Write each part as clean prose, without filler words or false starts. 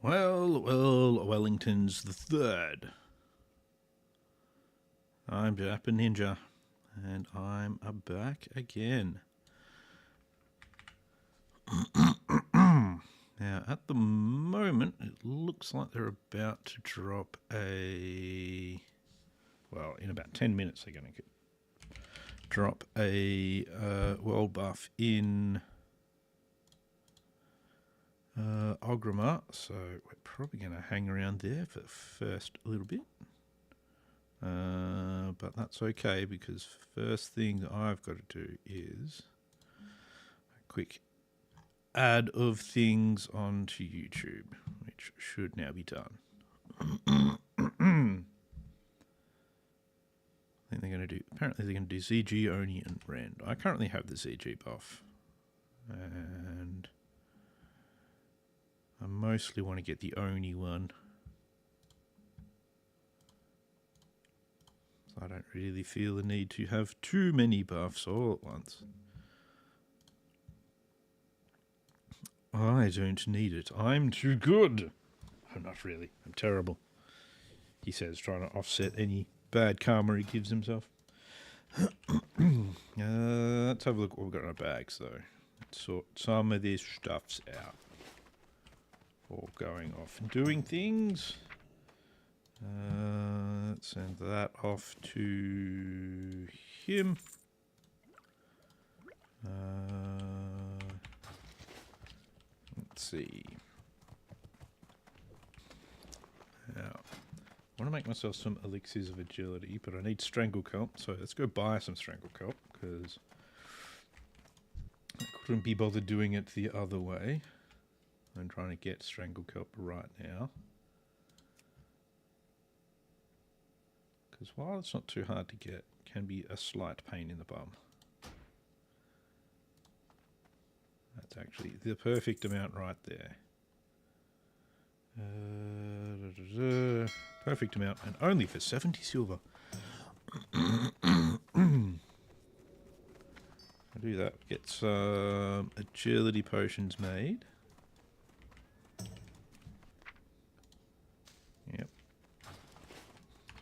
Well, Wellington's the third. I'm Jappa Ninja, and I'm back again. Now, at the moment, it looks like they're about to drop a... Well, in about 10 minutes they're going to drop a world buff in Ogrimmar, so we're probably going to hang around there for the first little bit. But that's okay, because first thing I've got to do is a quick ad of things onto YouTube, which should now be done. I think they're going to do, apparently they're going to do ZG, Oni, and Rend. I currently have the ZG buff, and I mostly want to get the Oni one. So I don't really feel the need to have too many buffs all at once. I don't need it. I'm too good. I'm not really. I'm terrible. He says, trying to offset any bad karma he gives himself. Let's have a look what we've got in our bags, though. Let's sort some of these stuffs out. All going off and doing things. Let's send that off to him. Let's see. Now, I want to make myself some elixirs of agility, but I need strangle kelp, so let's go buy some strangle kelp, because I couldn't be bothered doing it the other way. I'm trying to get strangle kelp right now. Because while it's not too hard to get, it can be a slight pain in the bum. That's actually the perfect amount right there. Perfect amount, and only for 70 silver. I do that, get some agility potions made. Yep.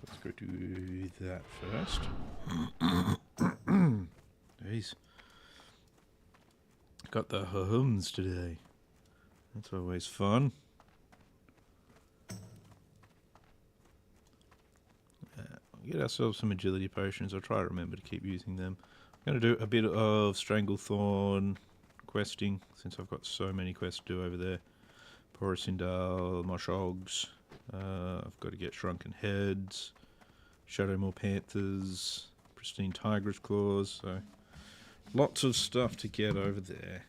Let's go do that first. Jeez. Got the hums today. That's always fun. We'll get ourselves some agility potions. I'll try to remember to keep using them. I'm going to do a bit of Stranglethorn questing, since I've got so many quests to do over there. Porosindal, Moshogs. I've got to get Shrunken Heads, Shadowmoor Panthers, Pristine Tigress Claws, so lots of stuff to get over there.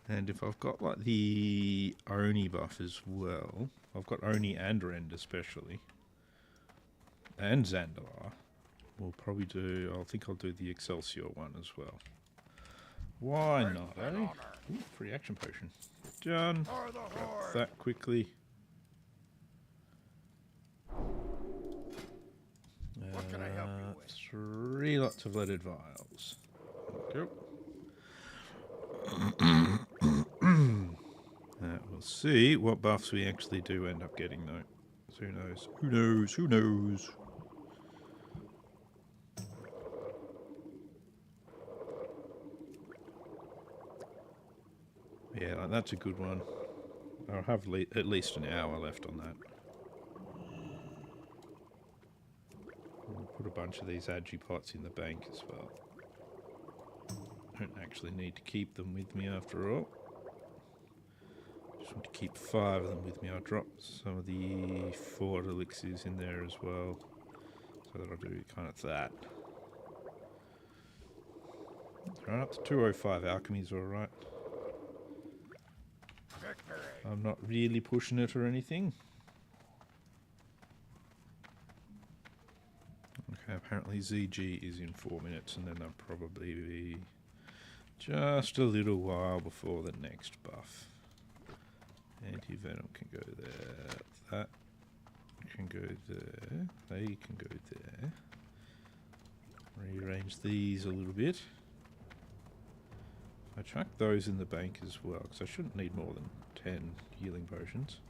And if I've got like the Oni buff as well, I've got Oni and Rend especially, and Zandalar, we'll probably do, I think I'll do the Excelsior one as well. Why not, eh? Ooh, free action potion. Done. Grab that quickly. What can I help you with? 3 lots of leaded vials. Go. We'll see what buffs we actually do end up getting, though. Who knows? Who knows? Who knows? Yeah, that's a good one. I'll have at least an hour left on that. I'll put a bunch of these Agipots in the bank as well. Don't actually need to keep them with me after all. Just want to keep 5 of them with me. I'll drop some of the Fort elixirs in there as well, so that I'll do kind of that. Right up to 205 alchemy's alright. I'm not really pushing it or anything. Okay, apparently ZG is in 4 minutes, and then there'll probably be just a little while before the next buff. Anti-venom can go there. That can go there. They can go there. Rearrange these a little bit. I chucked those in the bank as well, because I shouldn't need more than 10 healing potions.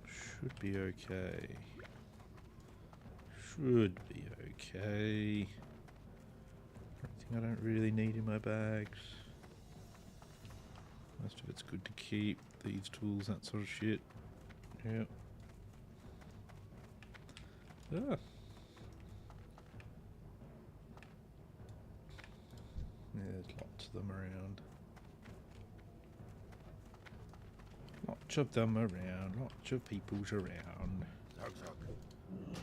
Should be okay. Should be okay. Everything I don't really need in my bags. Most of it's good to keep. These tools, that sort of shit. Yep. Ah. There's lots of them around. Lots of them around. Lots of peoples around.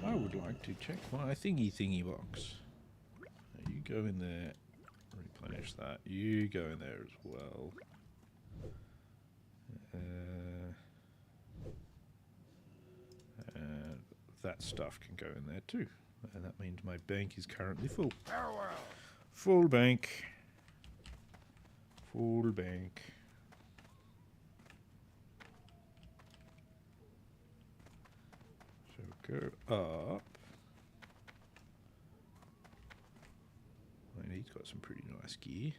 I would like to check my thingy box. You go in there. Replenish that. You go in there as well. And that stuff can go in there too. And that means my bank is currently full. Farewell. Full bank. Full bank. So go up. I mean, he's got some pretty nice gear.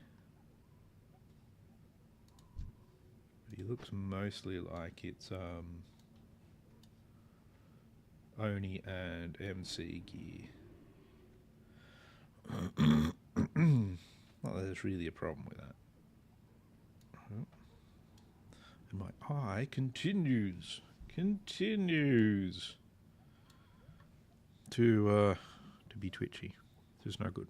But he looks mostly like it's Oni and MC gear. Not that there's really a problem with that. And my eye continues to be twitchy. This is no good.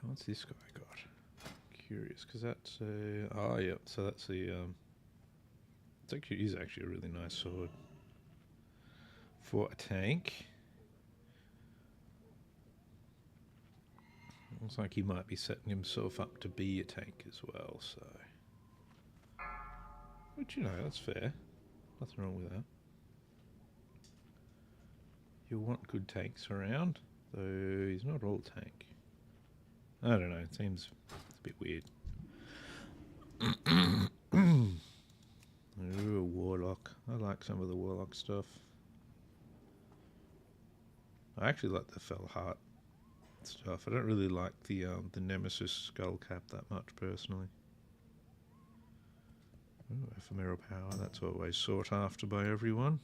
What's this guy got? Curious, because that's oh yeah, so that's the is actually a really nice sword for a tank. Looks like he might be setting himself up to be a tank as well, so. Which, you know, that's fair. Nothing wrong with that. You'll want good tanks around, though he's not all tank. I don't know, it seems a bit weird. Ooh, a warlock. I like some of the warlock stuff. I actually like the fell heart stuff. I don't really like the Nemesis skull cap that much personally. Ooh, ephemeral power, that's always sought after by everyone.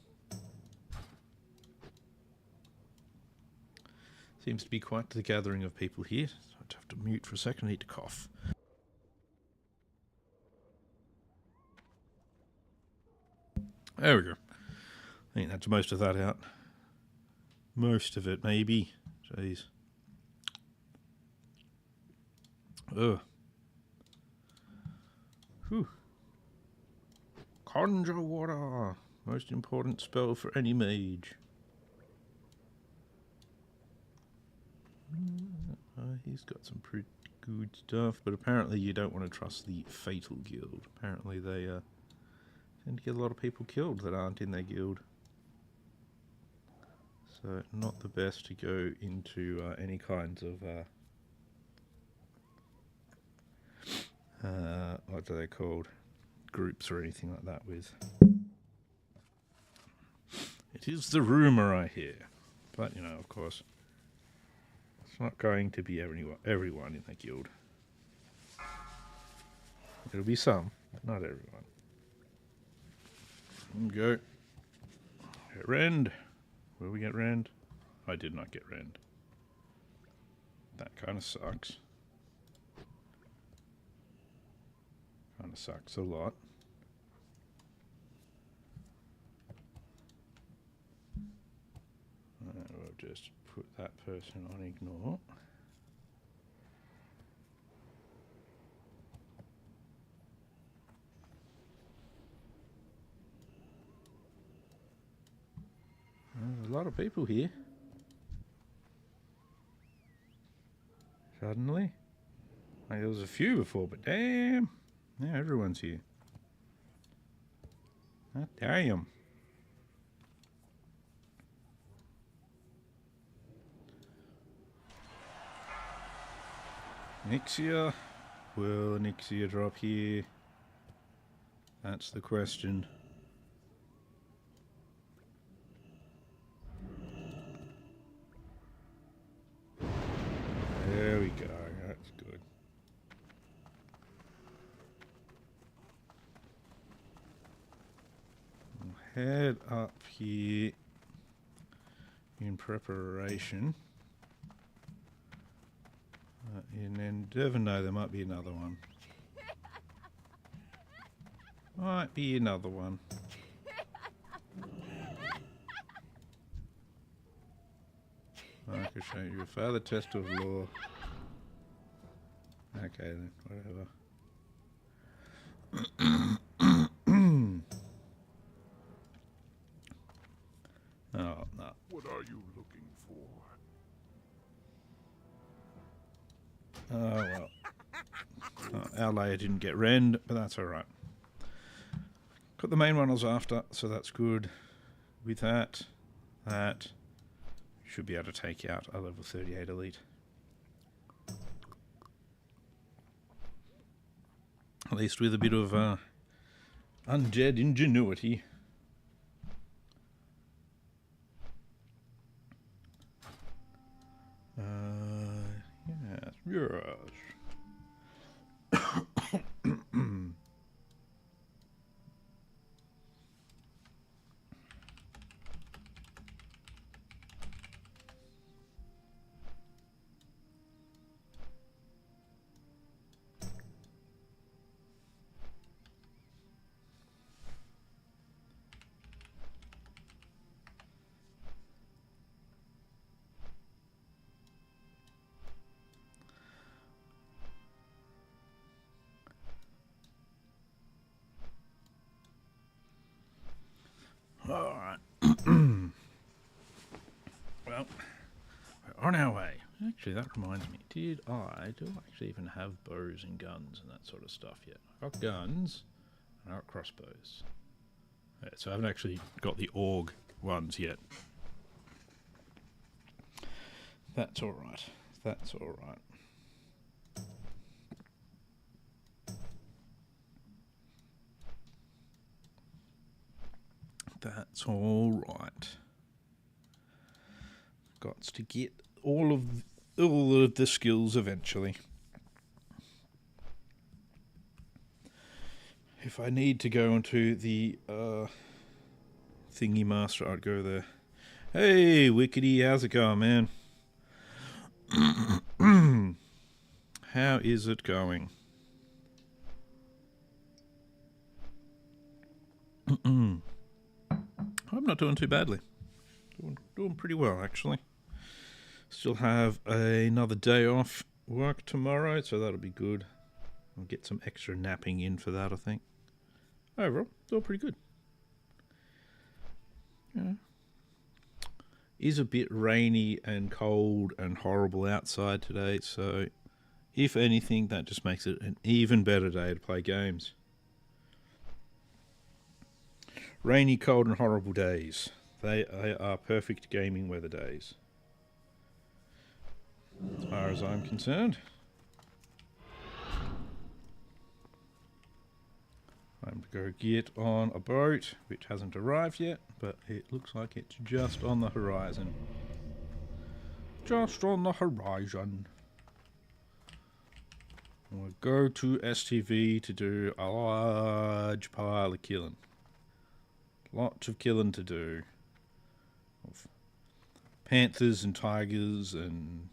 Seems to be quite the gathering of people here. So I have to mute for a second, I need to cough. There we go. I think that's most of that out. Most of it, maybe. Jeez. Ugh. Whew. Conjure water. Most important spell for any mage. He's got some pretty good stuff, but apparently you don't want to trust the Fatal Guild. Apparently they tend to get a lot of people killed that aren't in their guild. So not the best to go into any kinds of what are they called? Groups or anything like that with. It is the rumour I hear. But, you know, of course, it's not going to be everyone in the guild. There'll be some, but not everyone. Go. Get rend. Will we get rend? I did not get rend. That kind of sucks. Kind of sucks a lot. We'll just put that person on ignore. There's a lot of people here. Suddenly. Like there was a few before, but damn. Now everyone's here. Ah, damn. Nixia. Will Nixia drop here? That's the question. There we go. That's good. We'll head up here in preparation. And then never know, there might be another one. Might be another one. I can show you a further test of law. Okay then, whatever. Oh, no. What are you looking for? Oh, well. Oh, our layer didn't get rend, but that's alright. Got the main one I was after, so that's good. With that should be able to take out a level 38 elite. At least with a bit of undead ingenuity. Yes. Alright. Well, we're on our way. Actually, that reminds me. Do I actually even have bows and guns and that sort of stuff yet? I've got guns and I've got crossbows. Yeah, so I haven't actually got the org ones yet. That's alright. That's alright. That's alright. Got to get all of the skills eventually. If I need to go into the thingy master, I'd go there. Hey, Wickedy, how's it going, man? How is it going? I'm not doing too badly. Doing pretty well, actually. Still have another day off work tomorrow, so that'll be good. I'll get some extra napping in for that, I think. Overall, it's all pretty good. Yeah. Is a bit rainy and cold and horrible outside today, so if anything, that just makes it an even better day to play games. Rainy, cold and horrible days. They are perfect gaming weather days, as far as I'm concerned. I'm to go get on a boat, which hasn't arrived yet, but it looks like it's just on the horizon. Just on the horizon. We'll go to STV to do a large pile of killing. Lots of killing to do. Of panthers and tigers and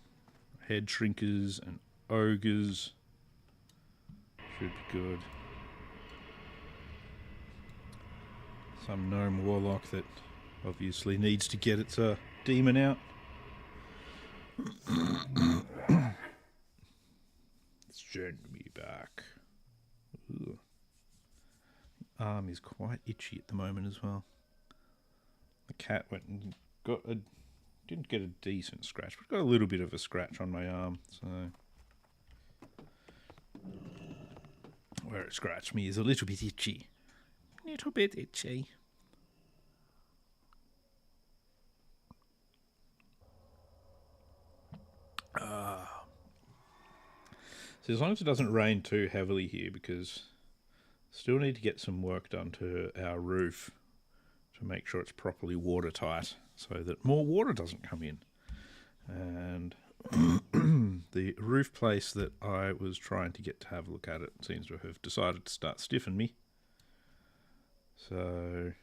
head shrinkers and ogres. Should be good. Some gnome warlock that obviously needs to get its demon out. Send me back. Ugh. Arm is quite itchy at the moment as well. The cat went and didn't get a decent scratch, but got a little bit of a scratch on my arm, so where it scratched me is a little bit itchy. Little bit itchy. So as long as it doesn't rain too heavily here, because Still need to get some work done to our roof to make sure it's properly watertight so that more water doesn't come in. And the roof place that I was trying to get to have a look at it seems to have decided to start stiffing me. So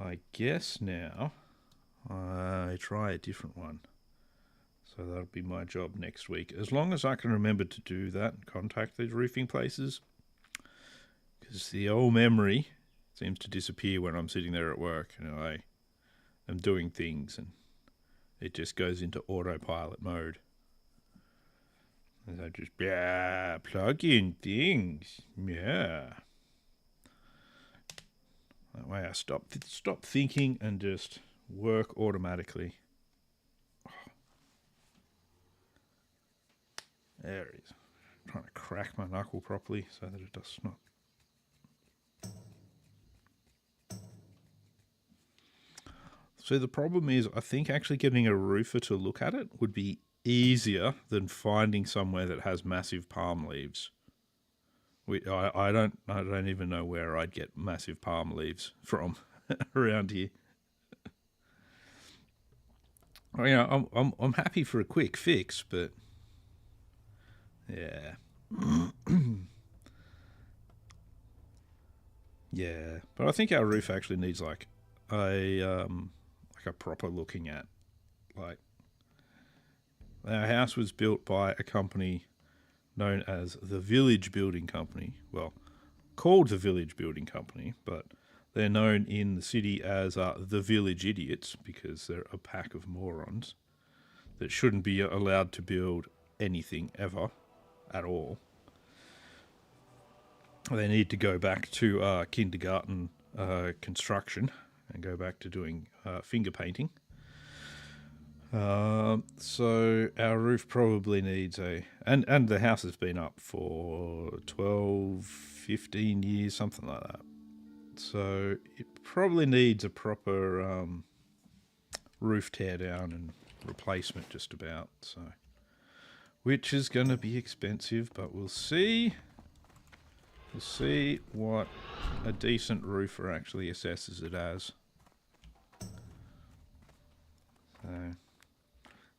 I guess now I try a different one. So that'll be my job next week. As long as I can remember to do that and contact these roofing places. Because the old memory seems to disappear when I'm sitting there at work. You know, I am doing things and it just goes into autopilot mode. And I just, plug in things. Yeah. That way I stop thinking and just work automatically. There it is. I'm trying to crack my knuckle properly so that it does not. So the problem is, I think actually getting a roofer to look at it would be easier than finding somewhere that has massive palm leaves. I don't even know where I'd get massive palm leaves from around here. You know, I'm happy for a quick fix, but yeah. Yeah, but I think our roof actually needs like a proper looking at. Like, our house was built by a company known as the Village Building Company. Well, called the Village Building Company, but they're known in the city as the Village Idiots because they're a pack of morons that shouldn't be allowed to build anything ever at all. They need to go back to kindergarten construction and go back to doing finger painting. So our roof probably needs and the house has been up for 12, 15 years, something like that. So it probably needs a proper roof tear down and replacement just about. So, which is going to be expensive, but we'll see. We'll see what a decent roofer actually assesses it as. So,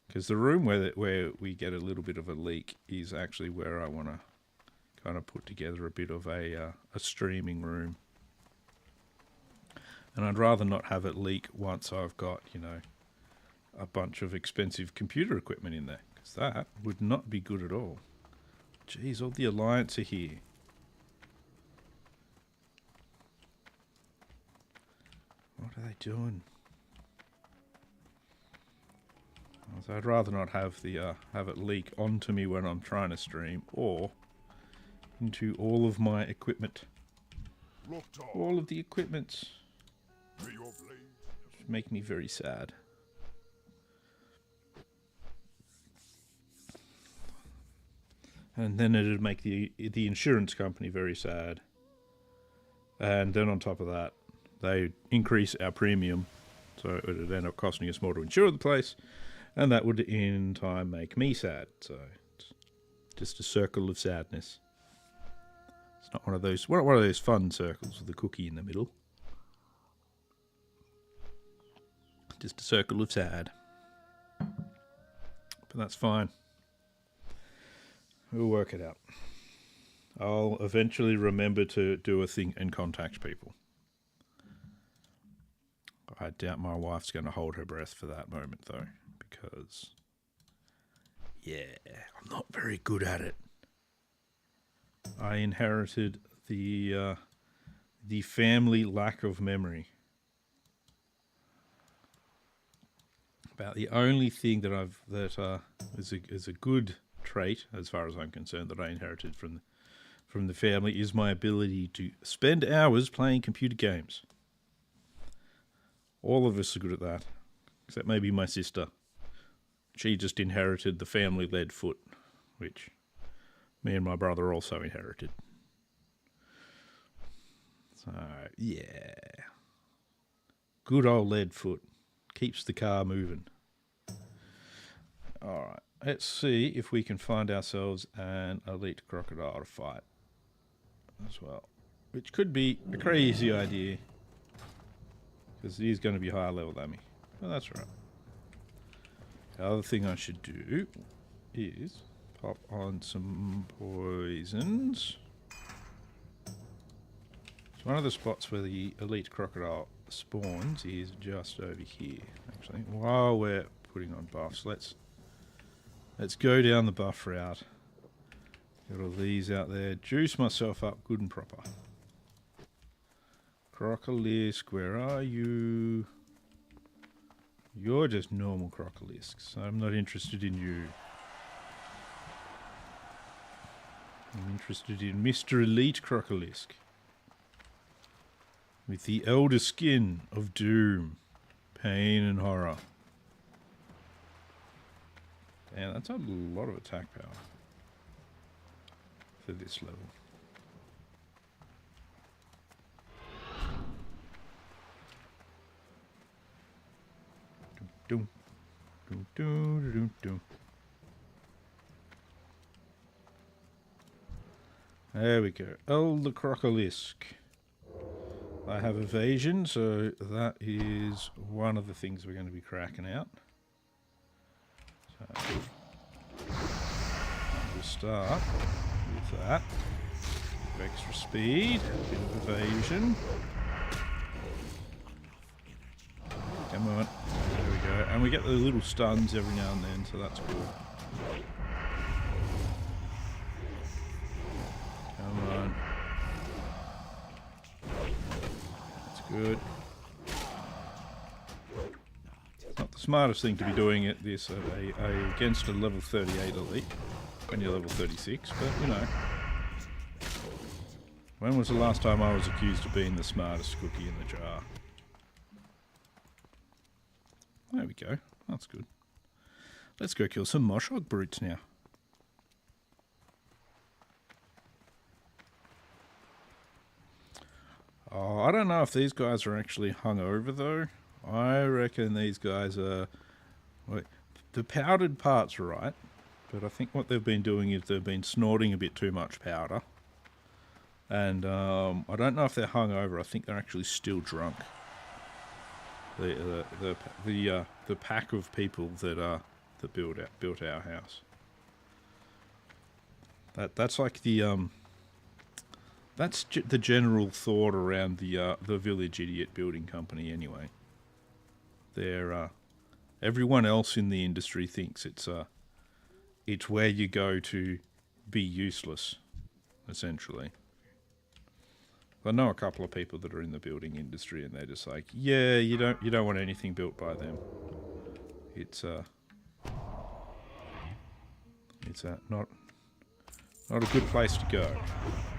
because the room where we get a little bit of a leak is actually where I want to kind of put together a bit of a streaming room. And I'd rather not have it leak once I've got, you know, a bunch of expensive computer equipment in there. Because that would not be good at all. Jeez, all the Alliance are here. What are they doing? So I'd rather not have have it leak onto me when I'm trying to stream, or into all of my equipment. All of the equipments. Which make me very sad. And then it'd make the insurance company very sad. And then on top of that, they increase our premium, so it would end up costing us more to insure the place, and that would in time make me sad. So it's just a circle of sadness. It's not one of those fun circles with a cookie in the middle. Just a circle of sad. But that's fine. We'll work it out. I'll eventually remember to do a thing and contact people. I doubt my wife's going to hold her breath for that moment, though, because, yeah, I'm not very good at it. I inherited the family lack of memory. About the only thing that is a good trait, as far as I'm concerned, that I inherited from the family is my ability to spend hours playing computer games. All of us are good at that, except maybe my sister. She just inherited the family lead foot, which me and my brother also inherited. So, yeah. Good old lead foot. Keeps the car moving. Alright, let's see if we can find ourselves an elite crocodile to fight. as well. Which could be a crazy idea. Because he is going to be higher level than me. Well, that's right. The other thing I should do is pop on some poisons. So one of the spots where the elite crocodile spawns is just over here. Actually, while we're putting on buffs, let's go down the buff route. Got all these out there. Juice myself up good and proper. Crocolisk, where are you? You're just normal Crocolisk, so I'm not interested in you. I'm interested in Mr. Elite Crocolisk. With the elder skin of doom, pain and horror. And that's a lot of attack power for this level. Doom, doom, doom, doom, doom. There we go. Elder Crocolisk. I have evasion, so that is one of the things we're going to be cracking out. So we'll start with that. Extra speed, a bit of evasion. Come on. There we go. And we get the little stuns every now and then, so that's cool. Come on. Good. Not the smartest thing to be doing it this against a level 38 elite when you're level 36, but you know. When was the last time I was accused of being the smartest cookie in the jar? There we go. That's good. Let's go kill some Moshog brutes now. Oh, I don't know if these guys are actually hungover though. I reckon these guys are... Wait, the powdered part's right, but I think what they've been doing is they've been snorting a bit too much powder. And I don't know if they're hungover. I think they're actually still drunk. The pack of people that built our house. That's like the That's the general thought around the village idiot building company. Anyway, they're everyone else in the industry thinks it's where you go to be useless, essentially. I know a couple of people that are in the building industry, and they're just like, yeah, you don't want anything built by them. It's not a good place to go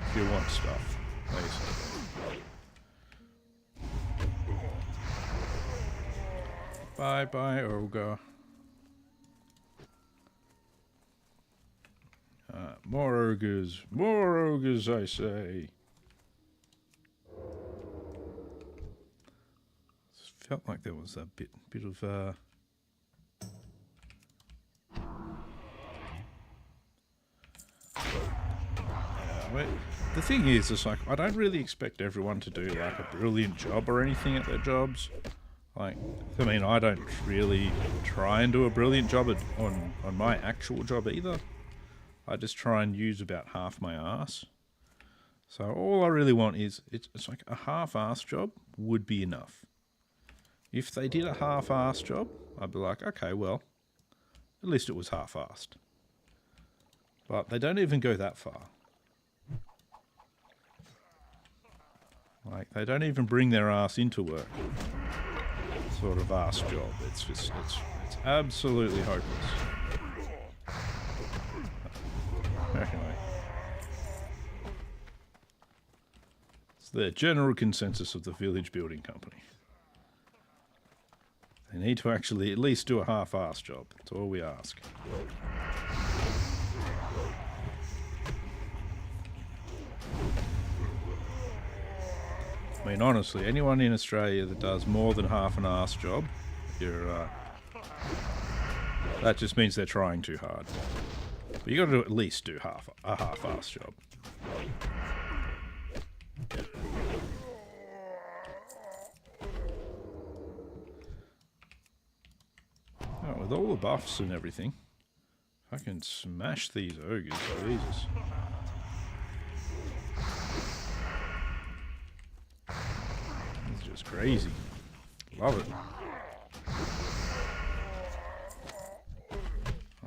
if you want stuff, basically. Bye bye, ogre. More ogres, I say. Felt like there was a bit of the thing is, it's like I don't really expect everyone to do like a brilliant job or anything at their jobs. Like, I mean, I don't really try and do a brilliant job on my actual job either. I just try and use about half my ass. So all I really want is it's like a half-ass job would be enough. If they did a half-assed job, I'd be like, okay, well, at least it was half-assed. But they don't even go that far. Like, they don't even bring their ass into work. Sort of ass job. It's just, it's absolutely hopeless. Anyway. It's the general consensus of the village building company. They need to actually at least do a half-assed job. That's all we ask. I mean, honestly, anyone in Australia that does more than half an ass job, that just means they're trying too hard. But you got to at least do a half-ass job. Oh, with all the buffs and everything, I can smash these ogres, Jesus. It's just crazy. Love it.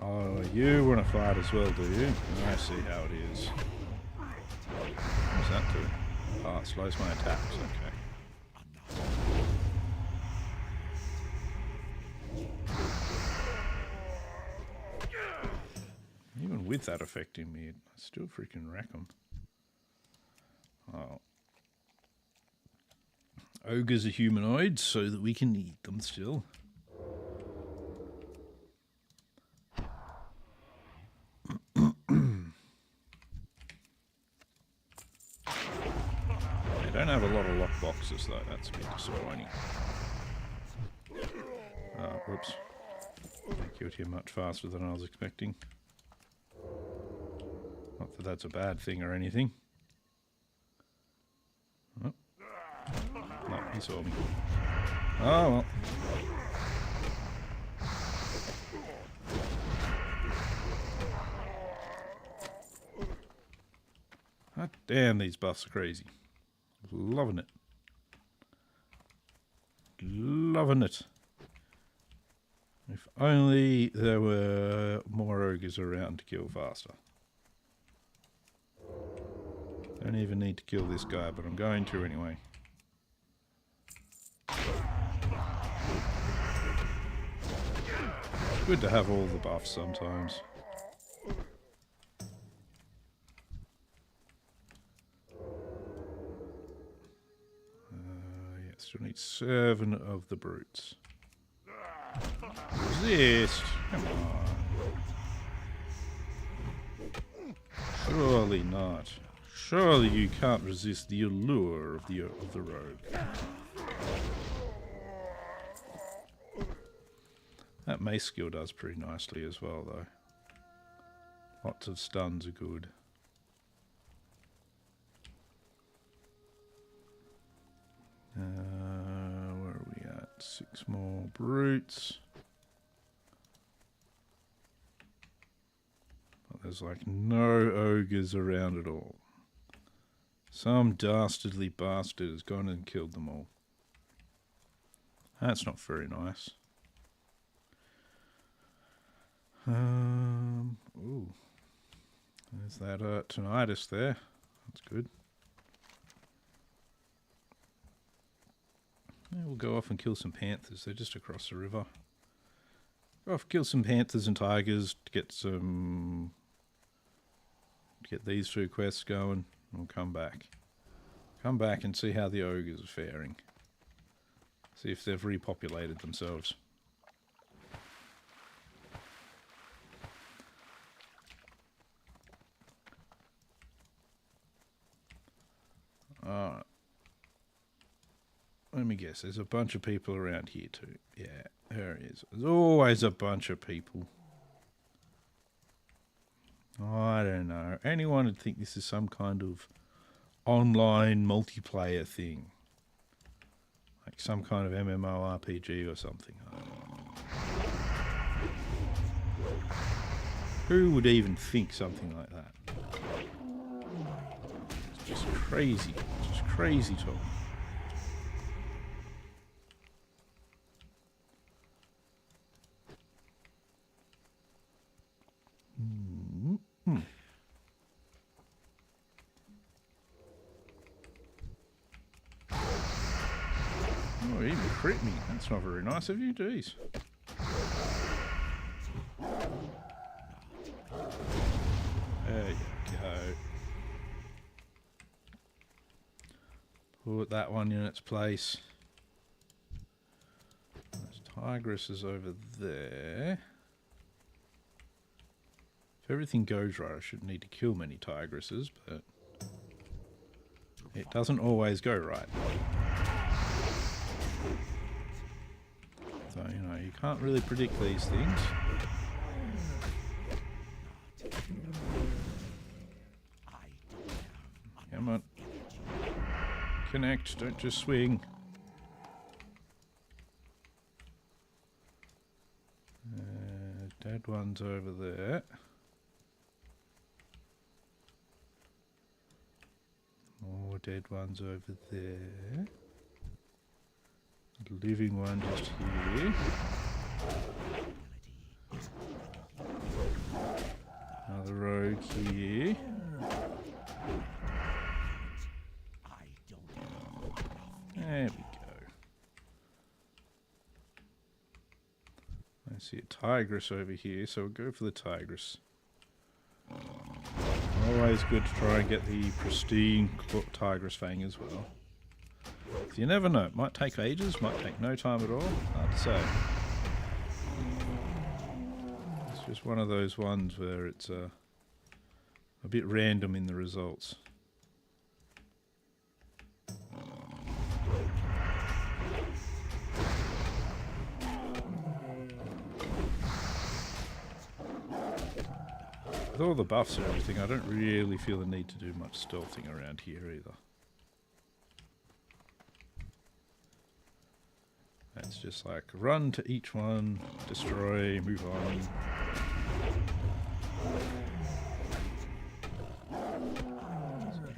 Oh, you want to fight as well, do you? I see how it is. What's that do? Oh, it slows my attacks, okay. Even with that affecting me, I still freaking wreck them. Oh. Ogres are humanoids so that we can eat them still. They don't have a lot of lock boxes though, that's a bit disappointing. Whoops. They killed him much faster than I was expecting. Not that that's a bad thing or anything. Oh. No, he saw me. Oh well. God damn, these buffs are crazy. Loving it. Loving it. If only there were more ogres around to kill faster. Don't even need to kill this guy, but I'm going to anyway. It's good to have all the buffs sometimes. Yeah, still need 7 of the brutes. Resist! Come on. Surely not. Surely you can't resist the allure of the rogue. That mace skill does pretty nicely as well, though. Lots of stuns are good. Where are we at? 6 more brutes. But there's like no ogres around at all. Some dastardly bastard has gone and killed them all. That's not very nice. Ooh. There's that tinnitus there. That's good. Yeah, we'll go off and kill some panthers. They're just across the river. Go off, kill some panthers and tigers to get some... get these 2 quests going. We'll come back. Come back and see how the ogres are faring. See if they've repopulated themselves. Alright. Let me guess, there's a bunch of people around here too. Yeah, there is. There's always a bunch of people. I don't know. Anyone would think this is some kind of online multiplayer thing. Like some kind of MMORPG or something. I don't know. Who would even think something like that? It's just crazy. It's just crazy talk. Oh, he even crit me. That's not very nice of you, jeez. There you go. Put that one in its place. There's tigresses over there. If everything goes right, I shouldn't need to kill many tigresses, but it doesn't always go right. So, you know, you can't really predict these things. Come on. Connect, don't just swing. Dead one's over there. More dead ones over there. Living one just here. Another rogue here. There we go. I see a tigress over here, so we'll go for the tigress. Always good to try and get the pristine tigress fang as well. So you never know, it might take ages, might take no time at all, hard to say. It's just one of those ones where it's a bit random in the results. With all the buffs and everything, I don't really feel the need to do much stealthing around here either. It's just like run to each one, destroy, move on.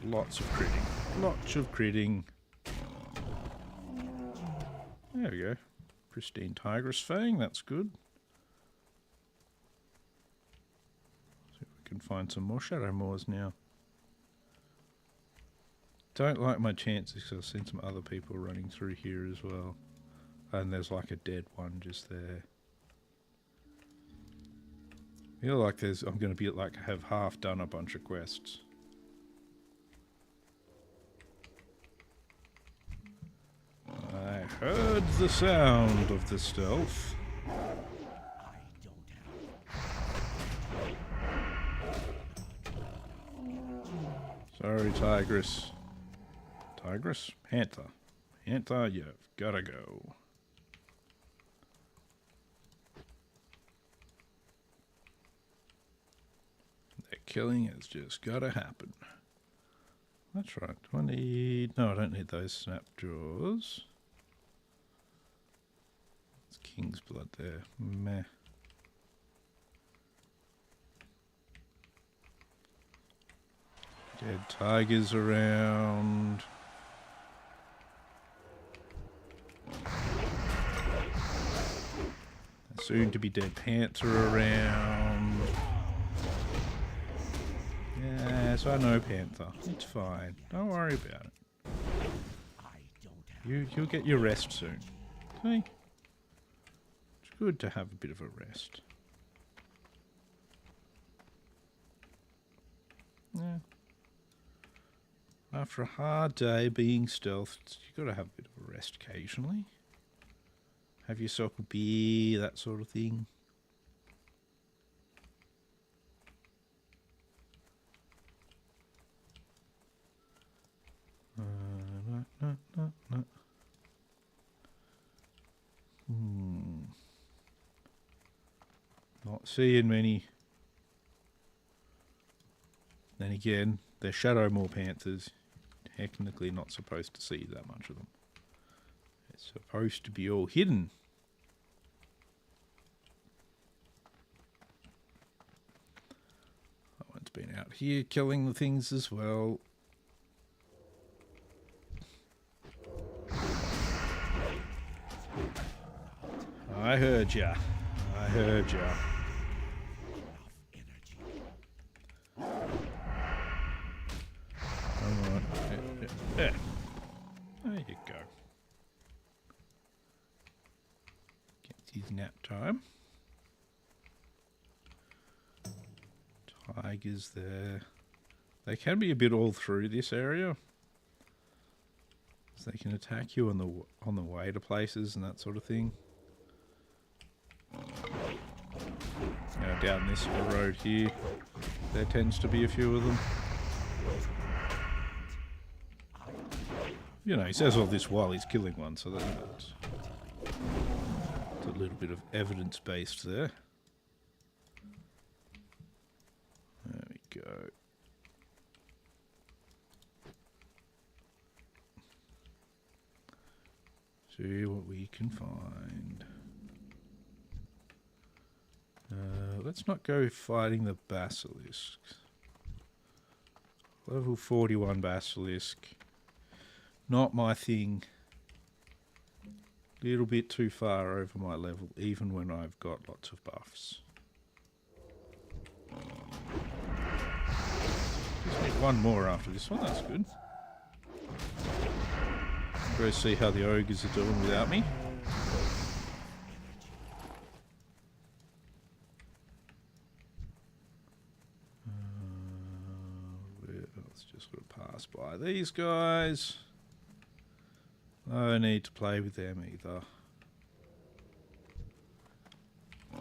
Lots of critting. Lots of critting. There we go. Pristine tigress fang, that's good. Can find some more shadow moors now. Don't like my chances because I've seen some other people running through here as well. And there's like a dead one just there. I feel like I'm going to be like have half done a bunch of quests. I heard the sound of the stealth. Sorry, tigress. Tigress? Panther. Panther, you've gotta go. That killing has just gotta happen. That's right. Do I need... No, I don't need those snap jaws. It's king's blood there. Meh. Dead tigers around. Soon to be dead panther around. Yes, I know panther. It's fine. Don't worry about it. You'll get your rest soon. Okay? It's good to have a bit of a rest. Yeah. After a hard day being stealthed, you've got to have a bit of a rest occasionally. Have yourself a beer, that sort of thing. Not seeing many. Then again, they're shadow moor panthers. Technically not supposed to see that much of them. It's supposed to be all hidden. That one's been out here killing the things as well. I heard ya. I heard ya. There. There you go. Gets his nap time. Tigers there. They can be a bit all through this area. So they can attack you on the way to places and that sort of thing. Now down this road here, there tends to be a few of them. You know, he says all this while he's killing one, so that's a little bit of evidence based there. There we go. See what we can find. Let's not go fighting the basilisk. Level 41 basilisk. Not my thing. Little bit too far over my level, even when I've got lots of buffs. Just need one more after this one, that's good. Go see how the ogres are doing without me. Let's just sort of pass by these guys. No need to play with them either. The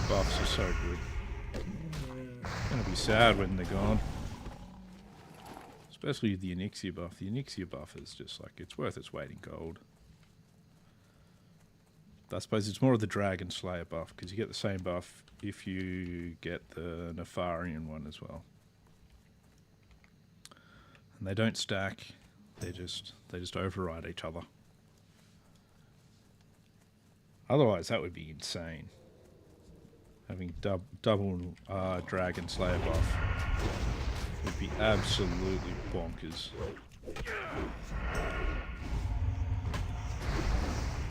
buffs are so good. Gonna be sad when they're gone. Especially the Onyxia buff. The Onyxia buff is just like, it's worth its weight in gold. I suppose it's more of the Dragon Slayer buff, because you get the same buff if you get the Nefarian one as well. And they don't stack, they just override each other. Otherwise that would be insane. Having double Dragon Slayer buff would be absolutely bonkers.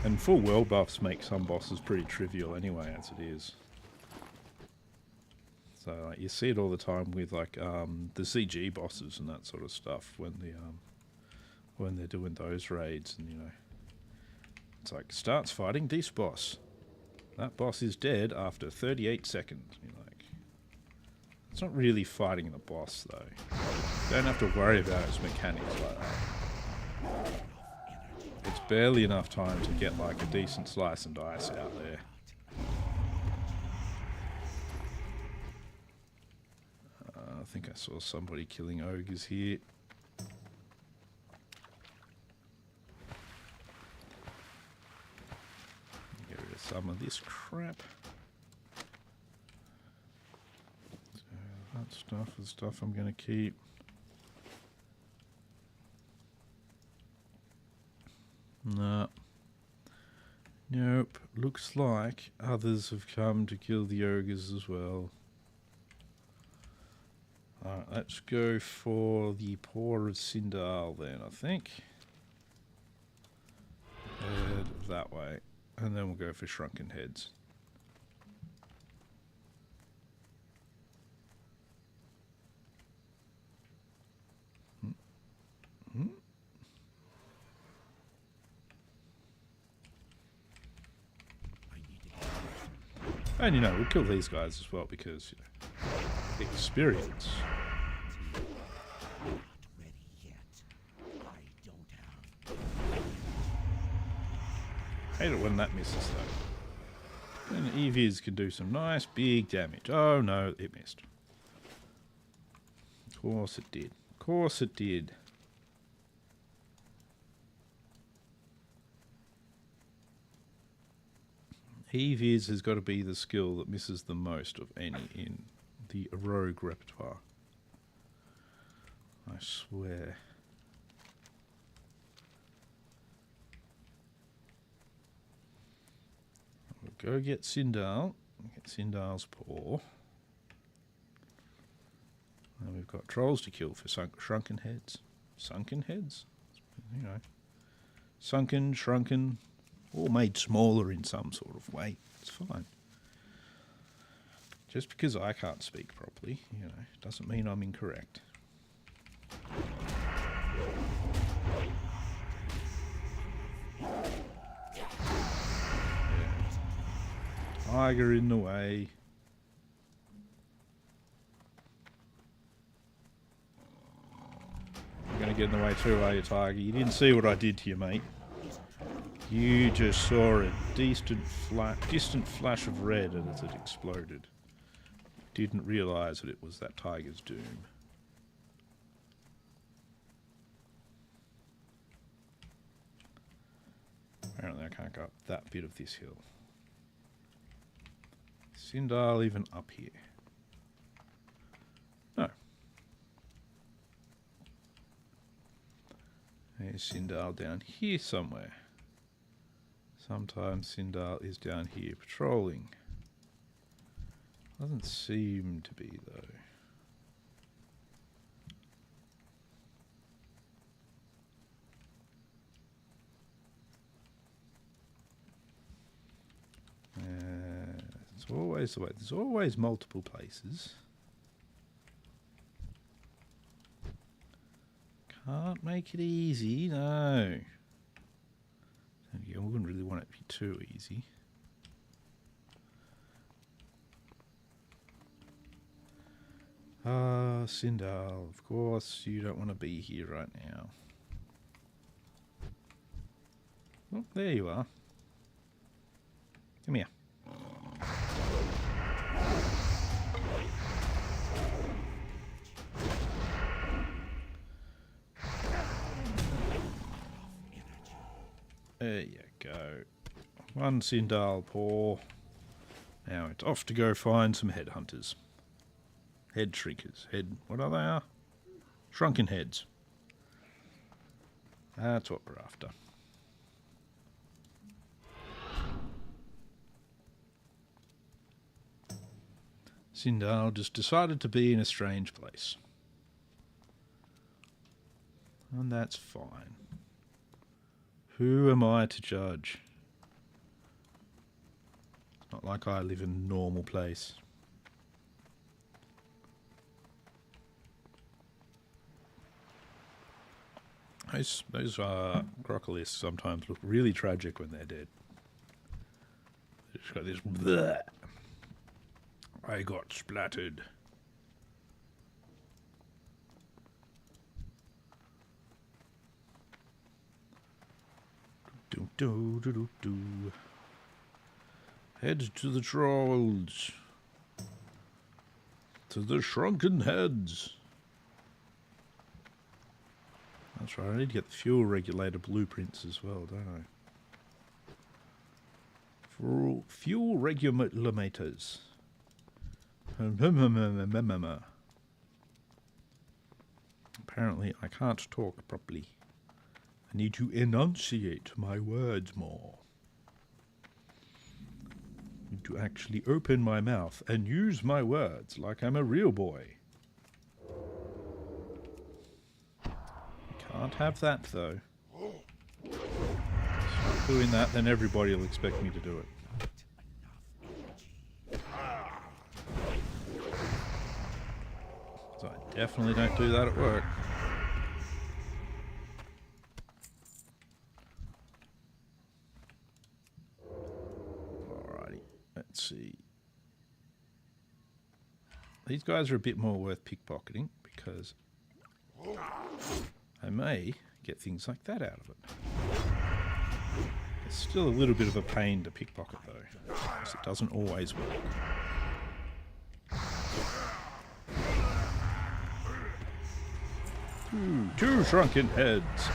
And full world buffs make some bosses pretty trivial anyway, as it is. So you see it all the time with like the CG bosses and that sort of stuff when they're doing those raids, and you know, it's like starts fighting this boss. That boss is dead after 38 seconds. You're like, it's not really fighting the boss though. You don't have to worry about its mechanics like that. It's barely enough time to get like a decent slice and dice out there. I think I saw somebody killing ogres here. Get rid of some of this crap. So that stuff is stuff I'm going to keep. No. Nope. Looks like others have come to kill the ogres as well. Alright, let's go for the Paw of Sindal then, I think. Head that way. And then we'll go for Shrunken Heads. And you know, we'll kill these guys as well because, you know, experience. Hate it when that misses though. And EVs can do some nice big damage. Oh no, it missed. Of course it did. Of course it did. EVs has got to be the skill that misses the most of any in the rogue repertoire. I swear. We'll go get Sindal. Get Sindal's paw. And we've got trolls to kill for shrunken heads. Sunken heads? You know. Sunken, shrunken, or made smaller in some sort of way. It's fine. Just because I can't speak properly, you know, doesn't mean I'm incorrect. Yeah. Tiger in the way. You're going to get in the way too, are you, Tiger? You didn't see what I did to you, mate. You just saw a distant flash of red as it exploded. Didn't realise that it was that tiger's doom. Apparently I can't go up that bit of this hill. Sindal even up here? No. There's Sindal down here somewhere. Sometimes Sindal is down here patrolling. Doesn't seem to be though. It's always the way. There's always multiple places. Can't make it easy, no. And again, we wouldn't really want it to be too easy. Ah, Sindal, of course you don't want to be here right now. Oh, there you are. Come here. There you go. One Sindal paw. Now it's off to go find some headhunters. Head shrinkers. What are they? Shrunken heads. That's what we're after. Sindal just decided to be in a strange place. And that's fine. Who am I to judge? It's not like I live in a normal place. Those crocolists sometimes look really tragic when they're dead. They've just got this bleh. I got splattered. Do do do do do. Head to the trolls. To the shrunken heads. That's right, I need to get the fuel regulator blueprints as well, don't I? For fuel regulators. Apparently I can't talk properly. I need to enunciate my words more. I need to actually open my mouth and use my words like I'm a real boy. Can't have that though. Start doing that, then everybody will expect me to do it. So I definitely don't do that at work. Alrighty, let's see. These guys are a bit more worth pickpocketing because I may get things like that out of it. It's still a little bit of a pain to pickpocket though, because it doesn't always work. Two shrunken heads.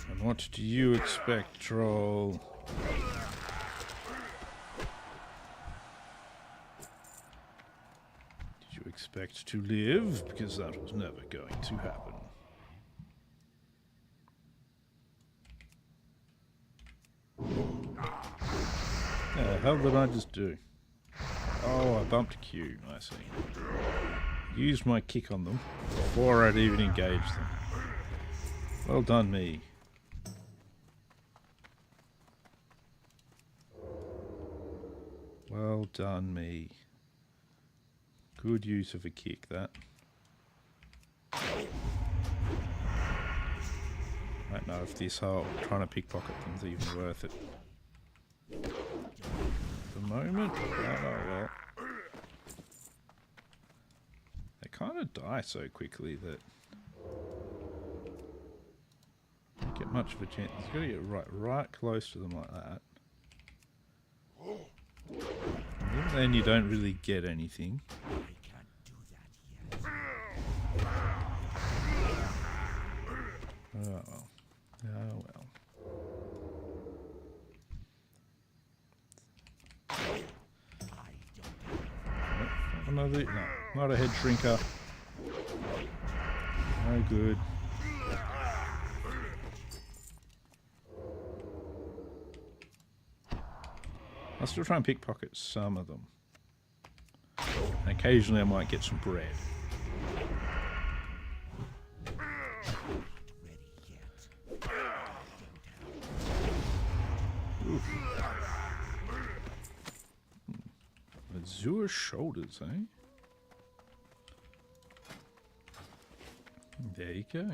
And what do you expect, troll? Did you expect to live? Because that was never going to happen. What the hell did I just do? Oh, I bumped Q, I see. Used my kick on them before I'd even engaged them. Well done, me. Well done, me. Good use of a kick, that. I don't know if this whole trying to pickpocket thing's even worth it. At the moment, oh well. They kind of die so quickly that you don't get much of a chance. You've got to get right close to them like that. And then you don't really get anything. Oh well. Oh well. Another, no, not a head shrinker. No good. I'll still try and pickpocket some of them. And occasionally I might get some bread. Ooh. Azure shoulders, eh? There you go.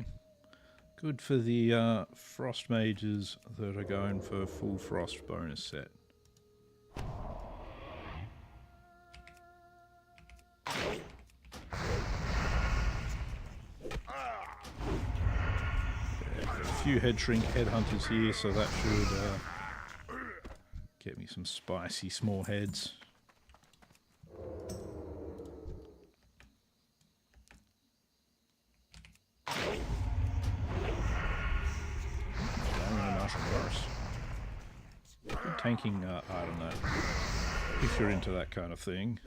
Good for the frost mages that are going for full frost bonus set. A few head shrink headhunters here, so that should get me some spicy small heads. Good tanking, I don't know, if you're into that kind of thing.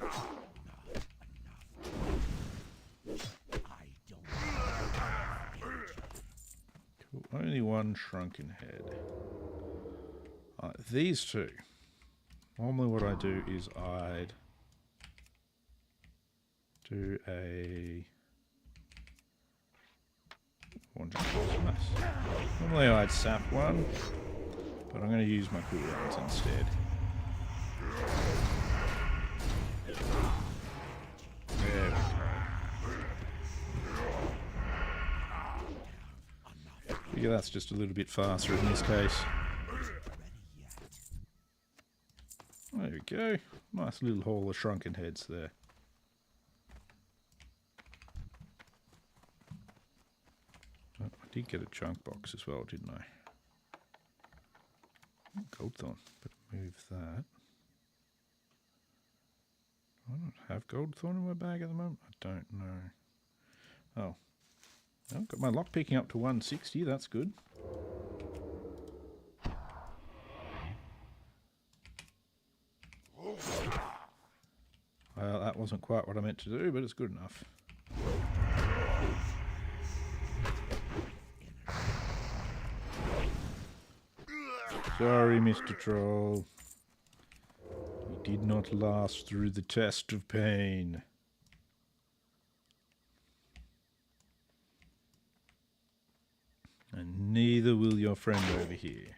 Only one shrunken head. These two. Normally what I do is I'd do a... Normally I'd sap one, but I'm going to use my cooldowns instead. There we go. Figure that's just a little bit faster in this case. There we go. Nice little haul of shrunken heads there. Oh, I did get a chunk box as well, didn't I? Goldthorn. But move that. I don't have Goldthorn in my bag at the moment. I don't know. Oh. I've got my lock picking up to 160, that's good. Well, that wasn't quite what I meant to do, but it's good enough. Sorry, Mr. Troll. You did not last through the test of pain. And neither will your friend over here.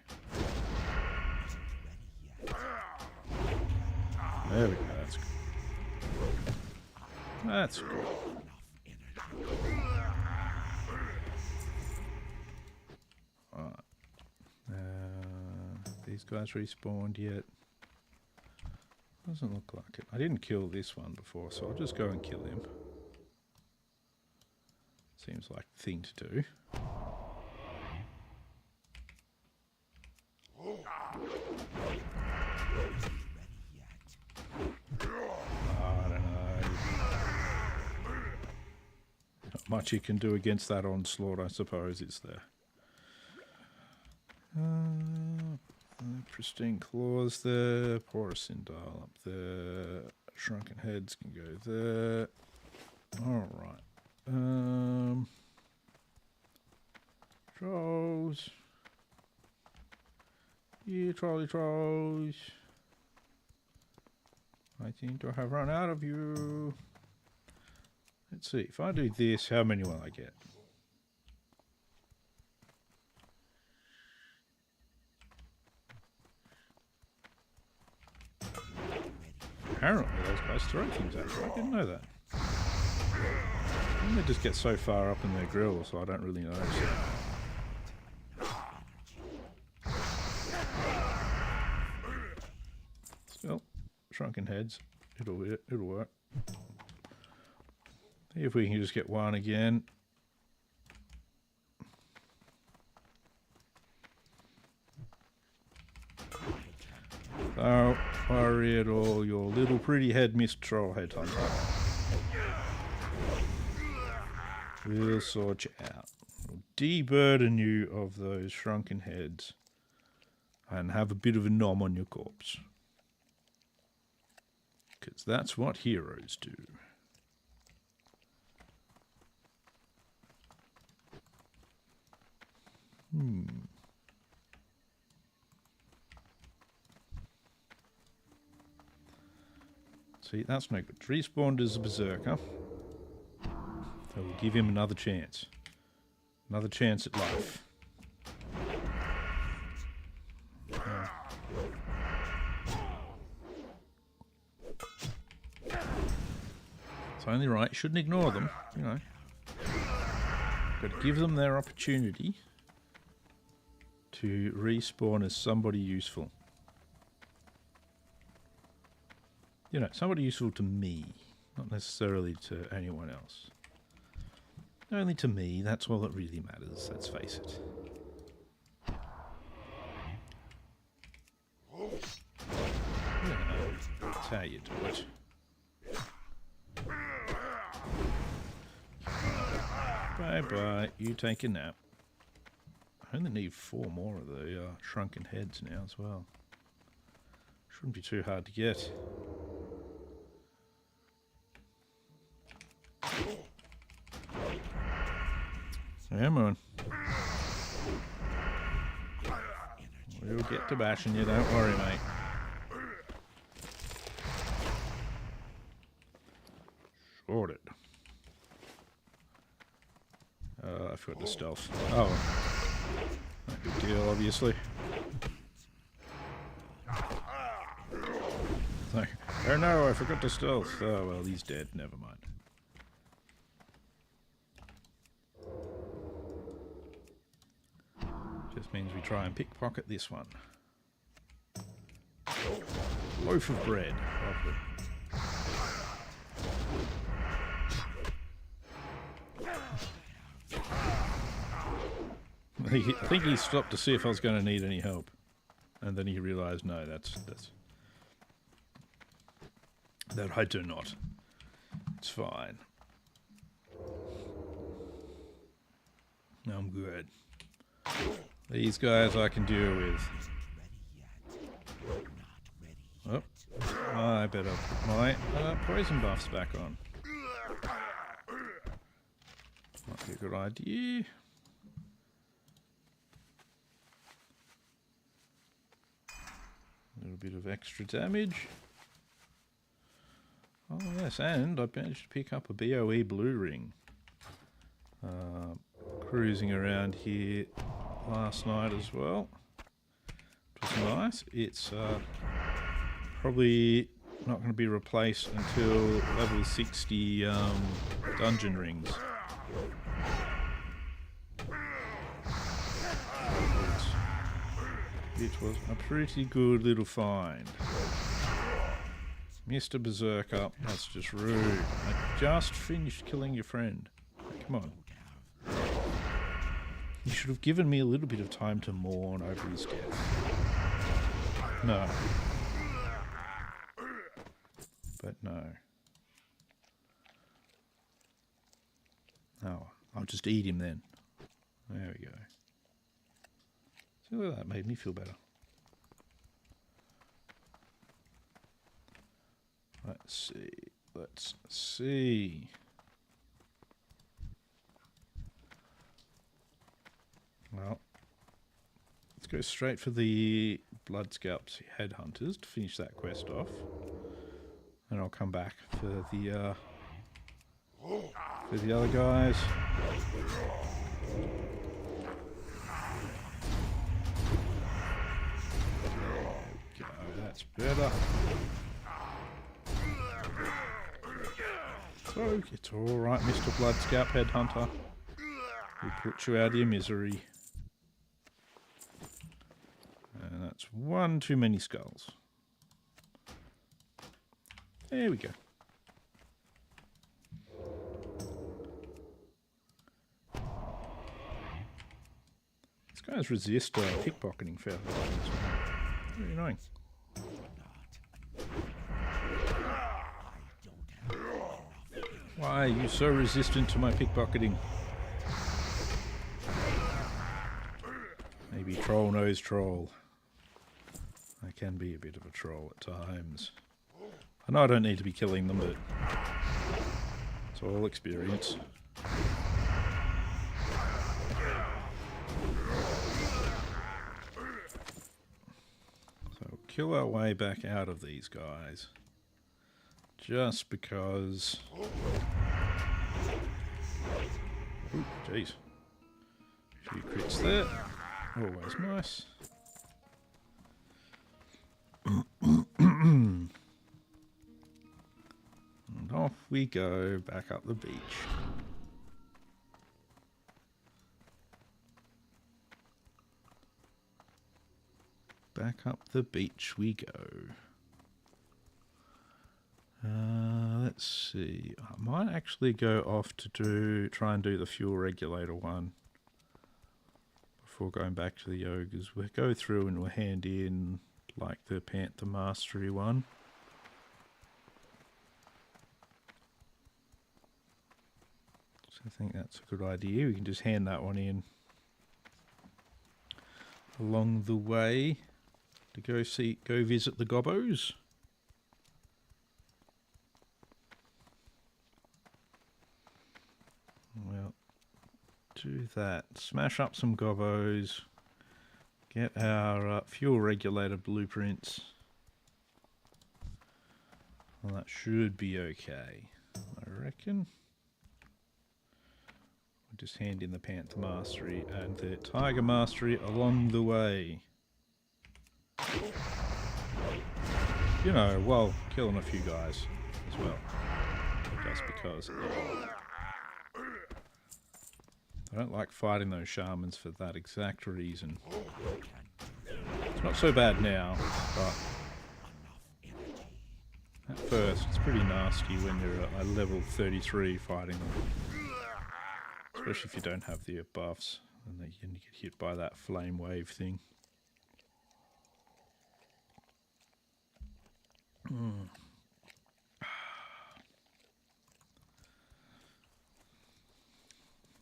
There we go, that's good. That's good. Alright. These guys respawned yet? Doesn't look like it. I didn't kill this one before, so I'll just go and kill him. Seems like the thing to do. I don't know. Not much you can do against that onslaught, I suppose, is there? Pristine claws there. Porous Indile up there. Shrunken heads can go there. Alright. Trolls. Yeah, trolley trolls. I seem to have run out of you. Let's see. If I do this, how many will I get? Apparently those guys throw things at you. I didn't know that. They just get so far up in their grill, so I don't really notice it. Still, shrunken heads. It'll work. See if we can just get one again. Don't worry at all, your little pretty head, Mr. Troll Headhunter. We'll sort you out. We'll de-burden you of those shrunken heads and have a bit of a nom on your corpse. Because that's what heroes do. See, that's no good. Respawned as a berserker. So we'll give him another chance. Another chance at life. It's only right. Shouldn't ignore them, you know. Got to give them their opportunity to respawn as somebody useful. You know, somebody useful to me, not necessarily to anyone else. Only to me, that's all that really matters, let's face it. Yeah, that's how you do it. Bye-bye, you take a nap. I only need 4 more of the shrunken heads now as well. Shouldn't be too hard to get. Come on. We'll get to bashing you, don't worry, mate. Sorted. I forgot the stealth. Oh. No big deal, obviously. Like, oh no, I forgot the stealth. Oh well, he's dead, never mind. Just means we try and pickpocket this one. Loaf of bread. Lovely. I think he stopped to see if I was going to need any help. And then he realised, no, that's... That I do not. It's fine. I'm good. These guys I can deal with. Oh, I better put my poison buffs back on. Might be a good idea. A little bit of extra damage. Oh yes, and I managed to pick up a BOE blue ring. Cruising around here last night as well. It was nice. It's probably not going to be replaced until level 60 dungeon rings. It was a pretty good little find. Mr. Berserker, that's just rude. I just finished killing your friend. Come on. You should have given me a little bit of time to mourn over his death. No. But no. Oh, I'll just eat him then. There we go. See, that made me feel better. Let's see. Let's see. Well, let's go straight for the Blood Scalps Headhunters to finish that quest off. And I'll come back for the other guys. There we go, that's better. So, it's alright, Mr. Blood Scalp Headhunter. We put you out of your misery. And that's one too many skulls. There we go. These guys resist pickpocketing fairly well. Very annoying. Why are you so resistant to my pickpocketing? Maybe troll knows troll. I can be a bit of a troll at times. I know I don't need to be killing them, but it's all experience. kill our way back out of these guys. Just because... Ooh, jeez. A few crits there. Always nice. And off we go back up the beach. Back up the beach we go. Let's see. I might actually go off to try and do the fuel regulator one before going back to the ogres. We'll go through and we'll hand in like the Panther Mastery one. So I think that's a good idea. We can just hand that one in along the way to go visit the gobbos. Well, do that. Smash up some gobbos. Get our fuel regulator blueprints. Well, that should be okay, I reckon. We'll just hand in the Panther Mastery and the Tiger Mastery along the way. You know, while killing a few guys as well. Just because. I don't like fighting those shamans for that exact reason. It's not so bad now, but at first it's pretty nasty when you're at level 33 fighting them. Especially if you don't have the buffs and then you get hit by that flame wave thing.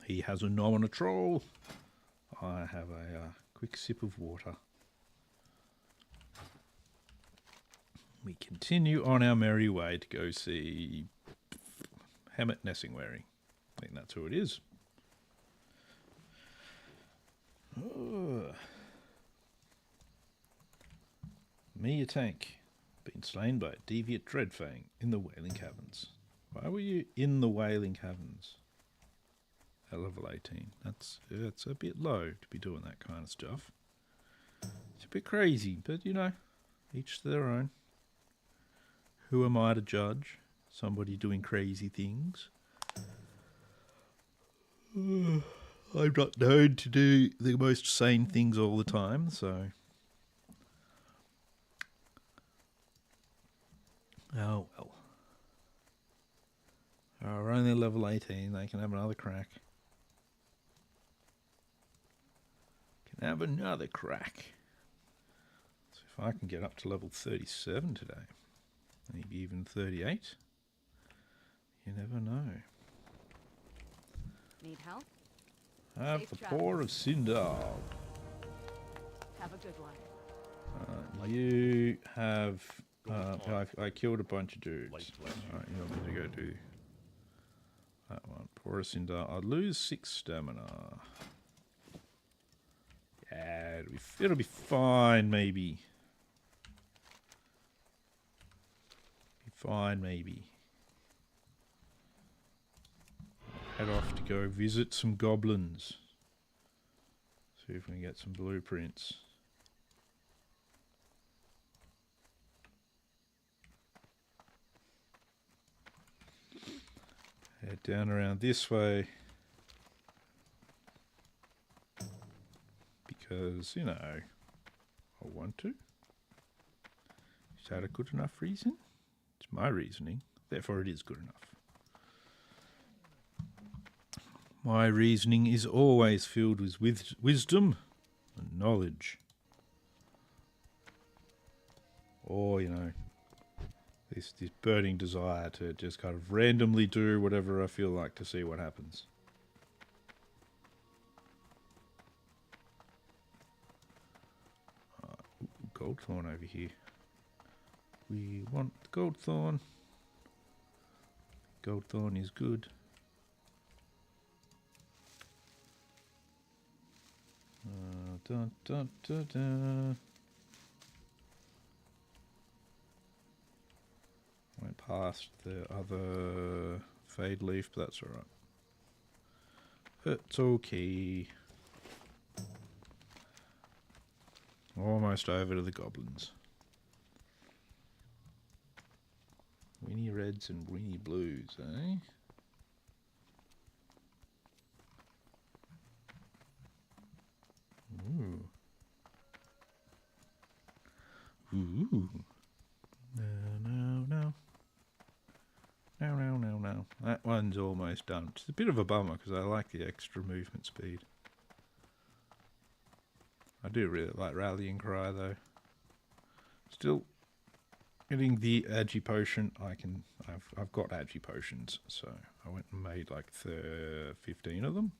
He has a gnome and a troll. I have a quick sip of water. We continue on our merry way to go see Hammett Nessingwearing. I think that's who it is. Oh. Me, a tank, been slain by a deviant Dreadfang in the Wailing Caverns. Why were you in the Wailing Caverns? At level 18. That's a bit low to be doing that kind of stuff. It's a bit crazy, but you know, each to their own. Who am I to judge somebody doing crazy things? I'm not known to do the most sane things all the time, so... Oh well. We're only level 18, they can have another crack. Have another crack. So if I can get up to level 37 today, maybe even 38, you never know. Need help? Have Safe the travel. Paw of Sindal. Have a good one. You have... I killed a bunch of dudes. Alright, you want me to go do that one. Paw of Sindal. I'd lose 6 stamina. Yeah, it'll be fine, maybe. Be fine, maybe. Head off to go visit some goblins. See if we can get some blueprints. Head down around this way. Because, you know, I want to. Is that a good enough reason? It's my reasoning, therefore it is good enough. My reasoning is always filled with wisdom and knowledge. Or, you know, this burning desire to just kind of randomly do whatever I feel like to see what happens. Goldthorn over here. We want the Goldthorn. Goldthorn is good. Dun, dun, dun, dun. past the other fade leaf, but that's alright. It's okay. Almost over to the goblins. Weenie reds and weenie blues, eh? Ooh. Ooh. No. No. That one's almost done. It's a bit of a bummer because I like the extra movement speed. I do really like Rallying Cry though. Still getting the Agi potion. I've got Agi potions, so I went and made like 15 of them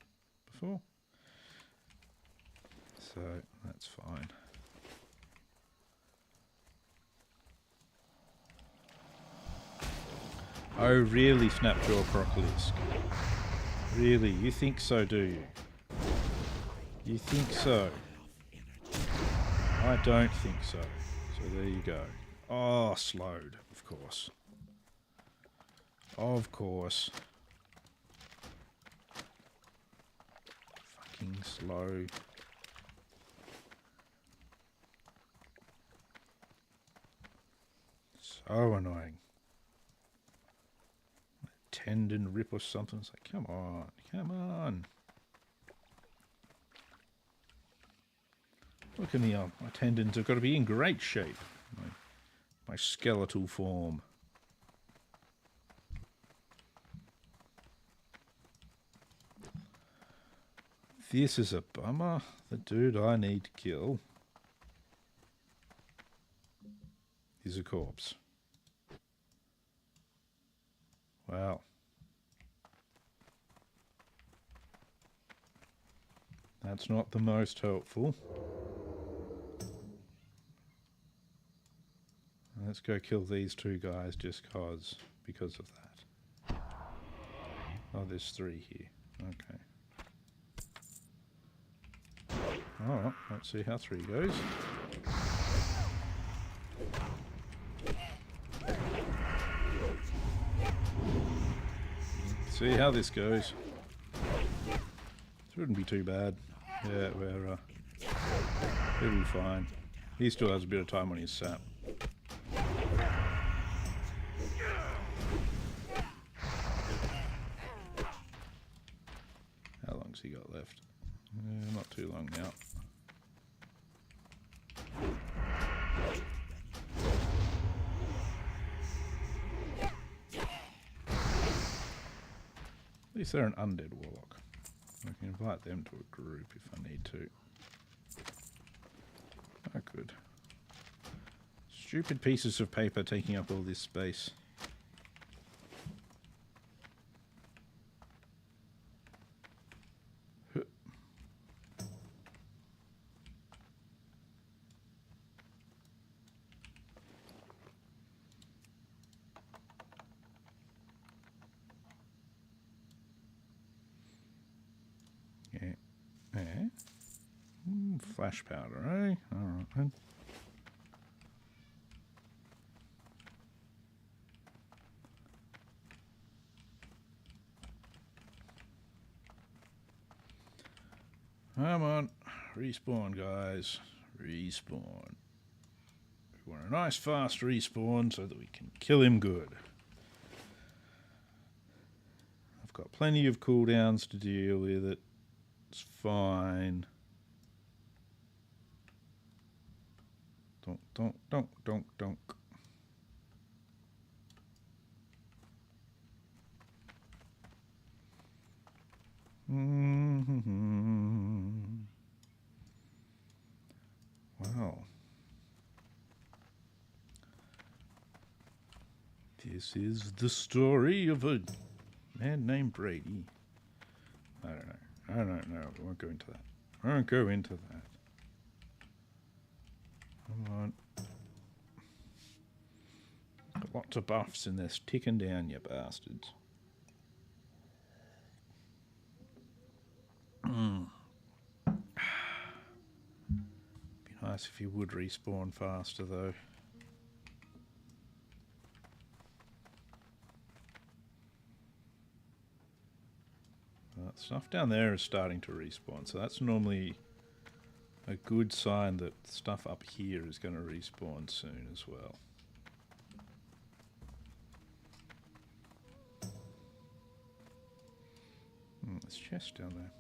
before. So that's fine. Oh really, Snapjaw Crocolisk? Really? You think so, do you? You think so? I don't think so. So there you go. Oh, slowed, of course. Of course. Fucking slow. So annoying. Tendon rip or something. It's like, come on, come on. Look at me, my tendons have got to be in great shape. My skeletal form. This is a bummer. The dude I need to kill is a corpse. Wow. That's not the most helpful. Let's go kill these two guys just because of that. Oh, there's 3 here. Okay. Alright, let's see how 3 goes. See how this goes. Shouldn't be too bad. Yeah, we'll be fine. He still has a bit of time on his sap. How long's he got left? Not too long now. At least they're an undead warlock. I can invite them to a group if I need to. Oh, good. Stupid pieces of paper taking up all this space. Flash powder, eh? Alright then. Come on. Respawn, guys. Respawn. We want a nice fast respawn so that we can kill him good. I've got plenty of cooldowns to deal with it. It's fine. Donk. Wow. This is the story of a man named Brady. I don't know. We won't go into that. Come on. Got lots of buffs in this. Ticking down, you bastards. Be nice if you would respawn faster, though. Stuff down there is starting to respawn, so that's normally a good sign that stuff up here is going to respawn soon as well. There's a chest down there.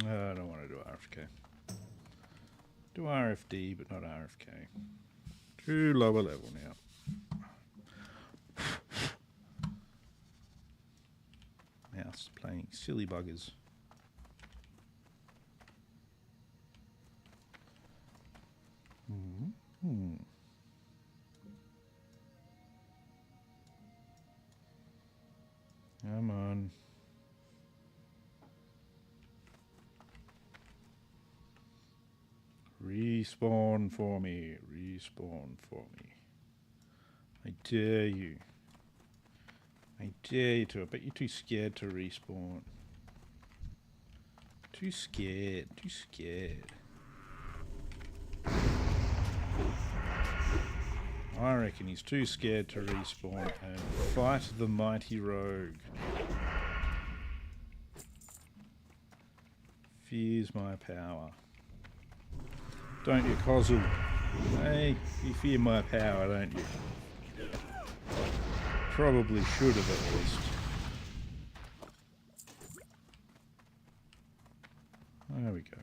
I don't want to do RFK. Do RFD, but not RFK. Too lower level now. Mouse playing silly buggers. Come on. Respawn for me. Respawn for me. I dare you. I dare you to. I bet you're too scared to respawn. Too scared. Too scared. I reckon he's too scared to respawn and fight the mighty rogue. Fears my power. Don't you, Kozel? Hey, you fear my power, don't you? Probably should have at least. There we go.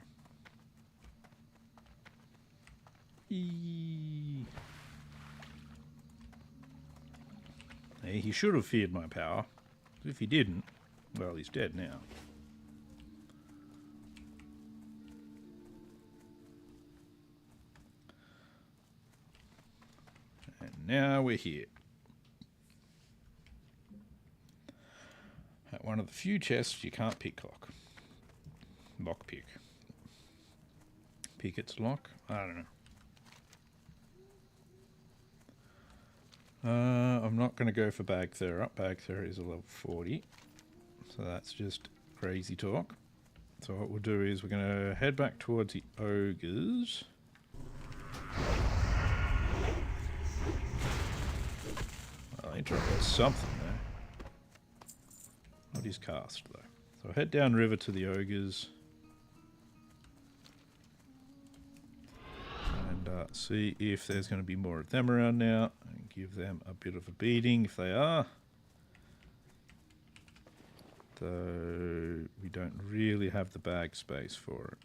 Eee. Hey, he should have feared my power. If he didn't, well, he's dead now. And now we're here. At one of the few chests you can't picklock. Lockpick. Pick its lock? I don't know. I'm not going to go for Bagther up. Bagther is a level 40. So that's just crazy talk. So what we'll do is we're going to head back towards the ogres. Well, he dropped something there. Not his cast though. So head down river to the ogres. And see if there's going to be more of them around now. And give them a bit of a beating if they are. Though we don't really have the bag space for it.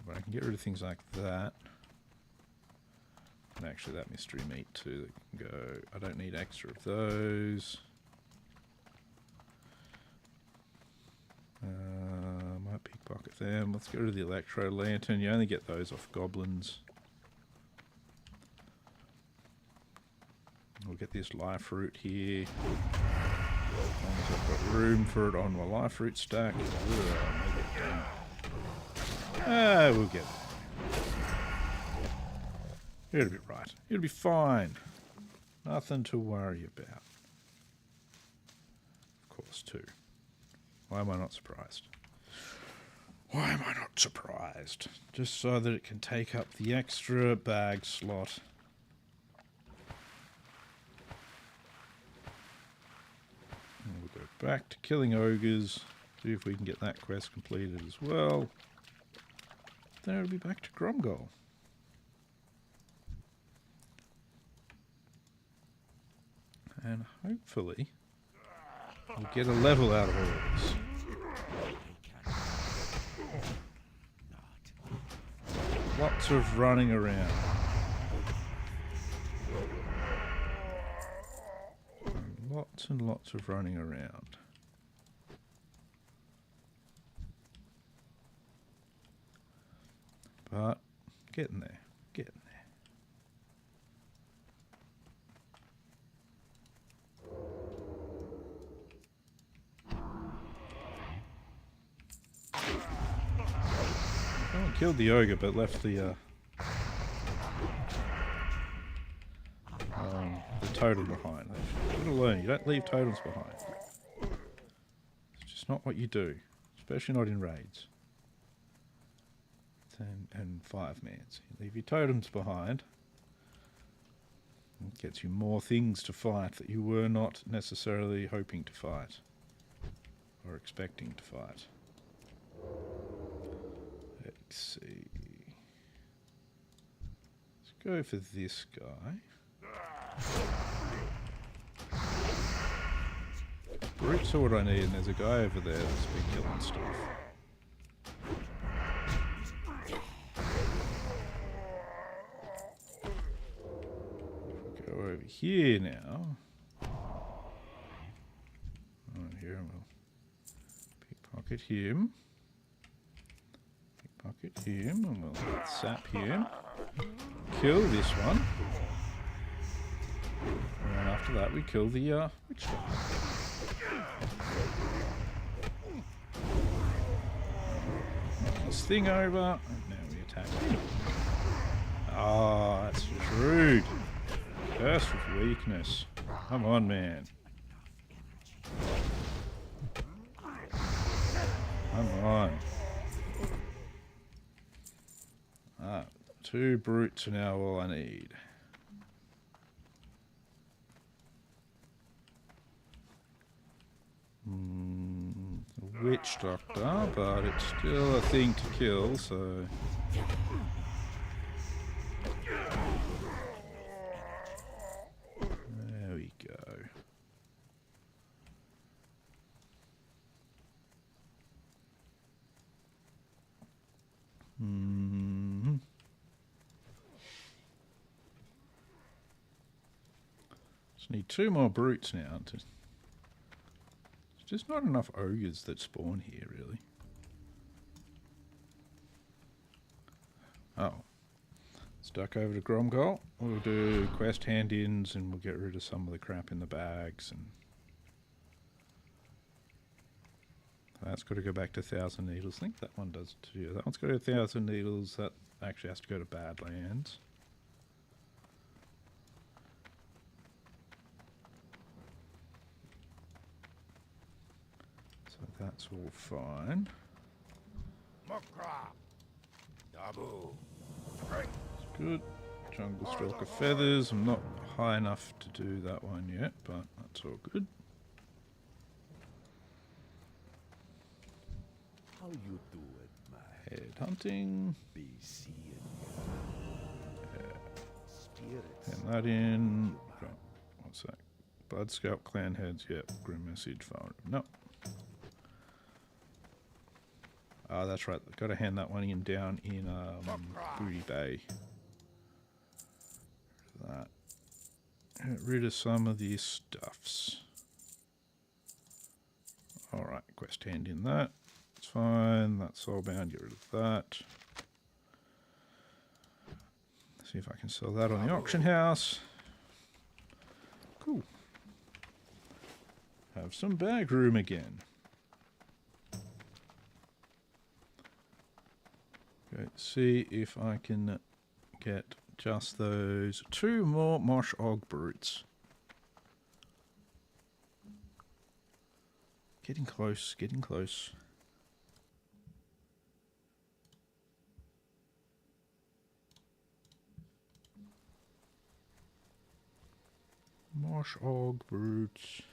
But I can get rid of things like that. And actually that mystery meat too that can go. I don't need extra of those. Might pickpocket them. Let's go to the electro lantern. You only get those off goblins. We'll get this life root here. As long as I've got room for it on my life root stack. We'll get it. It'll be right. It'll be fine. Nothing to worry about. Of course, too. Why am I not surprised? Why am I not surprised? Just so that it can take up the extra bag slot. And we'll go back to killing ogres. See if we can get that quest completed as well. Then it'll be back to Gromgol. And hopefully we'll get a level out of all of this. Lots of running around. Lots and lots of running around. But getting there. Getting killed the ogre, but left the totem behind. You've got to learn, you don't leave totems behind. It's just not what you do. Especially not in raids. And 5-mans. You leave your totems behind. It gets you more things to fight that you were not necessarily hoping to fight. Or expecting to fight. Let's see. Let's go for this guy. Brutes are what I need, and there's a guy over there that's been killing stuff. Go over here now. Right here, we'll pickpocket him. Pickpocket him, and we'll sap him. Kill this one. And after that, we kill the witch doctor. Knock this thing over, and now we attack him. Ah, that's just rude. Curse with weakness. Come on, man. Come on. Ah, 2 brutes are now all I need. Witch doctor, but it's still a thing to kill, so... There we go. Just need 2 more brutes now to... Just not enough ogres that spawn here, really. Oh. Let's duck over to Gromgol. We'll do quest hand-ins and we'll get rid of some of the crap in the bags. And that's got to go back to 1,000 Needles. I think that one does too. That one's got to 1,000 Needles. That actually has to go to Badlands. So that's all fine. It's good. Jungle Stalker Feathers. I'm not high enough to do that one yet, but that's all good. How you do it, my Head hunting. be seeing spirits? And that in. Oh, what's that? Blood Scalp Clan Heads. Yep. Grim Message Farm. No. Oh, that's right. Got to hand that one in down in Booty Bay. That. Get rid of some of these stuffs. Alright, quest hand in that. It's fine. That's soulbound. Get rid of that. See if I can sell that on the auction house. Cool. Have some bag room again. Okay, see if I can get just those 2 more Mosh Og brutes. Getting close, getting close. Mosh Og brutes.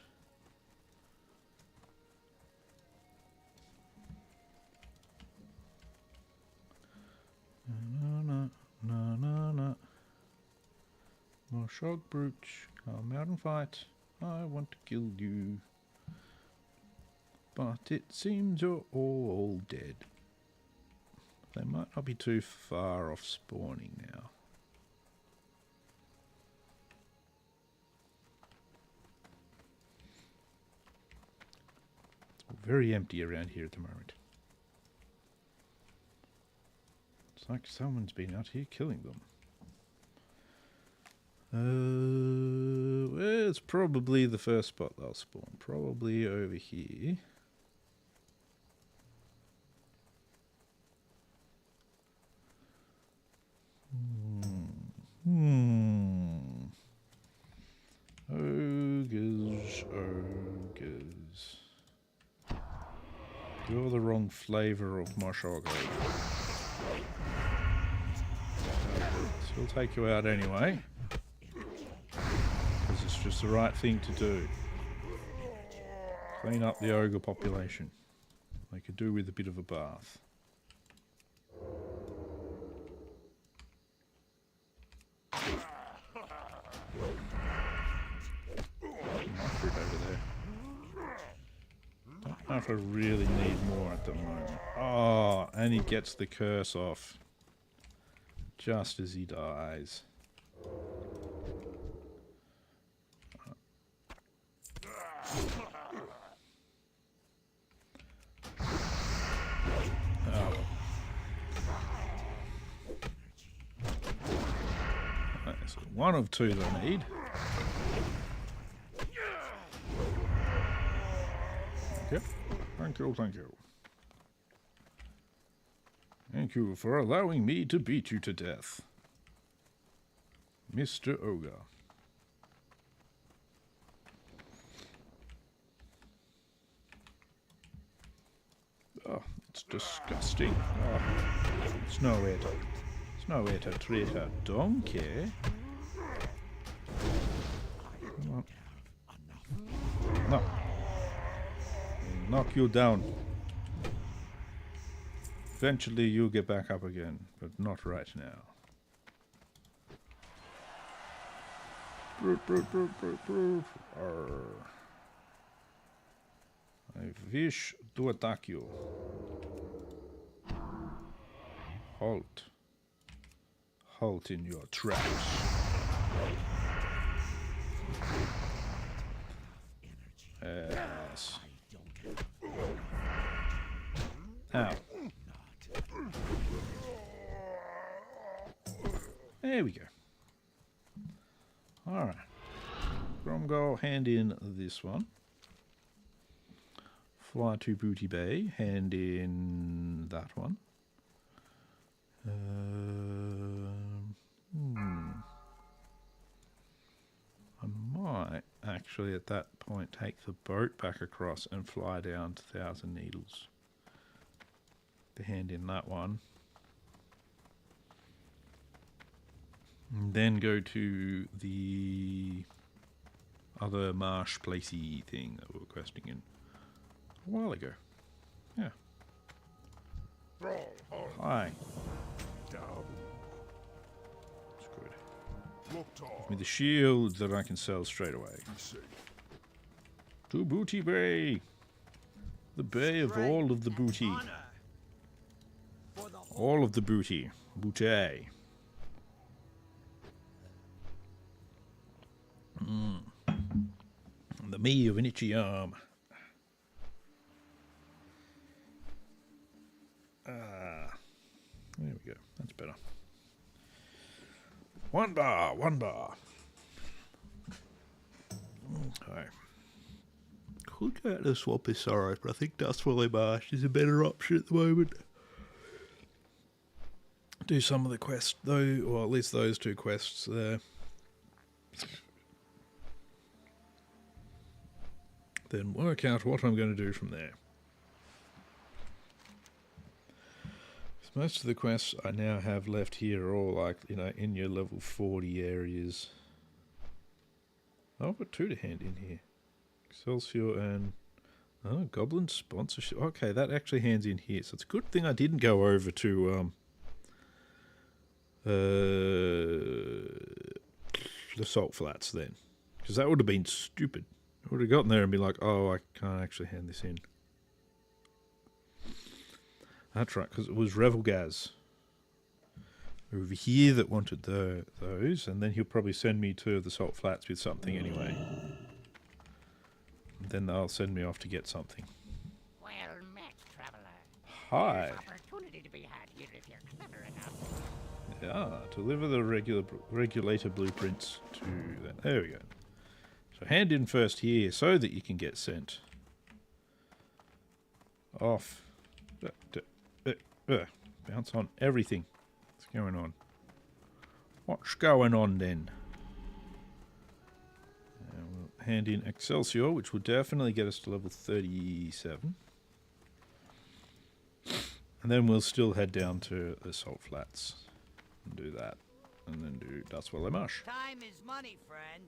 Na. Mosh Og brutes, come out and fight. I want to kill you. But it seems you're all dead. They might not be too far off spawning now. It's very empty around here at the moment. It's like someone's been out here killing them. Well, it's probably the first spot they'll spawn. Probably over here. Ogres, ogres. You're the wrong flavour of my shotgun. Still take you out anyway. Because it's just the right thing to do. Clean up the ogre population. They could do with a bit of a bath. Fruit over there. Don't know if I really need more at the moment. Oh, and he gets the curse off. Just as he dies. Oh. Right, so one of two that I need. Thank you. Thank you, thank you. Thank you for allowing me to beat you to death, Mr. Ogre. Oh, it's disgusting. Oh, it's nowhere to treat a donkey. Come on. No. I'll knock you down. Eventually you'll get back up again, but not right now. I wish to attack you. Halt. Halt in your tracks. Yes. Ow. There we go. Alright. Gromgo, hand in this one. Fly to Booty Bay, hand in that one. I might actually at that point take the boat back across and fly down to Thousand Needles. To hand in that one. And then go to the other marsh placey thing that we were questing in a while ago. Yeah. Hi. That's good. Give me the shield that I can sell straight away. To Booty Bay. The bay of all of the booty. All of the booty. Booty. The me of an itchy arm. There we go. That's better. 1 bar, 1 bar. Okay. Could go to Swamp of Sorrow, but I think Dust Valley Marsh is a better option at the moment. Do some of the quests though, or at least those 2 quests there. Then work out what I'm going to do from there. Most of the quests I now have left here are all like, you know, in your level 40 areas. Oh, I've got 2 to hand in here. Excelsior and... oh, Goblin sponsorship. Okay, that actually hands in here. So it's a good thing I didn't go over to the Salt Flats then. Because that would have been stupid. I would have gotten there and been like, oh, I can't actually hand this in. That's right, because it was Revelgaz over here that wanted those, and then he'll probably send me to the Salt Flats with something anyway. And then they'll send me off to get something. Well met, traveler. Hi. There's opportunity to be had here if you're clever enough. Yeah, deliver the regulator blueprints to that. There we go. So hand in first here so that you can get sent off. Bounce on everything. What's going on? What's going on then? hand in Excelsior, which will definitely get us to level 37. And then we'll still head down to the Salt Flats and do that. And then do Dustwell Marsh. Time is money, friend.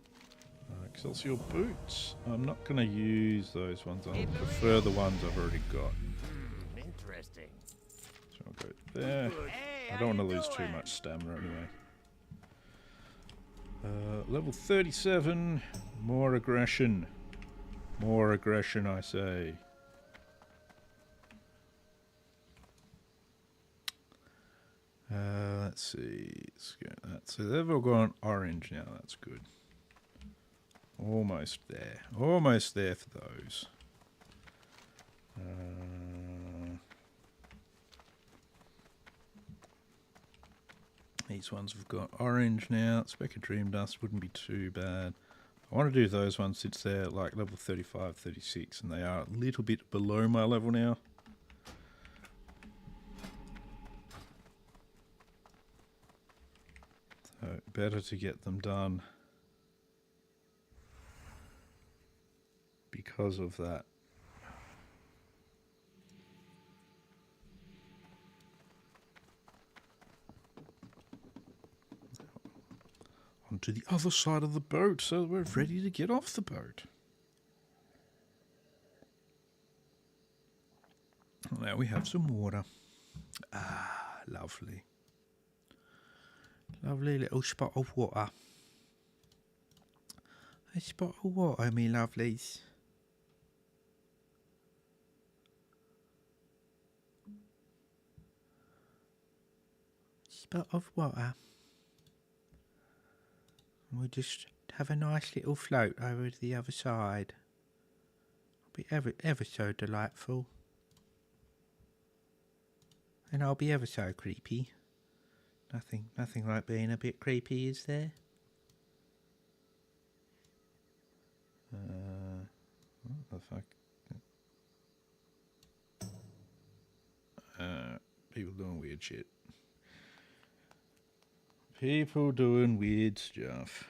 Excelsior boots. I'm not going to use those ones. I prefer the ones I've already got. Interesting. So I'll go there. Hey, I don't want to lose too much stamina anyway. Level 37. More aggression. More aggression, I say. Let's see. Let's go that. So they've all gone orange now. That's good. Almost there. Almost there for those. These ones have got orange now. Speck of Dream Dust wouldn't be too bad. I want to do those ones since they're like level 35, 36, and they are a little bit below my level now. So better to get them done because of that. Onto the other side of the boat so that we're ready to get off the boat. Now we have some water. Ah, lovely. Lovely little spot of water. A spot of water, me lovelies. Spot of water. We'll just have a nice little float over to the other side. It'll be ever so delightful. And I'll be ever so creepy. Nothing like being a bit creepy, is there? What the fuck? People doing weird shit. People doing weird stuff.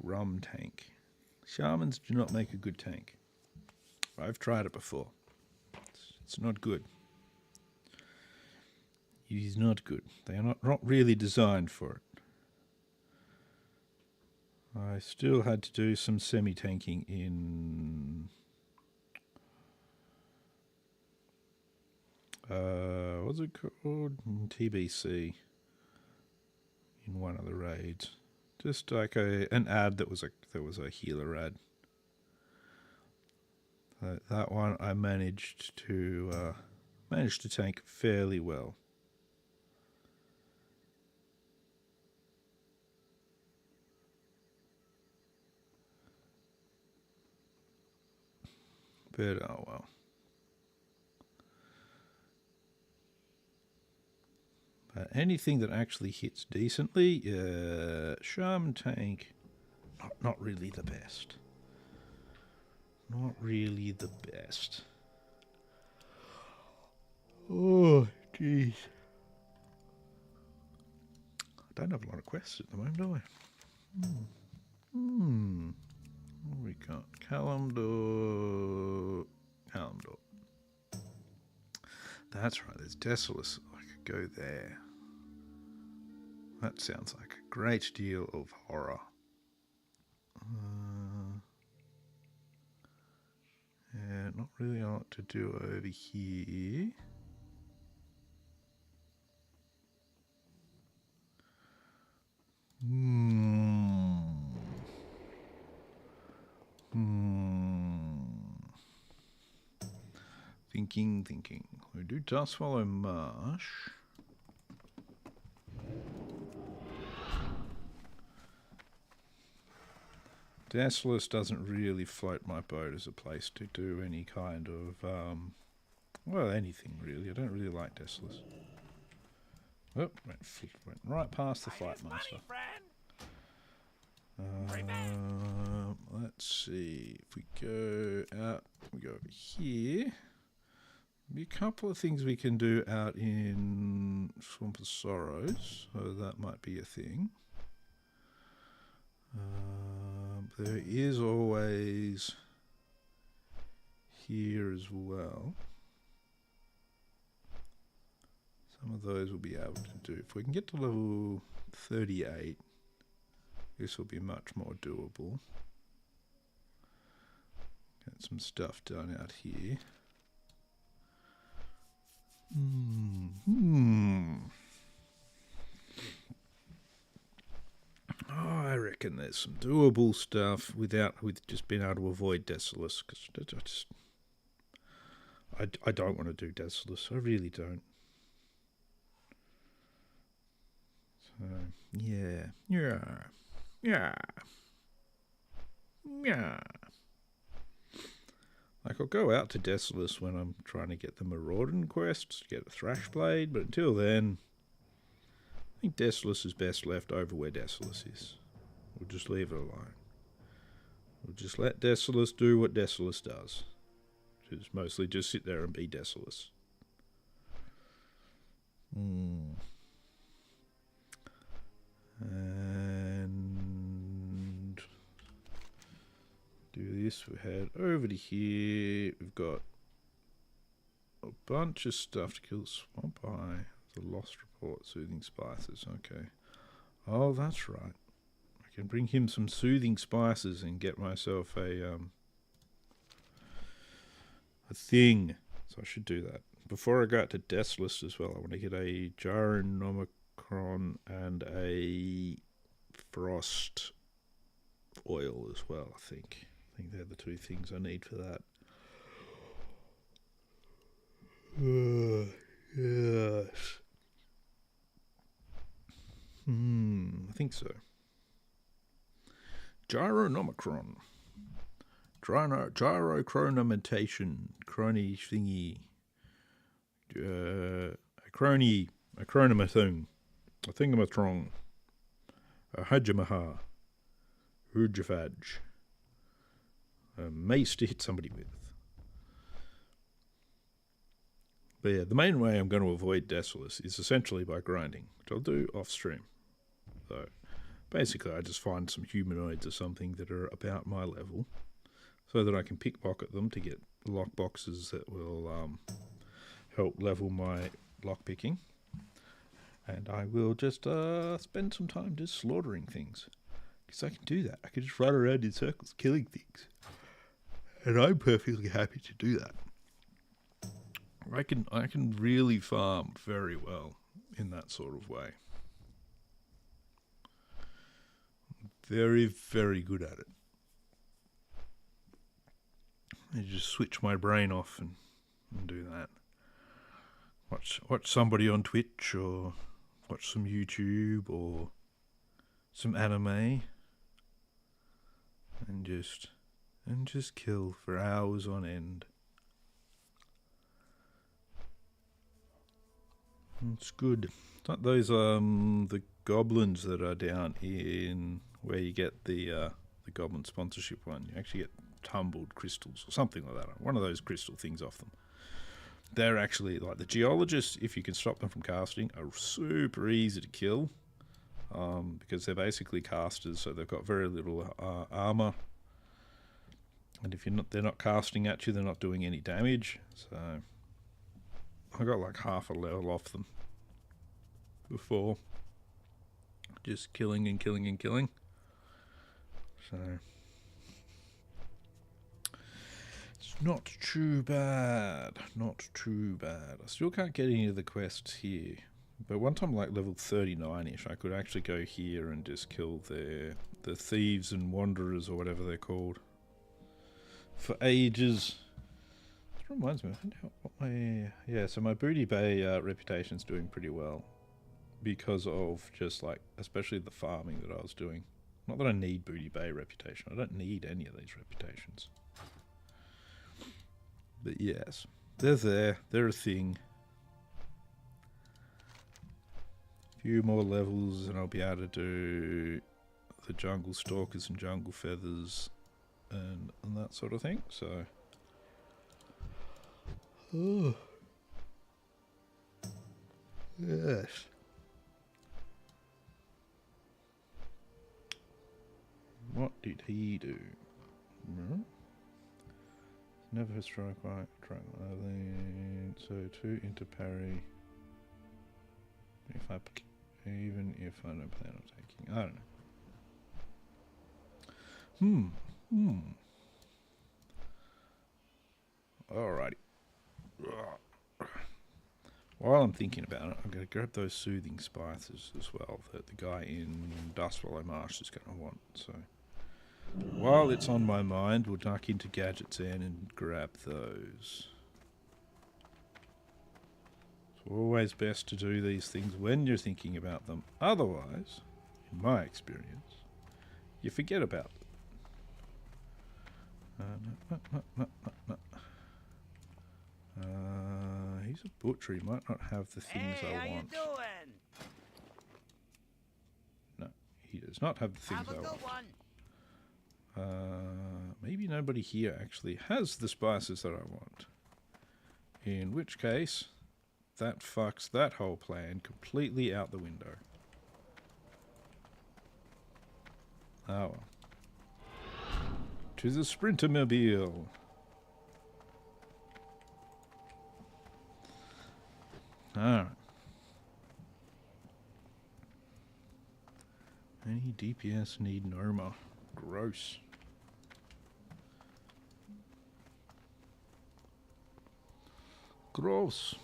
Grum tank. Shamans do not make a good tank. I've tried it before. It's not good. It is not good. They are not really designed for it. I still had to do some semi-tanking in... what's it called? TBC. In one of the raids. Just like an ad that was a healer ad. That one I managed to tank fairly well. But oh well. But anything that actually hits decently, Shaman tank, not really the best. Not really the best. Oh, jeez. I don't have a lot of quests at the moment, do I? What have we got? Kalimdor. That's right, there's Desolus. I could go there. That sounds like a great deal of horror. Yeah, not really a lot to do over here. Thinking. We do Dustwell Marsh. Desolus doesn't really float my boat as a place to do any kind of, well, anything really. I don't really like Desolus. Oh, went right past the Fight Master. Let's see. If we go out, we go over here. Be a couple of things we can do out in Swamp of Sorrows, so that might be a thing. There is always here as well. Some of those we'll be able to do. If we can get to level 38, this will be much more doable. Get some stuff done out here. Oh, I reckon there's some doable stuff with just being able to avoid Desolus, because I don't want to do Desolus. I really don't. So yeah. Like, I'll go out to Desolus when I'm trying to get the Maraudin quest, to get a Thrashblade, but until then, I think Desolus is best left over where Desolus is. We'll just leave it alone. We'll just let Desolus do what Desolus does, which is mostly just sit there and be Desolus. And do this. We head over to here. We've got a bunch of stuff to kill Swamp Eye. The Lost Report, Soothing Spices. Okay. Oh, that's right. I can bring him some soothing spices and get myself a thing. So I should do that. Before I go out to Desolus as well, I want to get a Gyronomicron and a Frost Oil as well, I think. I think they're the two things I need for that. Yes. I think so. Gyronomicron. Gyrochronomentation. Crony thingy. A chronomathon. A thingamathrong. A hajamaha. Hujafaj. A mace to hit somebody with. But yeah, the main way I'm going to avoid Desolus is essentially by grinding, which I'll do off stream. So basically I just find some humanoids or something that are about my level so that I can pickpocket them to get lock boxes that will help level my lockpicking. And I will just spend some time just slaughtering things. Because I can do that. I can just run around in circles killing things. And I'm perfectly happy to do that. I can really farm very well in that sort of way. Very, very good at it. I just switch my brain off and do that. Watch somebody on Twitch or watch some YouTube or some anime and just kill for hours on end. It's good. It's not those the goblins that are down in where you get the goblin sponsorship one. You actually get tumbled crystals or something like that. One of those crystal things off them. They're actually like the geologists. If you can stop them from casting, are super easy to kill because they're basically casters. So they've got very little armor, and if they're not casting at you, they're not doing any damage. So I got like half a level off them before, just killing and killing and killing. So it's not too bad, not too bad. I still can't get any of the quests here, but once I'm like level 39ish, I could actually go here and just kill the thieves and wanderers or whatever they're called for ages. Reminds me, so my Booty Bay reputation's doing pretty well because of just like, especially the farming that I was doing. Not that I need Booty Bay reputation. I don't need any of these reputations. But yes, they're there. They're a thing. A few more levels and I'll be able to do the jungle stalkers and jungle feathers and that sort of thing. So oh. Yes. What did he do? No? Never a strike right, track so 2 into parry. If I even if I don't plan on taking, I don't know. Alrighty. While I'm thinking about it, I'm going to grab those soothing spices as well that the guy in Dustwallow Marsh is going to want. So while it's on my mind, we'll duck into Gadget's End and grab those. It's always best to do these things when you're thinking about them. Otherwise, in my experience, you forget about them. He's a butcher. He might not have the things Hey, I how want. you doing? No, he does not have the things Have a I good want. one. Maybe nobody here actually has the spices that I want. In which case, that fucks that whole plan completely out the window. Oh well. To the Sprintermobile. Alright. Any DPS need Noma? Gross. Gross.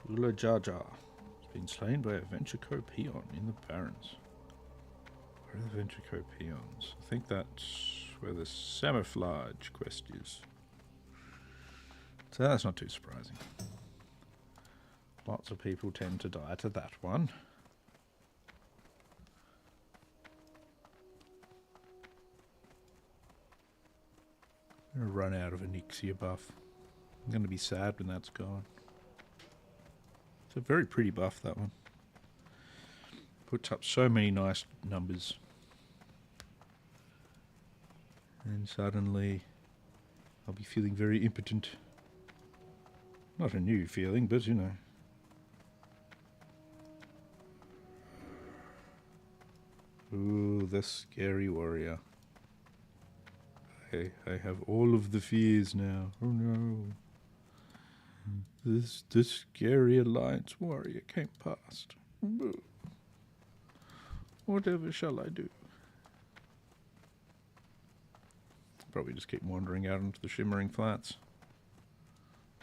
Ula Jaja has been slain by a Ventrico peon in the Barrens. Where are the Ventrico peons? I think that's where the Samouflage quest is. So that's not too surprising. Lots of people tend to die to that one. I'm going to run out of Onyxia buff. I'm going to be sad when that's gone. It's a very pretty buff, that one. Puts up so many nice numbers. And suddenly I'll be feeling very impotent. Not a new feeling, but you know. Ooh, the scary warrior. I have all of the fears now. Oh no. The scary alliance warrior came past. Boo. Whatever shall I do? Probably just keep wandering out into the shimmering flats.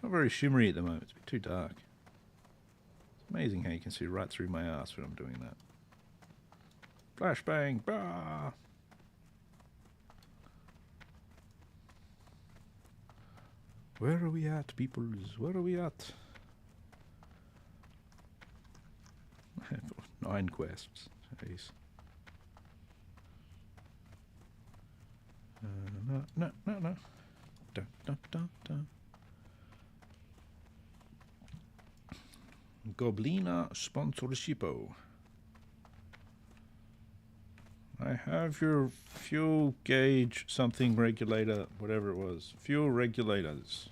Not very shimmery at the moment, it's a bit too dark. It's amazing how you can see right through my ass when I'm doing that. Flashbang! Bah! Where are we at, peoples? Where are we at? I have 9 quests. Jeez. No. Dun, dun, dun, dun. Goblina sponsorshipo. I have your fuel gauge something regulator, whatever it was. Fuel regulators.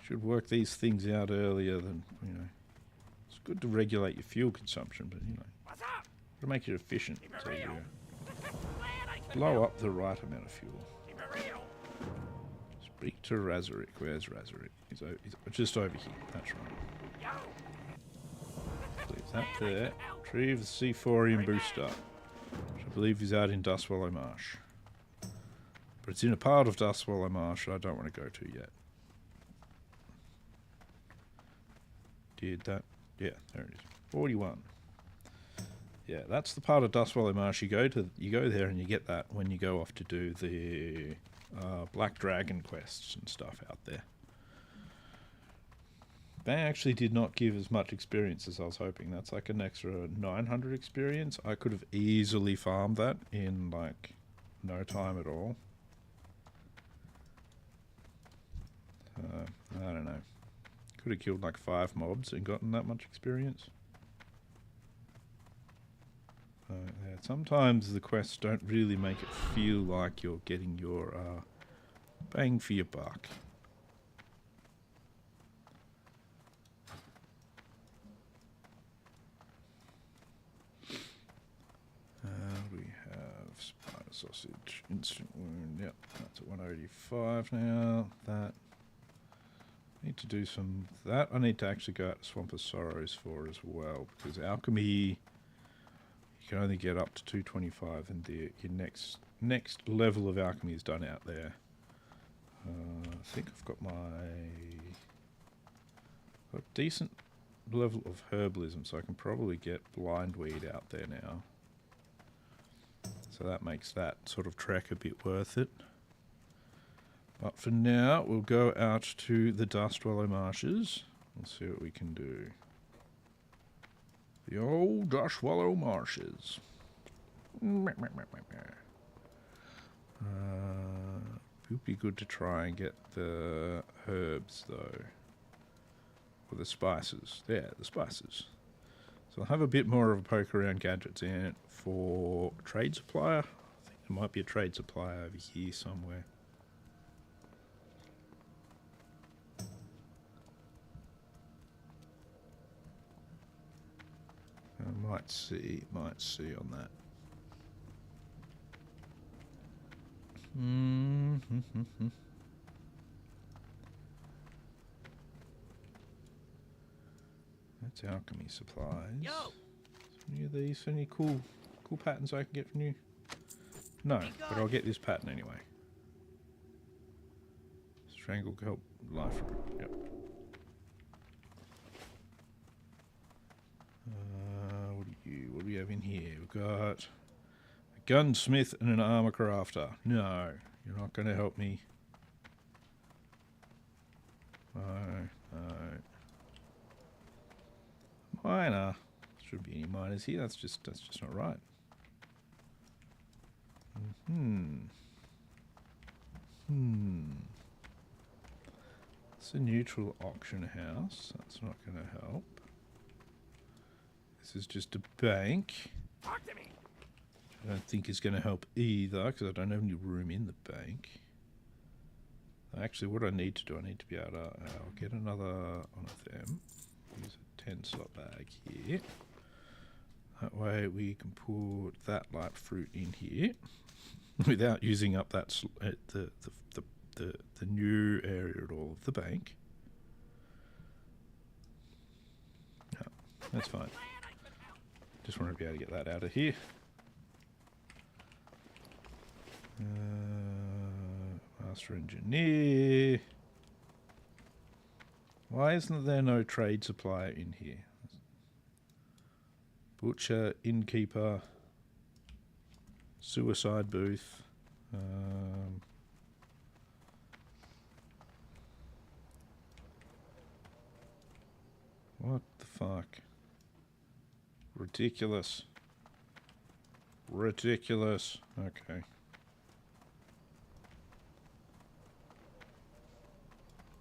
Should work these things out earlier than, you know. It's good to regulate your fuel consumption, but, you know. What's up? To make it efficient. Keep it So you real. Glad I could blow help. up the right amount of fuel. Keep it real. Speak to Razoric. Where's Razoric? He's just over here. That's right. Yo. Leave that there. Retrieve the C4ium booster. Which I believe is out in Dustwallow Marsh. But it's in a part of Dustwallow Marsh I don't want to go to yet. Did that? Yeah, there it is. 41. Yeah, that's the part of Dustwallow Marsh you go there and you get that when you go off to do the Black Dragon quests and stuff out there. They actually did not give as much experience as I was hoping. That's like an extra 900 experience. I could have easily farmed that in like no time at all. I don't know. Could have killed like 5 mobs and gotten that much experience. Yeah, sometimes the quests don't really make it feel like you're getting your bang for your buck. What do we sausage. Instant wound. Yep, that's at 185 now. That. Need to do some. That I need to actually go out to Swamp of Sorrows for as well, because alchemy you can only get up to 225, and your next level of alchemy is done out there. I think I've got got a decent level of herbalism, so I can probably get blindweed out there now. So that makes that sort of trek a bit worth it. But for now, we'll go out to the Dustwallow Marshes and see what we can do. The old Dustwallow Marshes. It would be good to try and get the herbs, though. Or the spices. Yeah, the spices. So I'll have a bit more of a poke around gadgets in it for trade supplier. I think there might be a trade supplier over here somewhere. I might see on that. That's alchemy supplies. Yo! Any of these? Any cool patterns I can get from you? No, but I'll get this pattern anyway. Strangle help life. Yep. What do we have in here? We've got a gunsmith and an armor crafter. No, you're not going to help me. No. Miner. Should be any miners here. That's just not right. It's a neutral auction house. That's not going to help. This is just a bank. Talk to me. I don't think is going to help either, because I don't have any room in the bank. Actually, what I need to do, I need to be able to I'll get another one of them. Use a 10-slot bag here. That way we can put that light fruit in here without using up that the new area at all of the bank. No, that's fine. Just want to be able to get that out of here. Master Engineer. Why isn't there no trade supplier in here? Butcher, Innkeeper, Suicide Booth. What the fuck? Ridiculous. Ridiculous. Okay.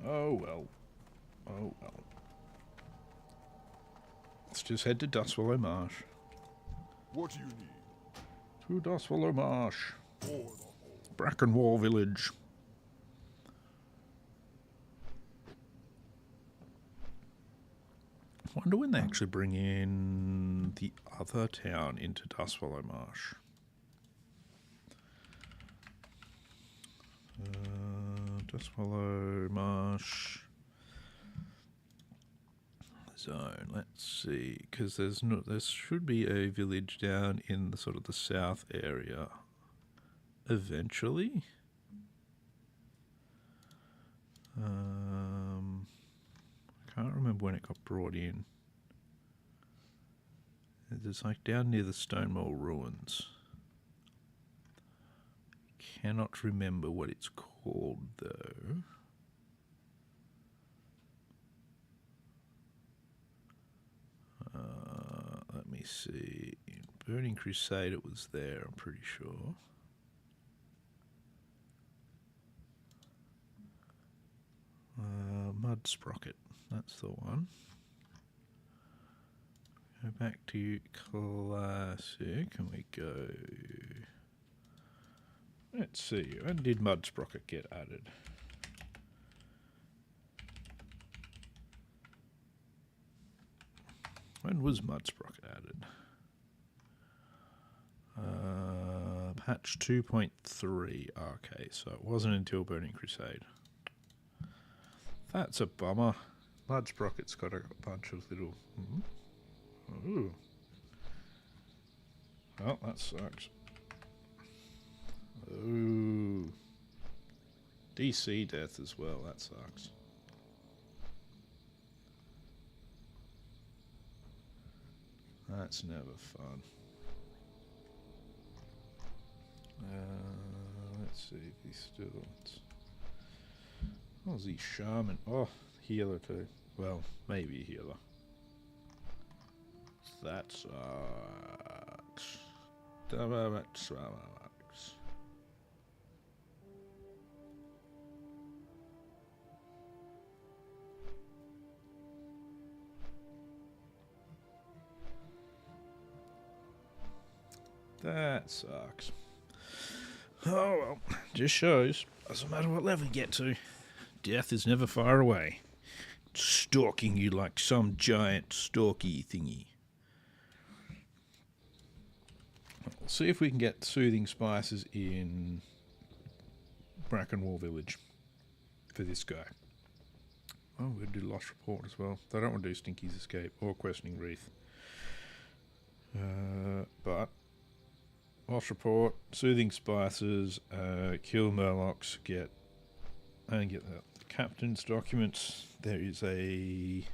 Oh well. Oh well. Let's just head to Dustwallow Marsh. What do you need? To Dustwallow Marsh. For the whole. Brackenwall Village. I wonder when they actually bring in the other town into Dustwallow Marsh. Dustwallow Marsh zone. Let's see, because there should be a village down in the sort of the south area eventually. I can't remember when it got brought in. It's like down near the Stonewall Ruins. Cannot remember what it's called though. Let me see. In Burning Crusade it was there, I'm pretty sure. Mud Sprocket, that's the one. Go back to Classic and we go... Let's see, when did Mud Sprocket get added? When was Mud Sprocket added? Patch 2.3. Okay, so it wasn't until Burning Crusade. That's a bummer. Blood Sprocket's got a bunch of little... Ooh. Oh, that sucks. Ooh. DC death as well, that sucks. That's never fun. Let's see if he's still... Oh, is he shaman? Oh, healer too. Well, maybe a healer. That sucks. That sucks. That sucks. Oh well, just shows. Doesn't matter what level you get to. Death is never far away. Stalking you like some giant stalky thingy. We'll see if we can get soothing spices in Brackenwall Village for this guy. Oh, we'll do Lost Report as well. They don't want to do Stinky's Escape or Questioning Wreath. But Lost Report, Soothing Spices, kill Murlocs, get the captain's documents. There is a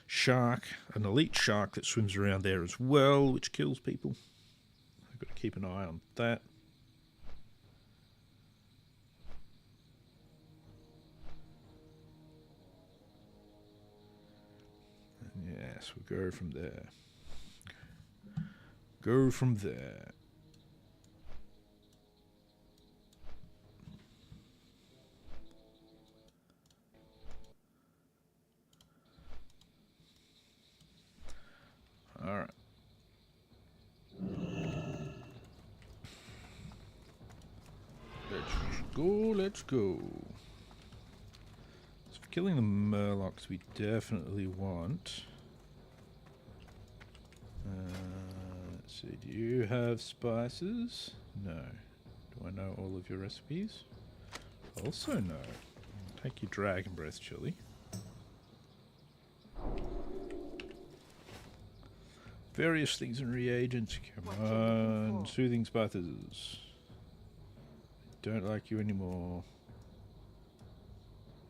shark, an elite shark that swims around there as well, which kills people. I've got to keep an eye on that. And yes, we'll go from there. Go from there. Alright. Let's go. So for killing the Murlocs, we definitely want... let's see, do you have spices? No. Do I know all of your recipes? Also no. Take your Dragon Breath Chili. Various things and reagents. Come on. Soothing spices. Don't like you anymore.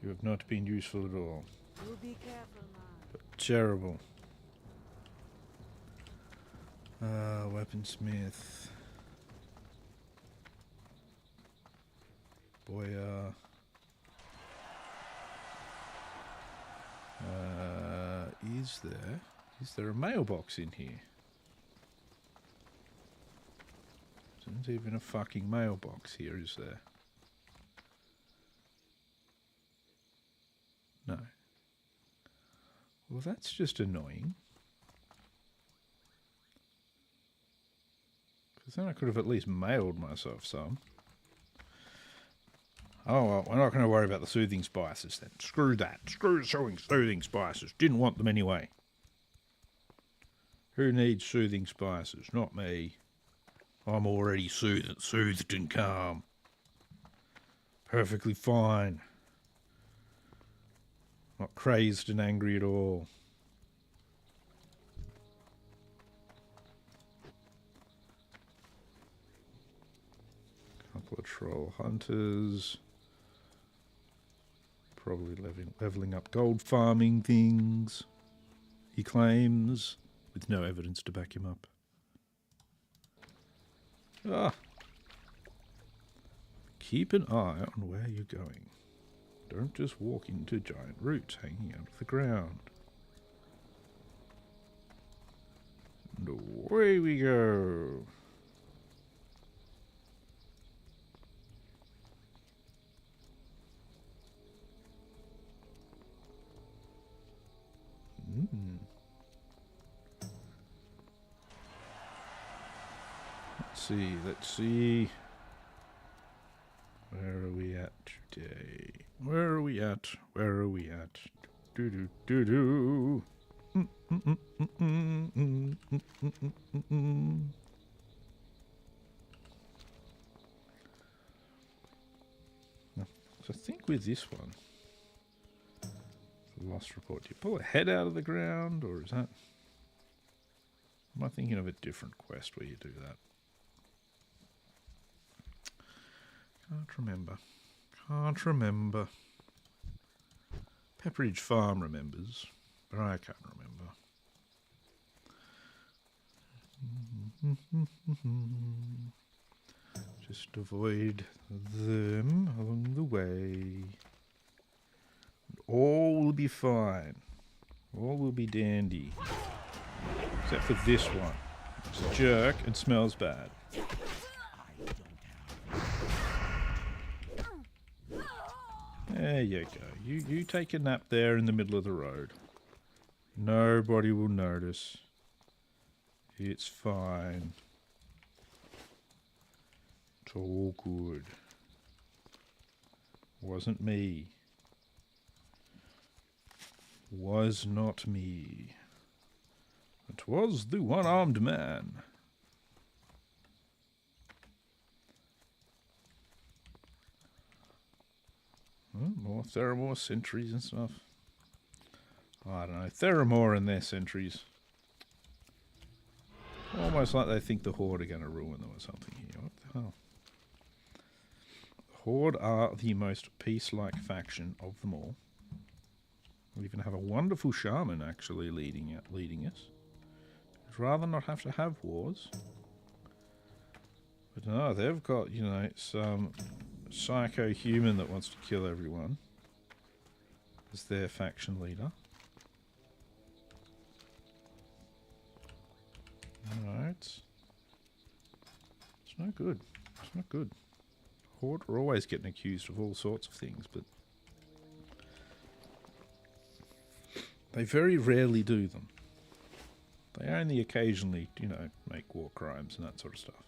You have not been useful at all. You be careful, man. But terrible. Weaponsmith. Boya. Is there a mailbox in here? There's even a fucking mailbox here, is there? No. Well, that's just annoying. Because then I could have at least mailed myself some. Oh well, we're not going to worry about the soothing spices then. Screw that. Screw the soothing spices. Didn't want them anyway. Who needs soothing spices? Not me. I'm already soothed and calm. Perfectly fine. Not crazed and angry at all. Couple of troll hunters. Probably leveling up gold farming things. He claims, with no evidence to back him up. Ah. Keep an eye on where you're going. Don't just walk into giant roots hanging out of the ground. And away we go. Let's see. Where are we at today? Where are we at? Do do do do. So I think with this one, the lost report, do you pull a head out of the ground, or is that... Am I thinking of a different quest where you do that? Can't remember. Can't remember. Pepperidge Farm remembers, but I can't remember. Just avoid them along the way. All will be fine. All will be dandy. Except for this one. It's a jerk and smells bad. There you go. You take a nap there in the middle of the road. Nobody will notice. It's fine. It's all good. Wasn't me. Was not me. It was the one-armed man. Oh, more Theramore sentries and stuff. I don't know. Theramore and their sentries. Almost like they think the Horde are going to ruin them or something here. What the hell? The Horde are the most peace-like faction of them all. We even have a wonderful shaman actually leading us. I'd rather not have to have wars. But no, they've got, you know, some psycho human that wants to kill everyone as their faction leader. Alright. It's no good. It's not good. Horde are always getting accused of all sorts of things, but they very rarely do them. They only occasionally, you know, make war crimes and that sort of stuff.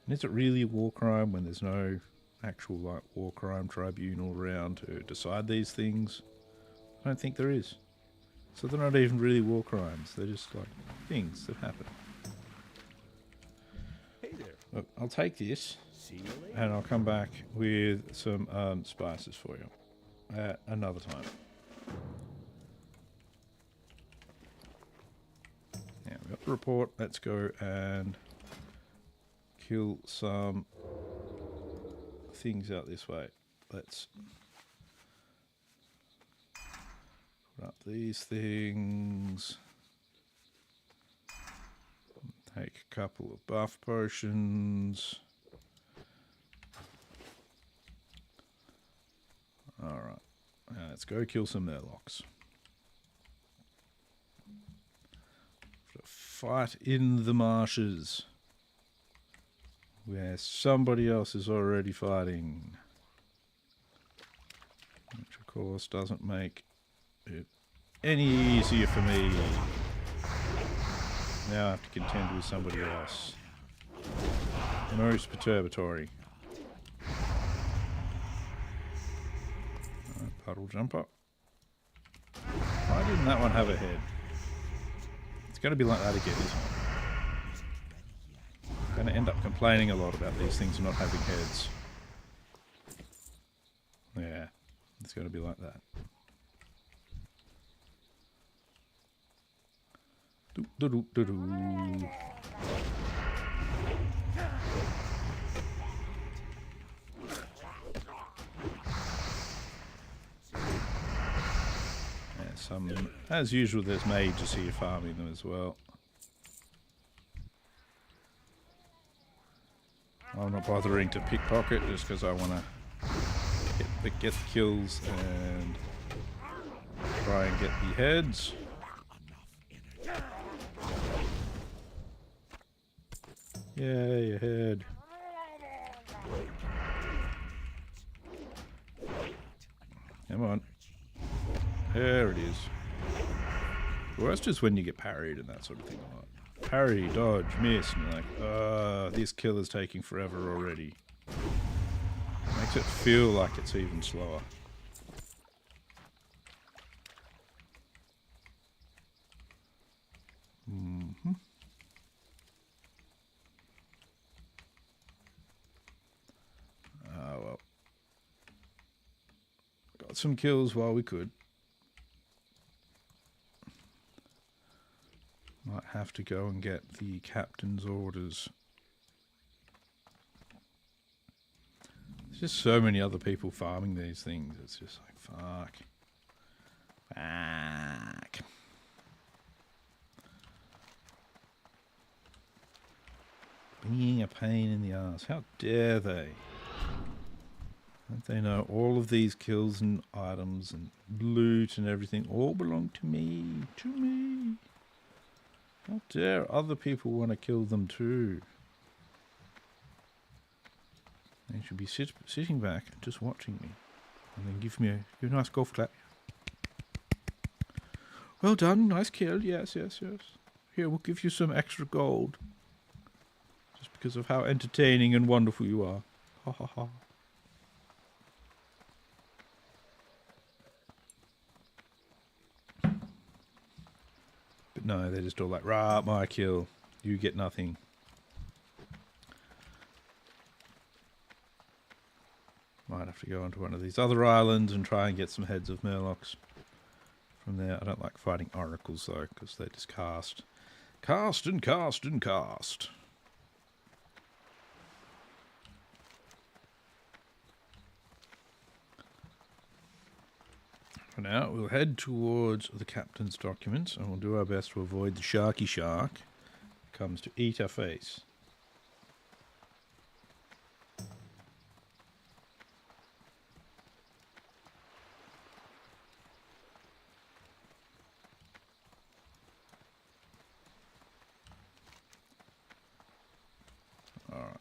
And is it really a war crime when there's no actual, like, war crime tribunal around to decide these things? I don't think there is. So they're not even really war crimes. They're just, like, things that happen. Hey there. Look, I'll take this, See you later. and I'll come back with some spices for you at another time. Now, we've got the report. Let's go and kill some things out this way. Let's put up these things. Take a couple of buff potions. Alright. Now let's go kill some Murlocs. Fight in the marshes, where somebody else is already fighting. Which of course doesn't make it any easier for me. Now I have to contend with somebody else. Most perturbatory. Alright, puddle jumper. Why didn't that one have a head? It's going to be like that again, isn't it? I'm going to end up complaining a lot about these things not having heads. Yeah, it's going to be like that. Doo-doo-doo-doo-doo. Some, as usual, there's mages here farming them as well. I'm not bothering to pickpocket just because I want to get the kills and try and get the heads. Yay, a head. Come on. There it is. The worst is when you get parried and that sort of thing. Like, parry, dodge, miss, and you're like, this kill is taking forever already. Makes it feel like it's even slower. Mm-hmm. Oh well. some kills while we could. Might have to go and get the captain's orders. There's just so many other people farming these things. It's just like, fuck. Fuck. Being a pain in the ass. How dare they? Don't they know all of these kills and items and loot and everything all belong to me? To me. How dare other people want to kill them too? They should be sitting back and just watching me. And then give me a nice golf clap. Well done, nice kill. Yes, yes, yes. Here, we'll give you some extra gold. Just because of how entertaining and wonderful you are. Ha ha ha. But no, they're just all like, rah, my kill. You get nothing. Might have to go onto one of these other islands and try and get some heads of Murlocs from there. I don't like fighting oracles though, because they just cast. Cast and cast and cast. For now, we'll head towards the captain's documents and we'll do our best to avoid the sharky shark that comes to eat our face. Alright.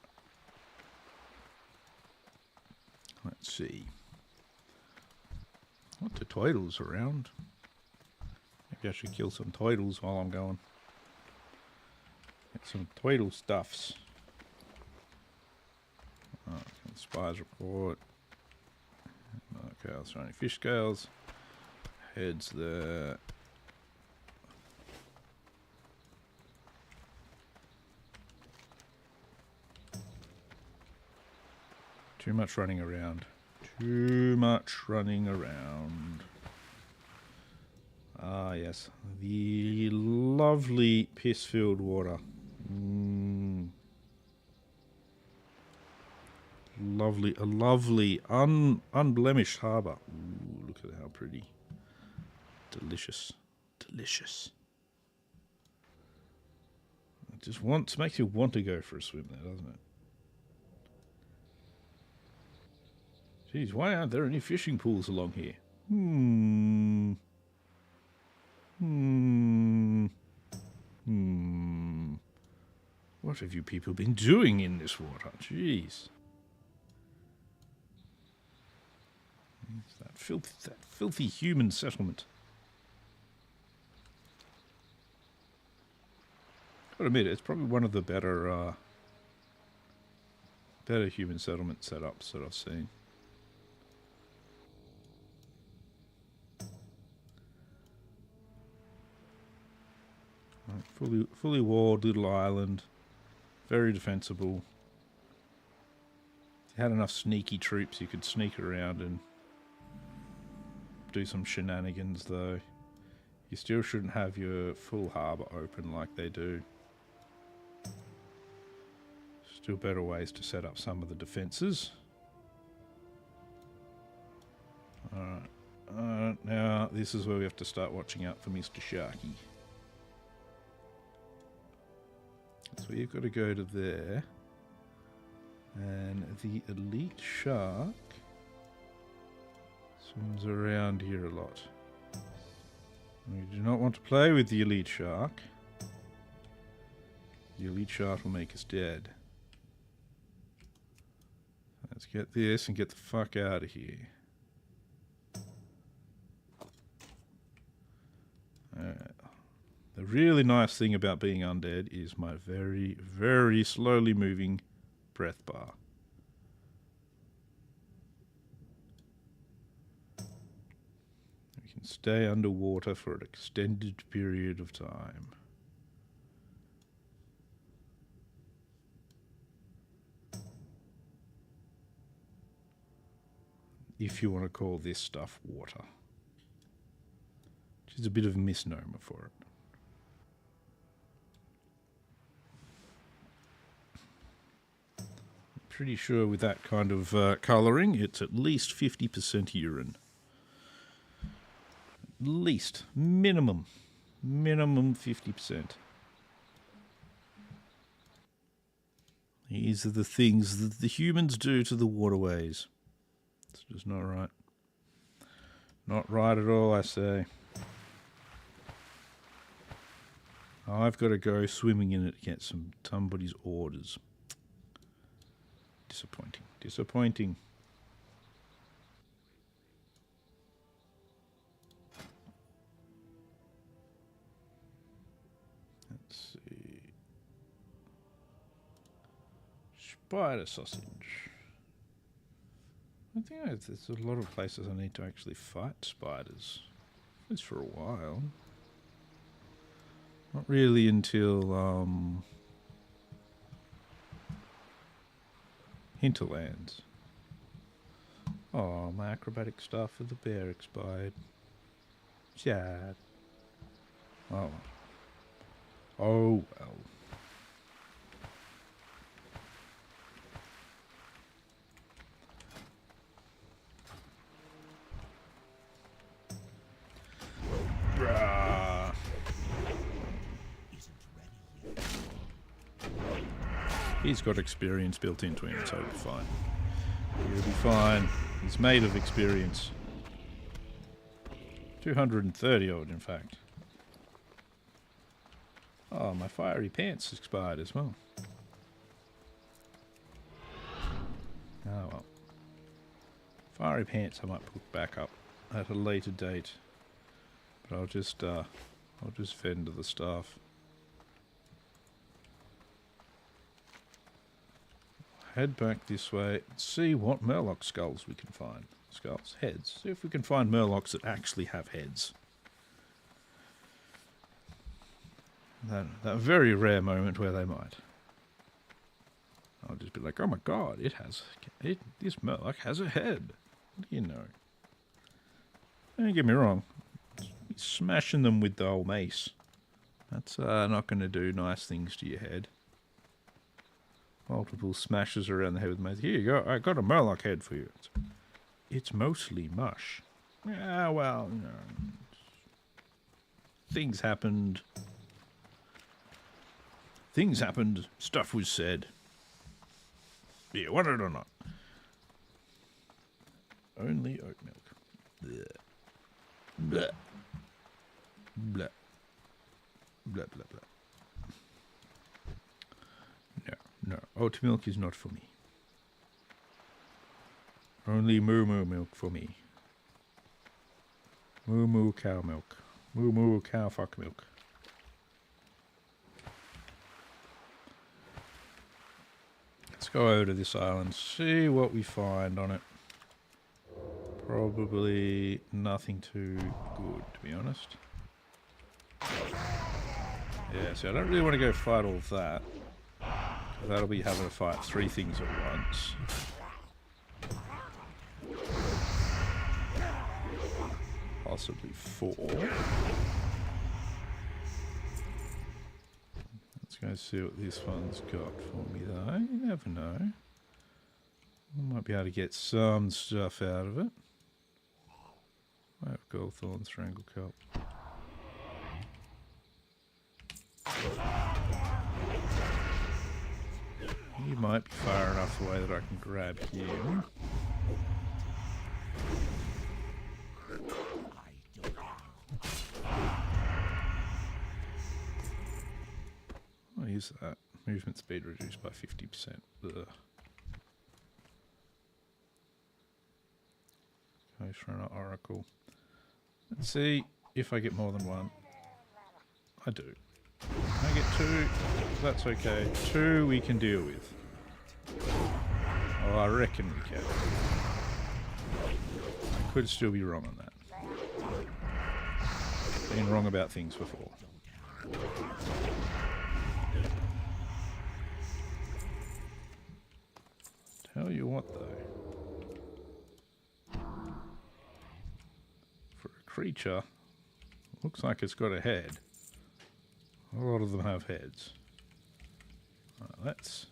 Let's see. What the titles around? Maybe I should kill some titles while I'm going. Get some title stuffs. Okay, spies report. Okay, I'll show any fish scales. Heads there. Too much running around. Too much running around. Ah, yes. The lovely piss-filled water. Lovely, a lovely, unblemished harbour. Ooh, look at how pretty. Delicious. Delicious. It just makes you want to go for a swim there, doesn't it? Geez, why aren't there any fishing pools along here? What have you people been doing in this water? Jeez. It's that filthy human settlement. Gotta admit, it's probably one of the better human settlement setups that I've seen. Fully walled little island, very defensible. If you had enough sneaky troops, you could sneak around and do some shenanigans, though. You still shouldn't have your full harbour open like they do. Still better ways to set up some of the defences. Alright, now this is where we have to start watching out for Mr. Sharky. So you've got to go to there, and the elite shark swims around here a lot. We do not want to play with the elite shark. The elite shark will make us dead. Let's get this and get the fuck out of here. Alright. The really nice thing about being undead is my very, very slowly moving breath bar. We can stay underwater for an extended period of time. if you want to call this stuff water. Which is a bit of a misnomer for it. Pretty sure with that kind of colouring, it's at least 50% urine. At least. Minimum 50%. These are the things that the humans do to the waterways. It's just not right. Not right at all, I say. I've got to go swimming in it against somebody's orders. Disappointing. Disappointing. Let's see. Spider sausage. I think there's a lot of places I need to actually fight spiders. At least for a while. Not really until Hinterlands. Oh, my acrobatic stuff for the bear expired. Sad. Oh. Oh well. Bruh. He's got experience built into him, so he'll be fine. He'll be fine. He's made of experience. 230 odd, in fact. Oh, my fiery pants expired as well. Oh well. Fiery pants I might put back up at a later date. But I'll just fend to the staff. Head back this way and see what Murloc skulls we can find. Skulls? Heads. See if we can find Murlocs that actually have heads. That very rare moment where they might. I'll just be like, oh my god, this Murloc has a head. What do you know? Don't get me wrong. Smashing them with the old mace. That's not going to do nice things to your head. Multiple smashes around the head with mace. Here you go. I got a Murloc head for you. It's mostly mush. Yeah, well, you know, things happened. Things happened. Stuff was said. Do you want it or not? Only oat milk. Blech. Blech. Blah. Blah, blah, blah. No, oat milk is not for me. Only moo moo milk for me. Moo moo cow milk. Moo moo cow fuck milk. Let's go over to this island, see what we find on it. Probably nothing too good, to be honest. Yeah, so I don't really want to go fight all of that. That'll be having to fight 3 things at once. Possibly 4. Let's go see what this one's got for me though. You never know. I might be able to get some stuff out of it. I have Goldthorn, Strangle Kelp. He might be far enough away that I can grab him. What is that? Movement speed reduced by 50%. Ugh. Ghost Runner Oracle. Let's see if I get more than one. I do. I get 2. That's okay. 2 we can deal with. Oh, I reckon we can. I could still be wrong on that. Been wrong about things before. Tell you what though. creature looks like it's got a head. A lot of them have heads. Right, let's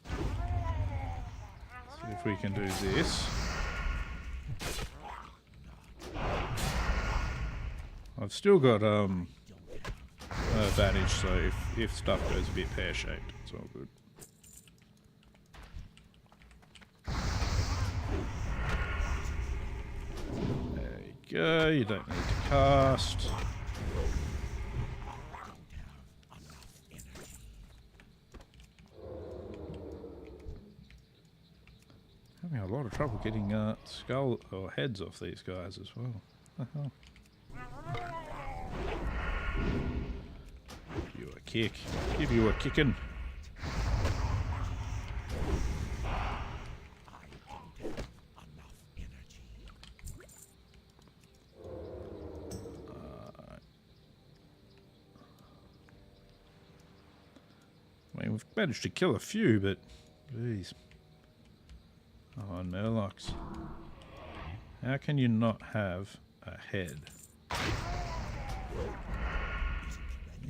see if we can do this. I've still got advantage, so if stuff goes a bit pear-shaped, it's all good. There you go, you don't need to cast. Having a lot of trouble getting skull or heads off these guys as well. What the hell? Give you a kick. Give you a kicking. I mean, we've managed to kill a few, but jeez. Oh, Murlocs. How can you not have a head?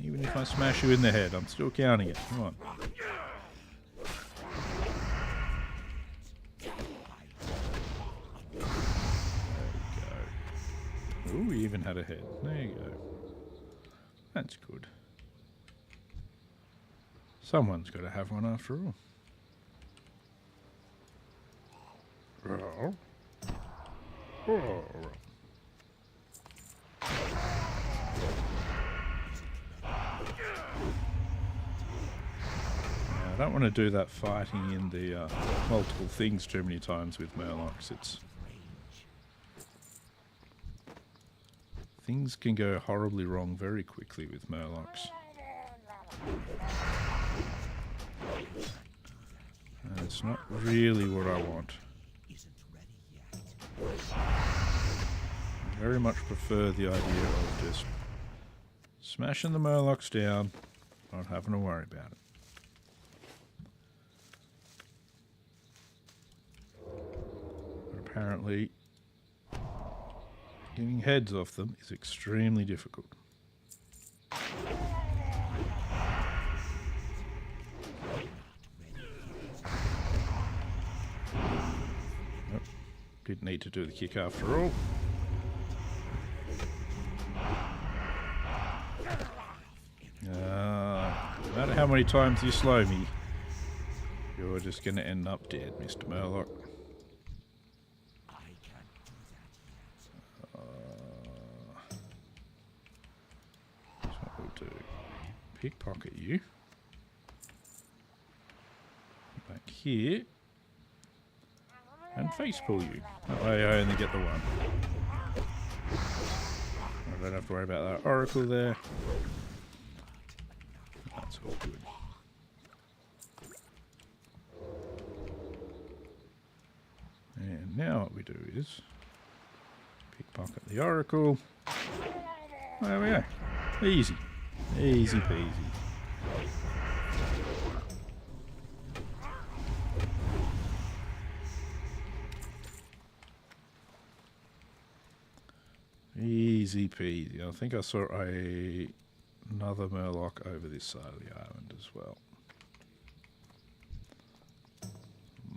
Even if I smash you in the head, I'm still counting it. Come on. There we go. Ooh, we even had a head. There you go. That's good. Someone's got to have one after all. Oh. I don't want to do that fighting in the multiple things too many times with Murlocs. Things can go horribly wrong very quickly with Murlocs. And it's not really what I want. I very much prefer the idea of just smashing the Murlocs down, not having to worry about it. But apparently, getting heads off them is extremely difficult. Nope. Didn't need to do the kick after all. No matter how many times you slow me, you're just going to end up dead, Mr. Murloc. That's what we'll do. Pickpocket you. Back here. And face pull you. That way I only get the one. I don't have to worry about that oracle there. That's all good. And now what we do is pickpocket the oracle. There we go. Easy. Easy peasy. Easy peasy. I think I saw another Murloc over this side of the island as well.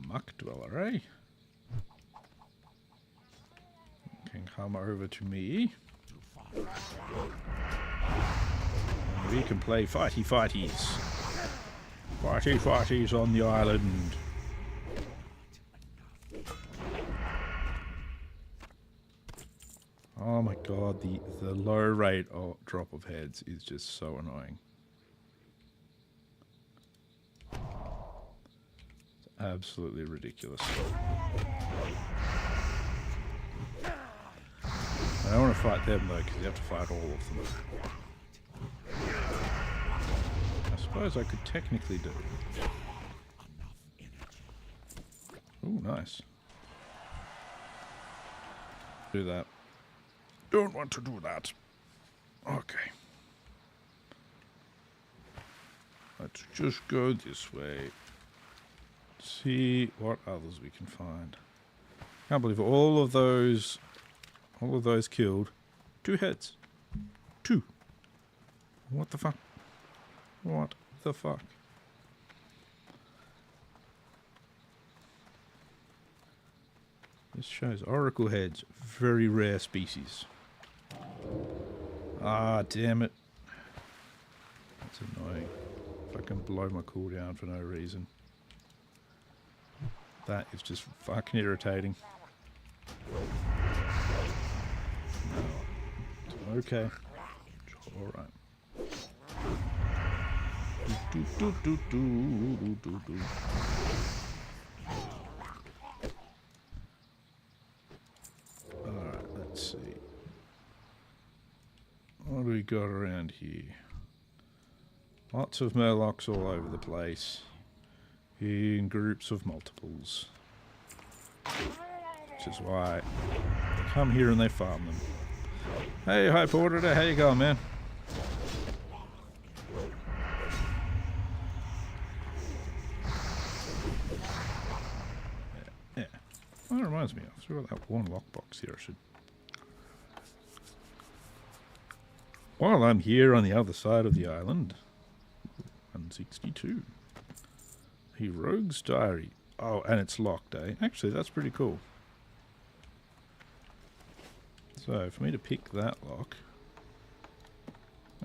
Muck dweller, eh? Can come over to me. And we can play fighty fighties. Fighty fighties on the island. Oh my god, the low rate of drop of heads is just so annoying. It's absolutely ridiculous. I don't want to fight them though, because you have to fight all of them. I suppose I could technically do it. Ooh, nice. Do that. Don't want to do that. Okay. Let's just go this way. See what others we can find. Can't believe all of those killed 2 heads. 2. What the fuck? What the fuck? This shows oracle heads. Very rare species. Ah, damn it. That's annoying. Fucking blow my cooldown for no reason. That is just fucking irritating. No. Okay. Alright. Alright, let's see. What do we got around here? Lots of murlocs all over the place. In groups of multiples. Which is why they come here and they farm them. Hey, Hype Auditor, how you going, man? Yeah. Well, that reminds me, I've still got that one lockbox here. I should. While I'm here on the other side of the island, 162. A Rogue's Diary. Oh, and it's locked, eh? Actually, that's pretty cool. So, for me to pick that lock...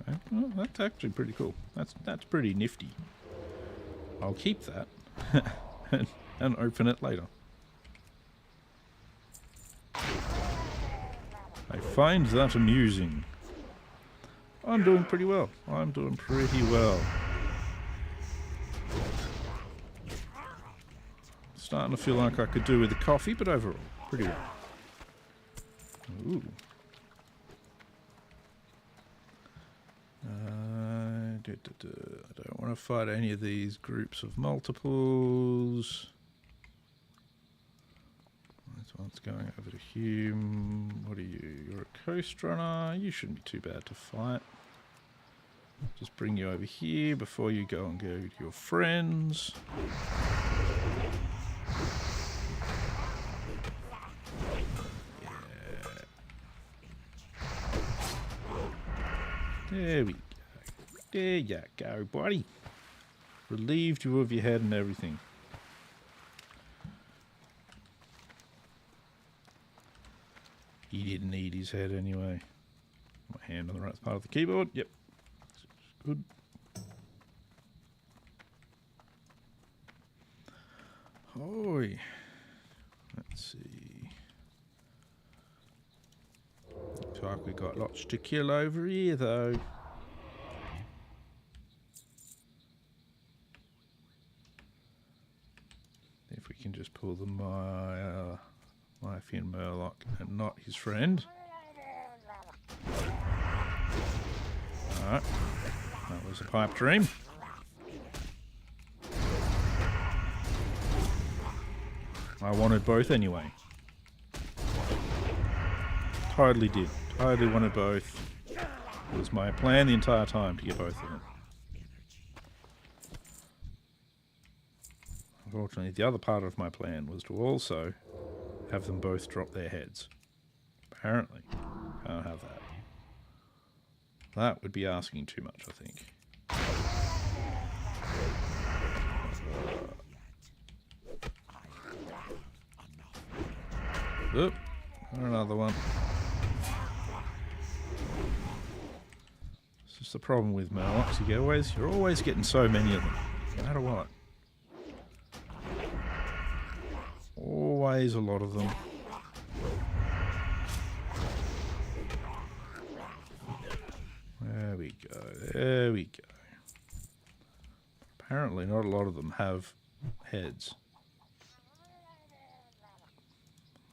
Okay, well, that's actually pretty cool. That's pretty nifty. I'll keep that and open it later. I find that amusing. I'm doing pretty well. I'm doing pretty well. Starting to feel like I could do with the coffee, but overall, pretty well. Ooh. I don't want to fight any of these groups of multiples. This one's going over to Hume. What are you? You're a coast runner. You shouldn't be too bad to fight. Just bring you over here before you go and go to your friends. There we go. There you go, buddy. Relieved you of your head and everything. He didn't need his head anyway. My hand on the right part of the keyboard. Yep. Good. Oi. Let's see. Looks like we got lots to kill over here, though. If we can just pull the Mythian Murloc and not his friend. Alright. That was a pipe dream. I wanted both anyway. Totally did. Totally wanted both. It was my plan the entire time to get both of them. Unfortunately, the other part of my plan was to also have them both drop their heads. Apparently, can't have that. That would be asking too much, I think. Oop, another one. It's just the problem with Murlocs. You're always getting so many of them, no matter what. Always a lot of them. There we go. There we go. Apparently, not a lot of them have heads.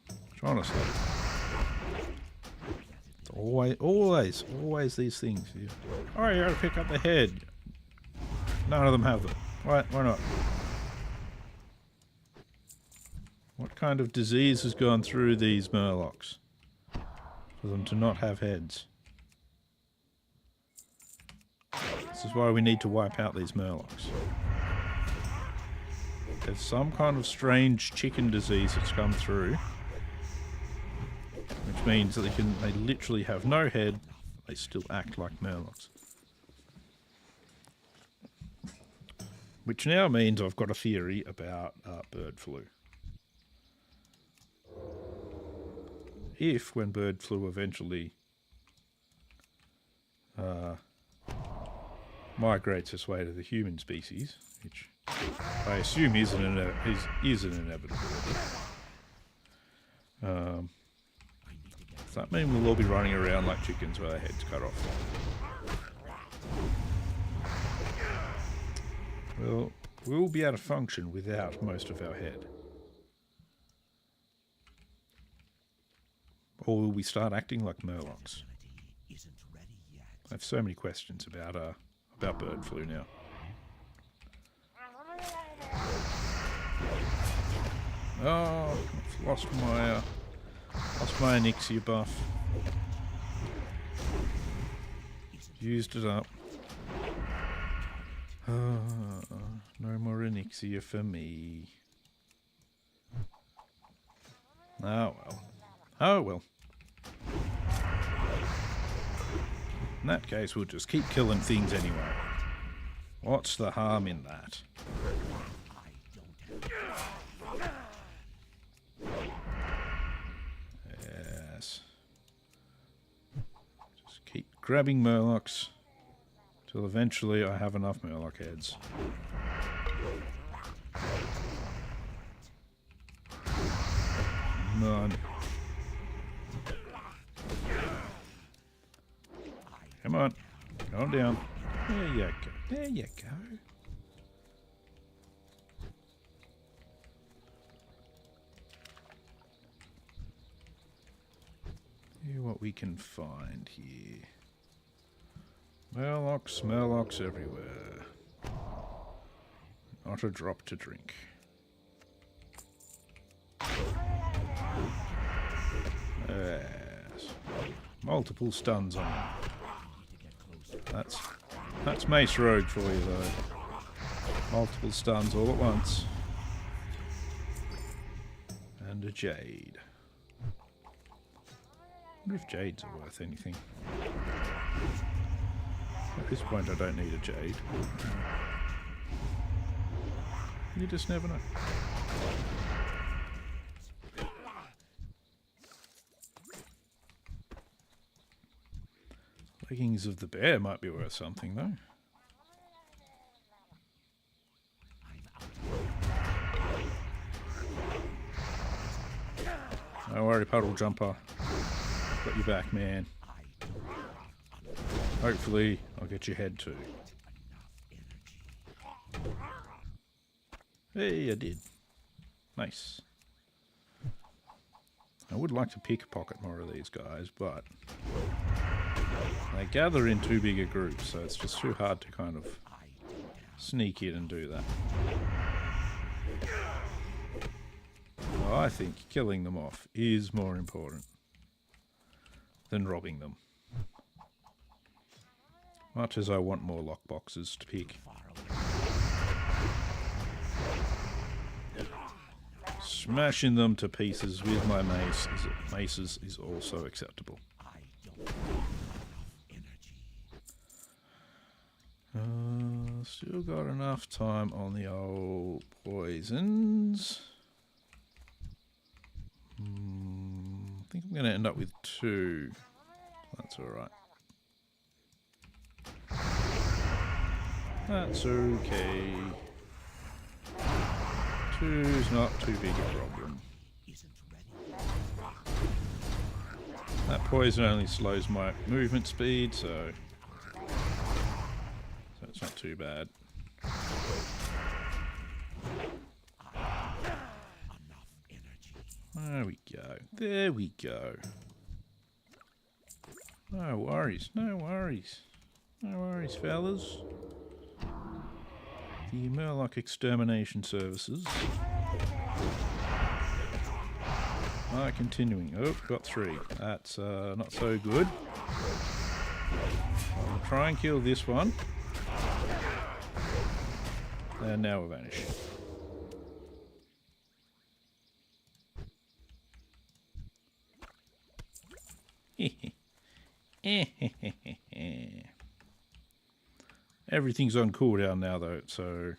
Which honestly, it's always these things. Oh, you gotta pick up the head. None of them have them. Why not? What kind of disease has gone through these Murlocs for them to not have heads? This is why we need to wipe out these Murlocs. There's some kind of strange chicken disease that's come through, which which means that they literally have no head. They still act like murlocs. Which now means I've got a theory about bird flu. If, when bird flu eventually migrates its way to the human species, which I assume is an inevitability, does that mean we'll all be running around like chickens with our heads cut off? Well, we'll be able to function without most of our head. Or will we start acting like murlocs? I have so many questions about bird flu now. Oh, I've lost my Onyxia buff. Used it up. No more Onyxia for me. Oh well. Oh well. In that case, we'll just keep killing things anyway. What's the harm in that? Yes. Just keep grabbing murlocs till eventually I have enough murloc heads. None. Come on. Calm down. There you go. There you go. See what we can find here. Murlocs everywhere. Not a drop to drink. Yes. Multiple stuns on him. That's Mace Rogue for you, though. Multiple stuns all at once. And a Jade. I wonder if Jades are worth anything. At this point, I don't need a Jade. You just never know. Leggings of the Bear might be worth something, though. Don't worry, Puddle Jumper. I've got your back, man. Hopefully, I'll get your head too. Hey, I did. Nice. I would like to pickpocket more of these guys, but they gather in too big a group, so it's just too hard to kind of sneak in and do that. So I think killing them off is more important than robbing them. Much as I want more lockboxes to pick. Smashing them to pieces with my maces is also acceptable. Still got enough time on the old poisons. I think I'm going to end up with 2. That's alright. That's okay. 2's not too big a problem. That poison only slows my movement speed, so it's not too bad. There we go. There we go. No worries, no worries. No worries, fellas. The Murloc Extermination Services are continuing. Oh, got 3. That's not so good. I'll try and kill this one. And now we'll vanish. Everything's on cooldown now, though, so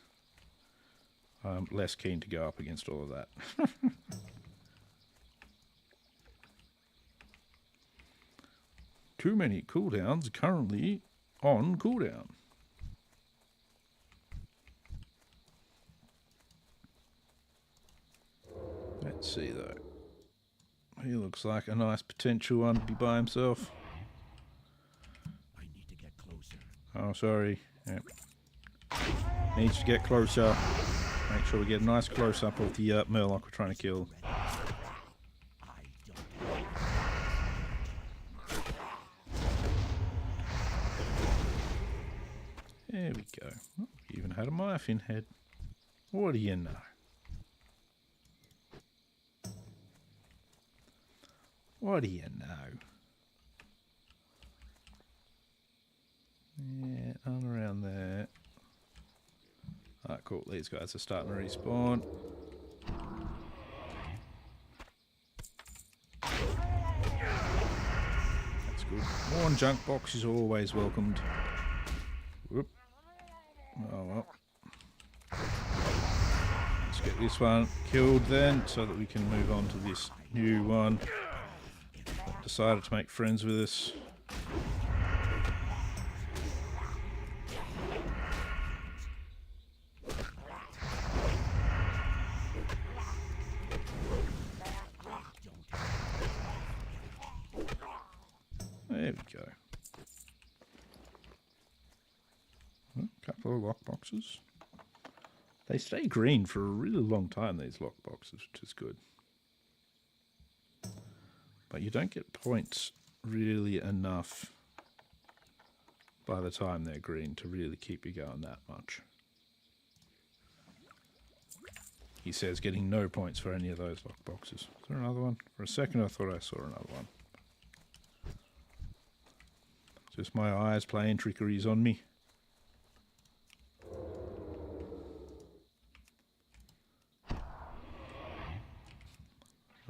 I'm less keen to go up against all of that. Too many cooldowns currently on cooldown. Let's see, though. He looks like a nice potential one to be by himself. I need to get closer. Oh, sorry. Yep. Needs to get closer. Make sure we get a nice close-up of the Murloc we're trying to kill. There we go. Oh, we even had a Myrfin head. What do you know? What do you know? Yeah, on around there. Alright, cool. These guys are starting to respawn. That's good. More junk box is always welcomed. Whoop. Oh well. Let's get this one killed then, so that we can move on to this new one. Decided to make friends with us. There we go. A couple of lockboxes. They stay green for a really long time, these lockboxes, which is good. But you don't get points really enough by the time they're green to really keep you going that much. He says getting no points for any of those lockboxes. Is there another one? For a second I thought I saw another one. Just my eyes playing trickeries on me.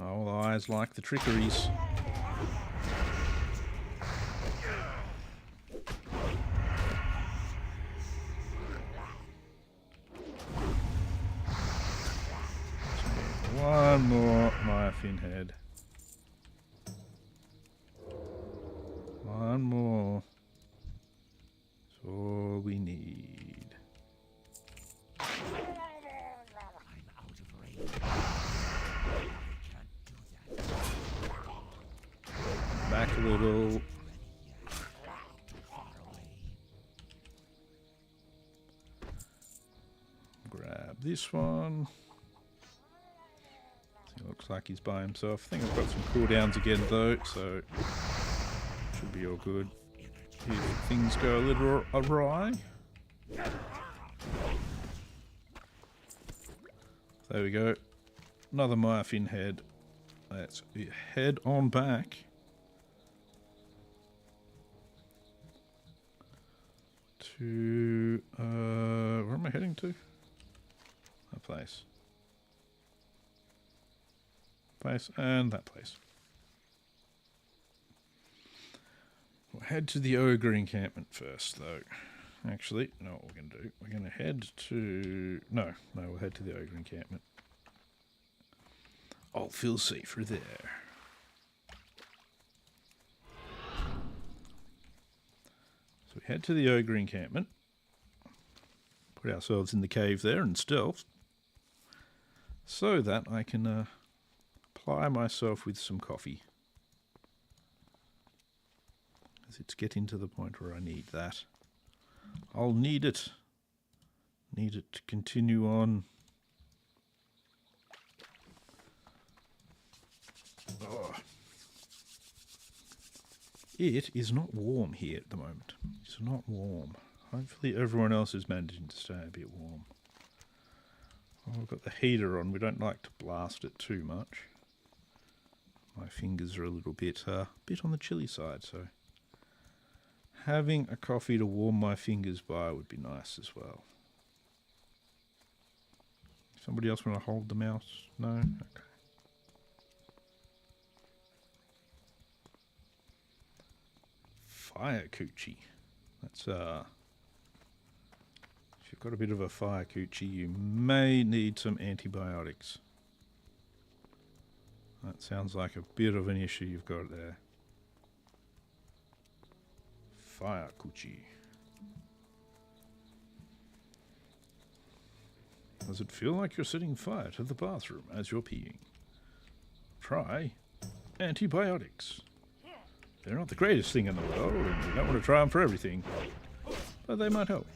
All eyes like the trickeries. One more Myrfin head. One more. That's all we need. I'm out of range. I can't do that. Back a little. Far away. Grab this one. He looks like he's by himself. I think I've got some cooldowns again though, so should be all good. If things go a little awry. There we go. Another Myrfin head. Let's head on back. To, where am I heading to? That place. Place and that place. We'll head to the ogre encampment first, though. Actually, you know what we're going to do? We're going to head to... No, we'll head to the ogre encampment. I'll feel safer there. So we head to the ogre encampment. Put ourselves in the cave there and stealth. So that I can apply myself with some coffee. As it's getting to the point where I need that. I'll need it. Need it to continue on. Oh. It is not warm here at the moment. It's not warm. Hopefully everyone else is managing to stay a bit warm. Oh, I've got the heater on. We don't like to blast it too much. My fingers are a little bit on the chilly side, so having a coffee to warm my fingers by would be nice as well. Somebody else want to hold the mouse? No? Okay. Fire coochie. That's if you've got a bit of a fire coochie, you may need some antibiotics. That sounds like a bit of an issue you've got there. Fire coochie. Does it feel like you're setting fire to the bathroom as you're peeing? Try antibiotics. They're not the greatest thing in the world, and you don't want to try them for everything, but they might help.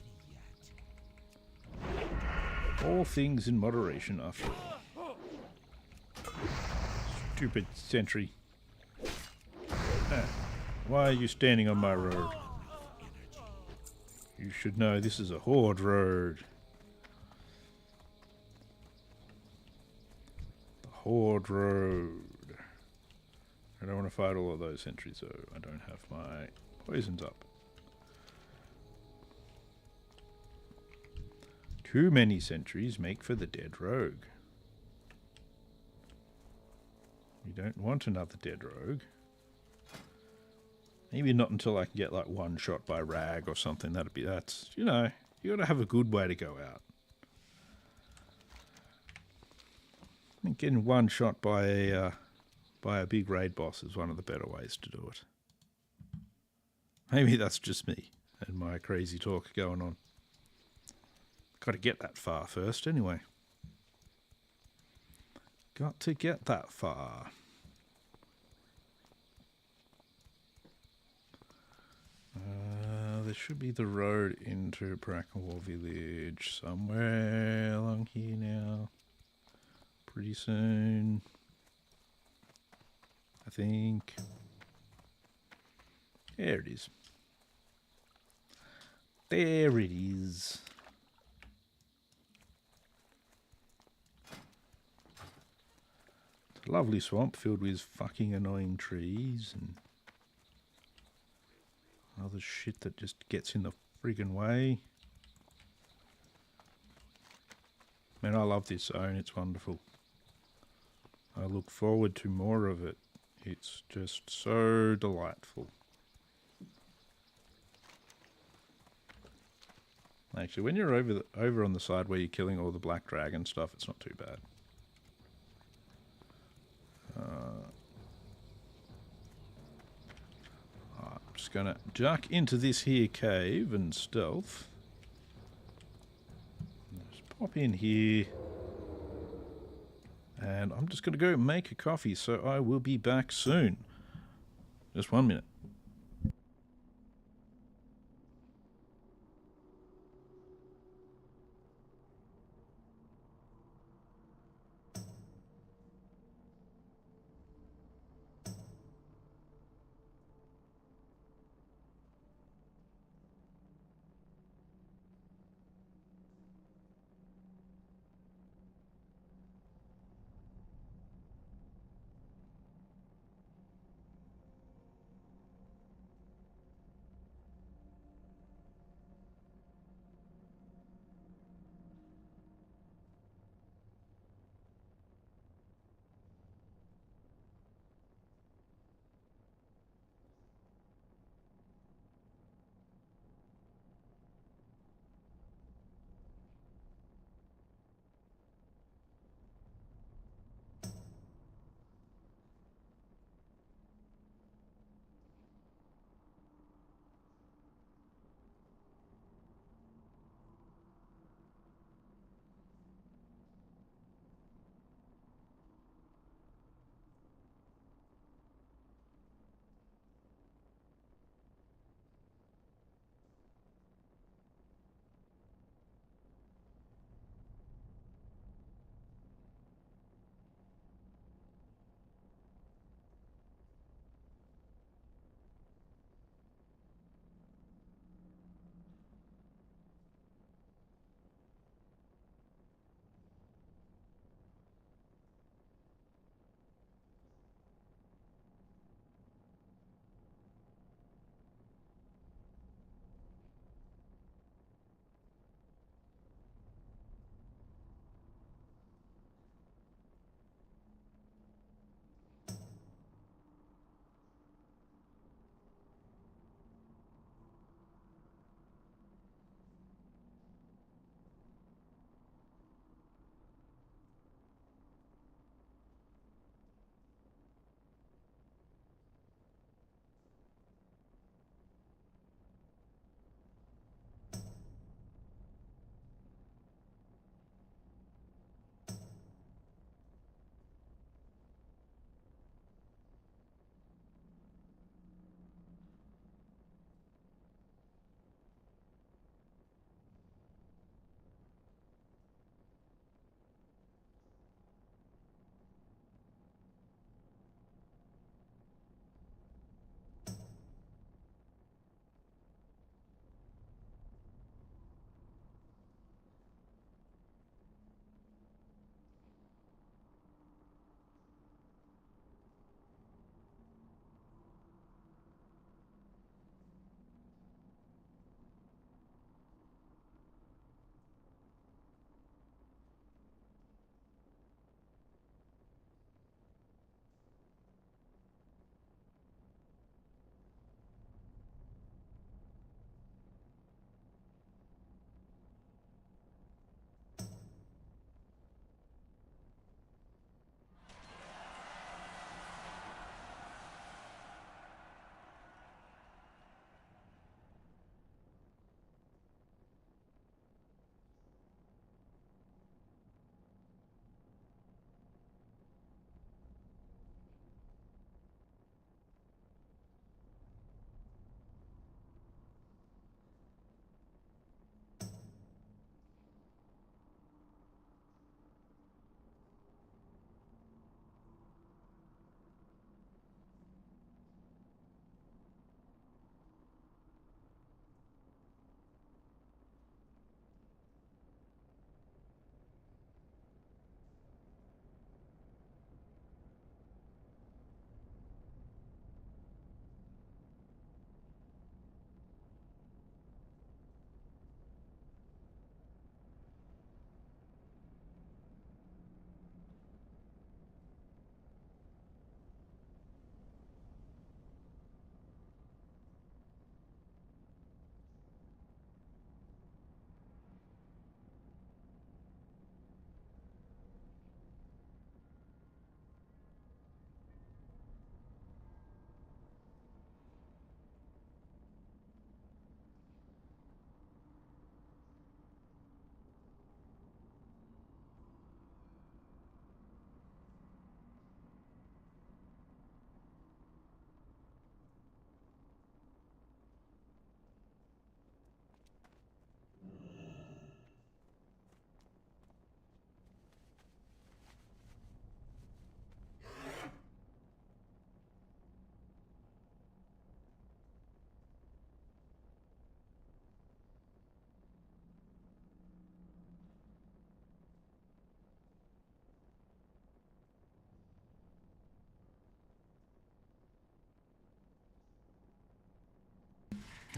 All things in moderation, after all. Stupid sentry. Why are you standing on my road? You should know this is a horde road. The horde road. I don't want to fight all of those sentries, so I don't have my poisons up. Too many sentries make for the dead rogue. You don't want another dead rogue. Maybe not until I can get like one shot by rag or something. That's, you know, you got to have a good way to go out. I think getting one shot by a big raid boss is one of the better ways to do it. Maybe that's just me and my crazy talk going on. Got to get that far first anyway. Got to get that far. There should be the road into Brackenwall Village somewhere along here now. Pretty soon. I think. There it is. There it is. It's a lovely swamp filled with fucking annoying trees and other shit that just gets in the friggin' way. Man, I love this zone. It's wonderful. I look forward to more of it. It's just so delightful. Actually, when you're over on the side where you're killing all the black dragon stuff, it's not too bad. I'm just gonna duck into this here cave and stealth. Just pop in here. And I'm just gonna go make a coffee, so I will be back soon. Just 1 minute.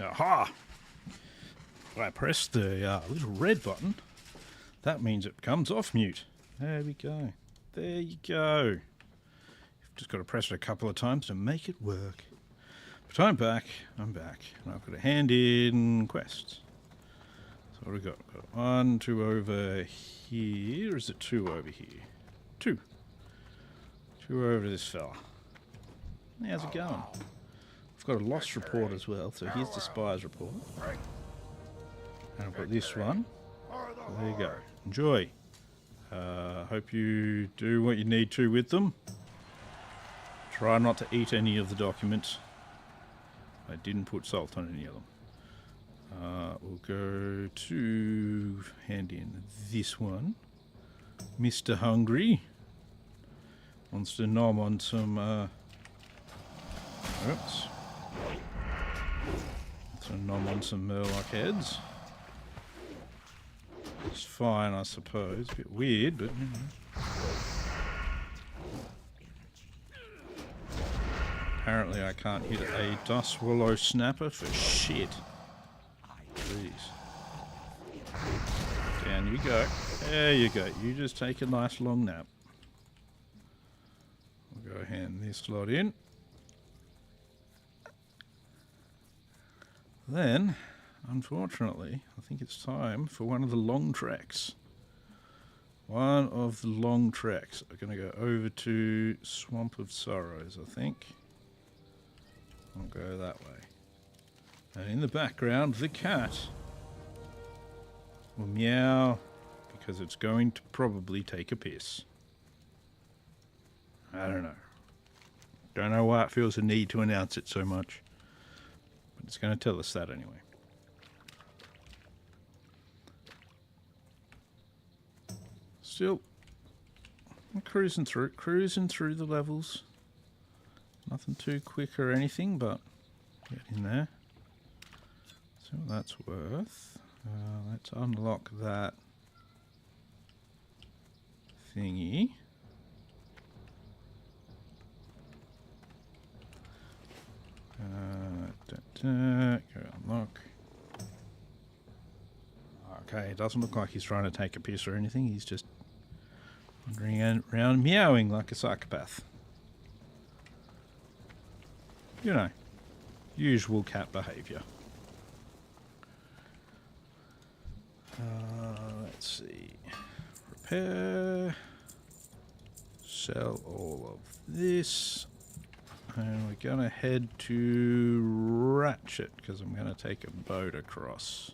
Aha! If I press the little red button, that means it comes off mute. There we go. There you go. You've just got to press it a couple of times to make it work. But I'm back. And I've got to hand in quests. So what have we got? We've got 1, 2 over here. Or is it 2 over here? 2. 2 over this fella. How's it going? I've got a lost report as well, so here's the spy's report. And I've got this one. So there you go. Enjoy. Hope you do what you need to with them. Try not to eat any of the documents. I didn't put salt on any of them. We'll go to hand in this one. Mr. Hungry wants to nom on some oops. Wants to nom on some Murloc heads. It's fine, I suppose. A bit weird, but you know. Apparently I can't hit a dust swallow snapper for shit. Please. Down you go. There you go. You just take a nice long nap. We'll go hand this slot in. Then, unfortunately, I think it's time for one of the long treks. One of the long treks. We're going to go over to Swamp of Sorrows, I think. I'll go that way. And in the background, the cat will meow because it's going to probably take a piss. I don't know. Don't know why it feels a need to announce it so much. But it's going to tell us that anyway. Still, I'm cruising through the levels. Nothing too quick or anything, but get in there. See what that's worth. Let's unlock that thingy. Go unlock. Okay, it doesn't look like he's trying to take a piss or anything. He's just wandering around meowing like a psychopath. You know, usual cat behaviour. Let's see. Repair. Sell all of this. And we're going to head to Ratchet, because I'm going to take a boat across.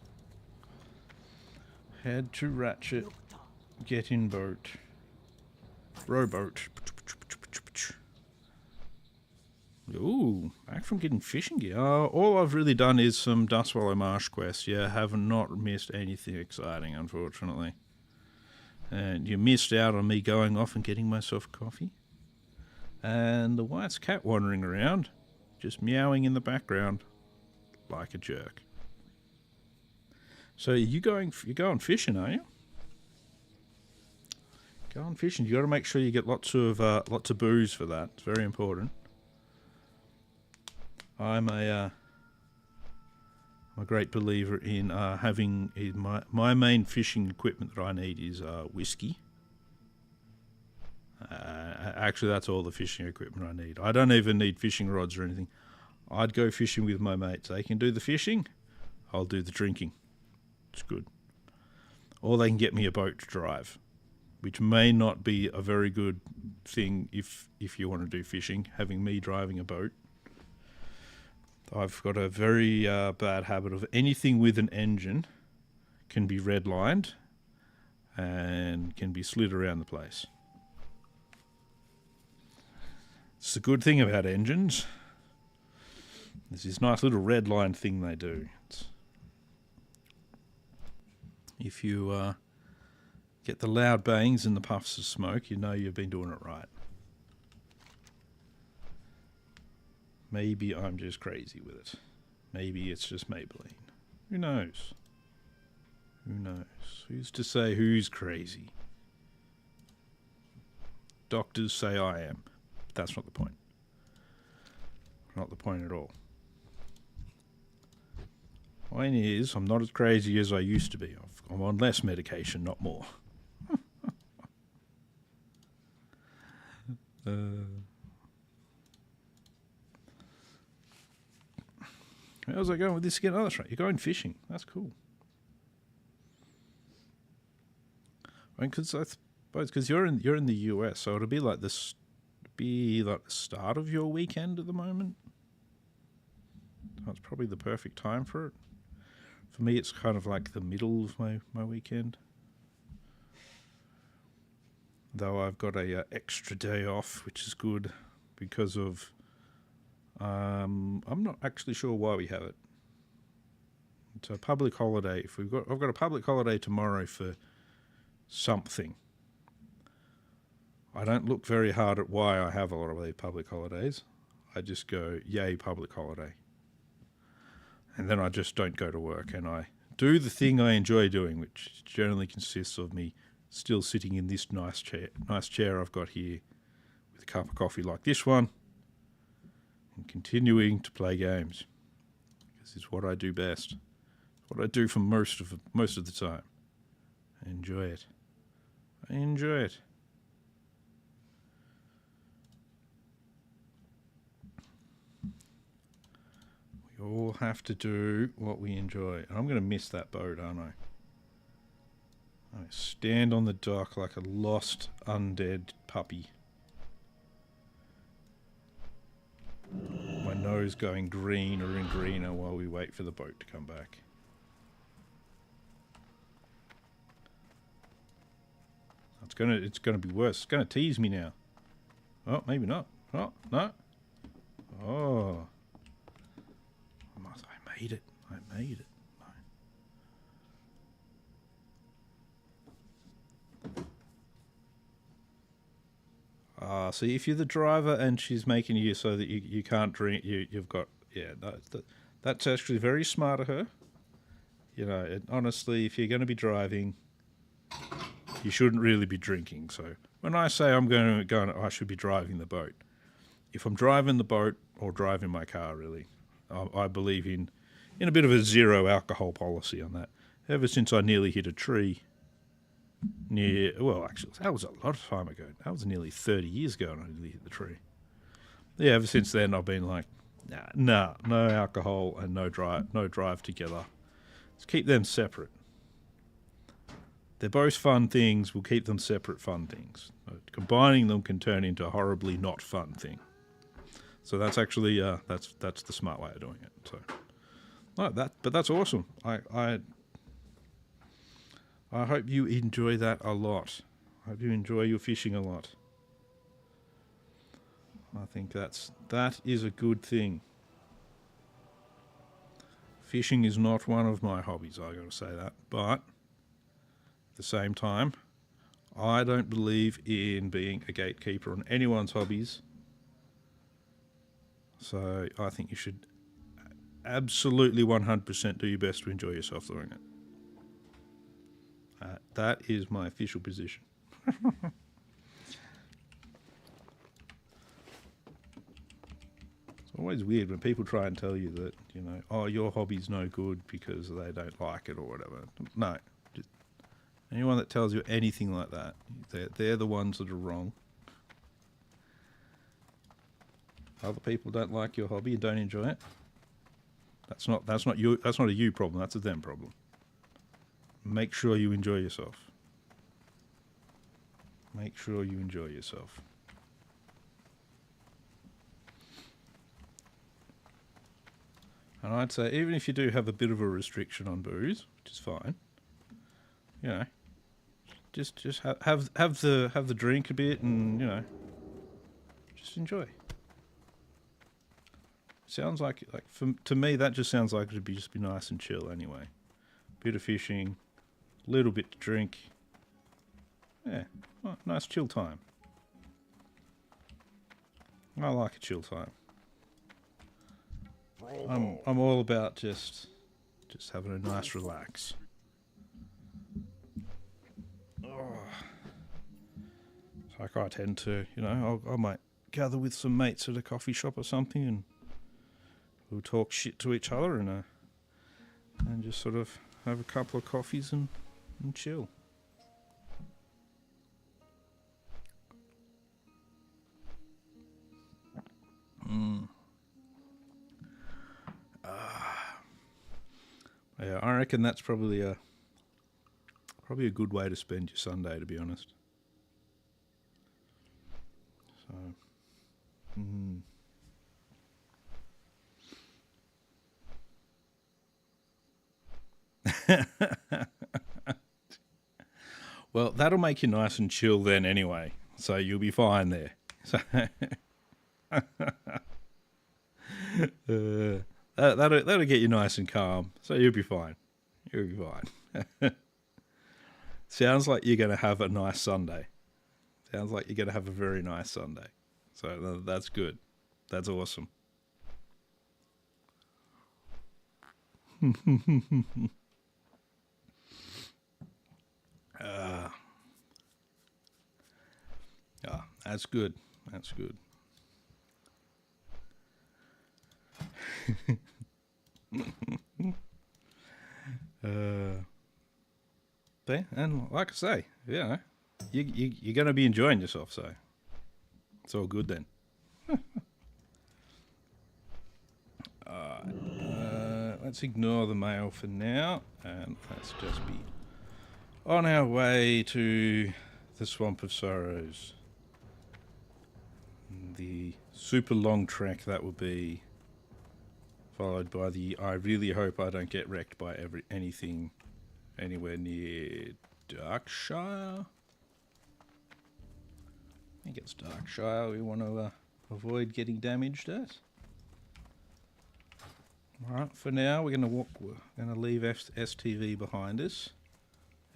Head to Ratchet. Get in boat. Rowboat. Ooh, back from getting fishing gear. All I've really done is some Dustwallow Marsh quests. Yeah, have not missed anything exciting, unfortunately. And you missed out on me going off and getting myself coffee. And the White's cat wandering around, just meowing in the background like a jerk. So you're going fishing, are you? Going fishing. You got to make sure you get lots of booze for that. It's very important. I'm a great believer in having my main fishing equipment that I need is whiskey. Actually, that's all the fishing equipment I need. I don't even need fishing rods or anything. I'd go fishing with my mates. They can do the fishing, I'll do the drinking. It's good. Or they can get me a boat to drive, which may not be a very good thing if you want to do fishing, having me driving a boat. I've got a very bad habit of anything with an engine can be redlined and can be slid around the place. It's the good thing about engines. There's this nice little red line thing they do. If you get the loud bangs and the puffs of smoke, you know you've been doing it right. Maybe I'm just crazy with it. Maybe it's just Maybelline. Who knows? Who knows? Who's to say who's crazy? Doctors say I am. But that's not the point. Not the point at all. Point is, I'm not as crazy as I used to be. I'm on less medication, not more. How's that going with this again? Oh, that's right. You're going fishing. That's cool. I mean, because you're in the US, so it'll be like this. Be like the start of your weekend at the moment. That's probably the perfect time for it. For me, it's kind of like the middle of my weekend. Though I've got a extra day off, which is good because of. I'm not actually sure why we have it. It's a public holiday. I've got a public holiday tomorrow for something. I don't look very hard at why I have a lot of these public holidays. I just go, yay, public holiday. And then I just don't go to work and I do the thing I enjoy doing, which generally consists of me still sitting in this nice chair I've got here with a cup of coffee like this one and continuing to play games. This is what I do best. What I do for most of the time. I enjoy it. I enjoy it. We all have to do what we enjoy. And I'm going to miss that boat, aren't I? I stand on the dock like a lost undead puppy. My nose going greener and greener while we wait for the boat to come back. It's gonna be worse. It's gonna tease me now. Oh, maybe not. Oh, no. Oh. I made it. I made it. See, if you're the driver and she's making you so that you can't drink, you've got, yeah, that's actually very smart of her. You know, and honestly, if you're going to be driving, you shouldn't really be drinking. So when I say I should be driving the boat, if I'm driving the boat or driving my car, really, I believe in a bit of a zero alcohol policy on that. Ever since I nearly hit a tree actually, that was a lot of time ago. That was nearly 30 years ago and I nearly hit the tree. Yeah, ever since then I've been like, no alcohol and no drive together. Let's keep them separate. They're both fun things. We'll keep them separate fun things. Combining them can turn into a horribly not fun thing. So that's actually that's the smart way of doing it. So, but that's awesome. I hope you enjoy that a lot. I hope you enjoy your fishing a lot. I think that is a good thing. Fishing is not one of my hobbies, I got to say that. But at the same time, I don't believe in being a gatekeeper on anyone's hobbies. So I think you should absolutely 100% do your best to enjoy yourself doing it. That is my official position. It's always weird when people try and tell you that, you know, oh, your hobby's no good because they don't like it or whatever. No. Just anyone that tells you anything like that, they're the ones that are wrong. Other people don't like your hobby and don't enjoy it. That's not a you problem, that's a them problem. Make sure you enjoy yourself. Make sure you enjoy yourself. And I'd say even if you do have a bit of a restriction on booze, which is fine, you know, just have the drink a bit and, you know, just enjoy. Sounds like to me that just sounds like it'd just be nice and chill anyway. Bit of fishing, little bit to drink. Yeah, well, nice chill time. I like a chill time. I'm all about just having a nice relax. Oh. Like I tend to, you know, I might gather with some mates at a coffee shop or something and we'll talk shit to each other and and just sort of have a couple of coffees and chill. Yeah, I reckon that's probably a good way to spend your Sunday, to be honest. So, well, that'll make you nice and chill then anyway, so you'll be fine there. So that'll get you nice and calm, so you'll be fine. You'll be fine. Sounds like you're going to have a nice Sunday. Sounds like you're going to have a very nice Sunday. So that's good. That's awesome. That's good. That's good. And like I say, you're going to be enjoying yourself, so it's all good then. Let's ignore the mail for now, and let's just be on our way to the Swamp of Sorrows. The super long trek that will be, followed by the I really hope I don't get wrecked by anything anywhere near Darkshire. I think it's Darkshire we want to avoid getting damaged at. Alright, for now we're going to leave STV behind us.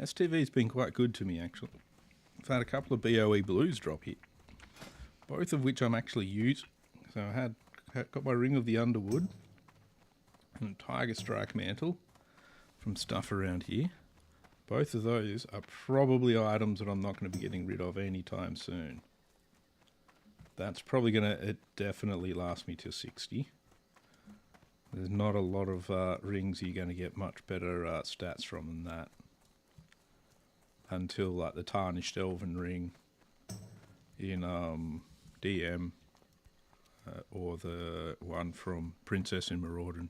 STV's been quite good to me actually. I've had a couple of BOE blues drop here, both of which I'm actually using. So I got my Ring of the Underwood and a Tiger Strike Mantle from stuff around here. Both of those are probably items that I'm not going to be getting rid of anytime soon. That's probably going to definitely last me to 60. There's not a lot of rings you're going to get much better stats from than that. Until like the Tarnished Elven Ring in DM or the one from Princess in Maraudon.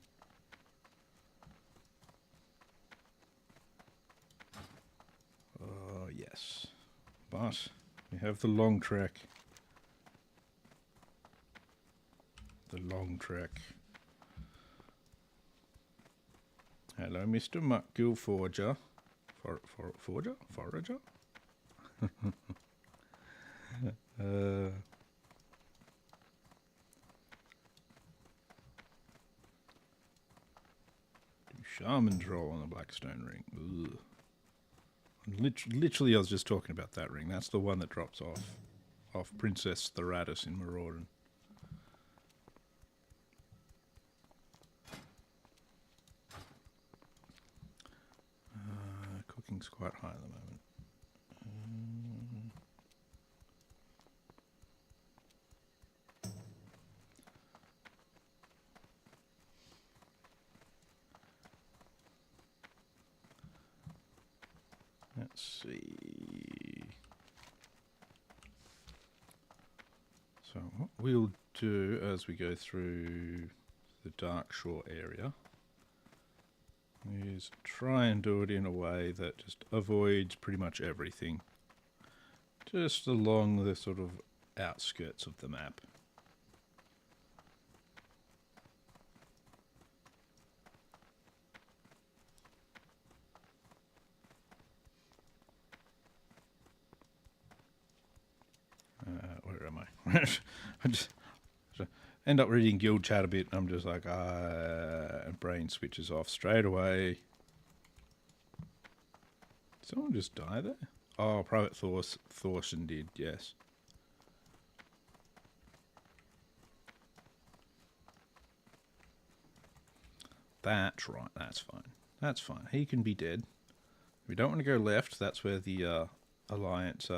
Yes, but we have the long trek. The long trek. Hello, Mr. Muckgill Forger. Forager? Shaman's Roll on the Blackstone Ring. Ugh. Literally, I was just talking about that ring. That's the one that drops off Princess Thoradis in Maraudon. Cooking's quite high at the moment. Let's see. So what we'll do as we go through the Darkshore area is try and do it in a way that just avoids pretty much everything. Just along the sort of outskirts of the map. Where am I? I just end up reading guild chat a bit and I'm just like, brain switches off straight away. Did someone just die there? Oh, Private Thorson did, yes. That's right, that's fine. That's fine. He can be dead. We don't want to go left, that's where the Alliance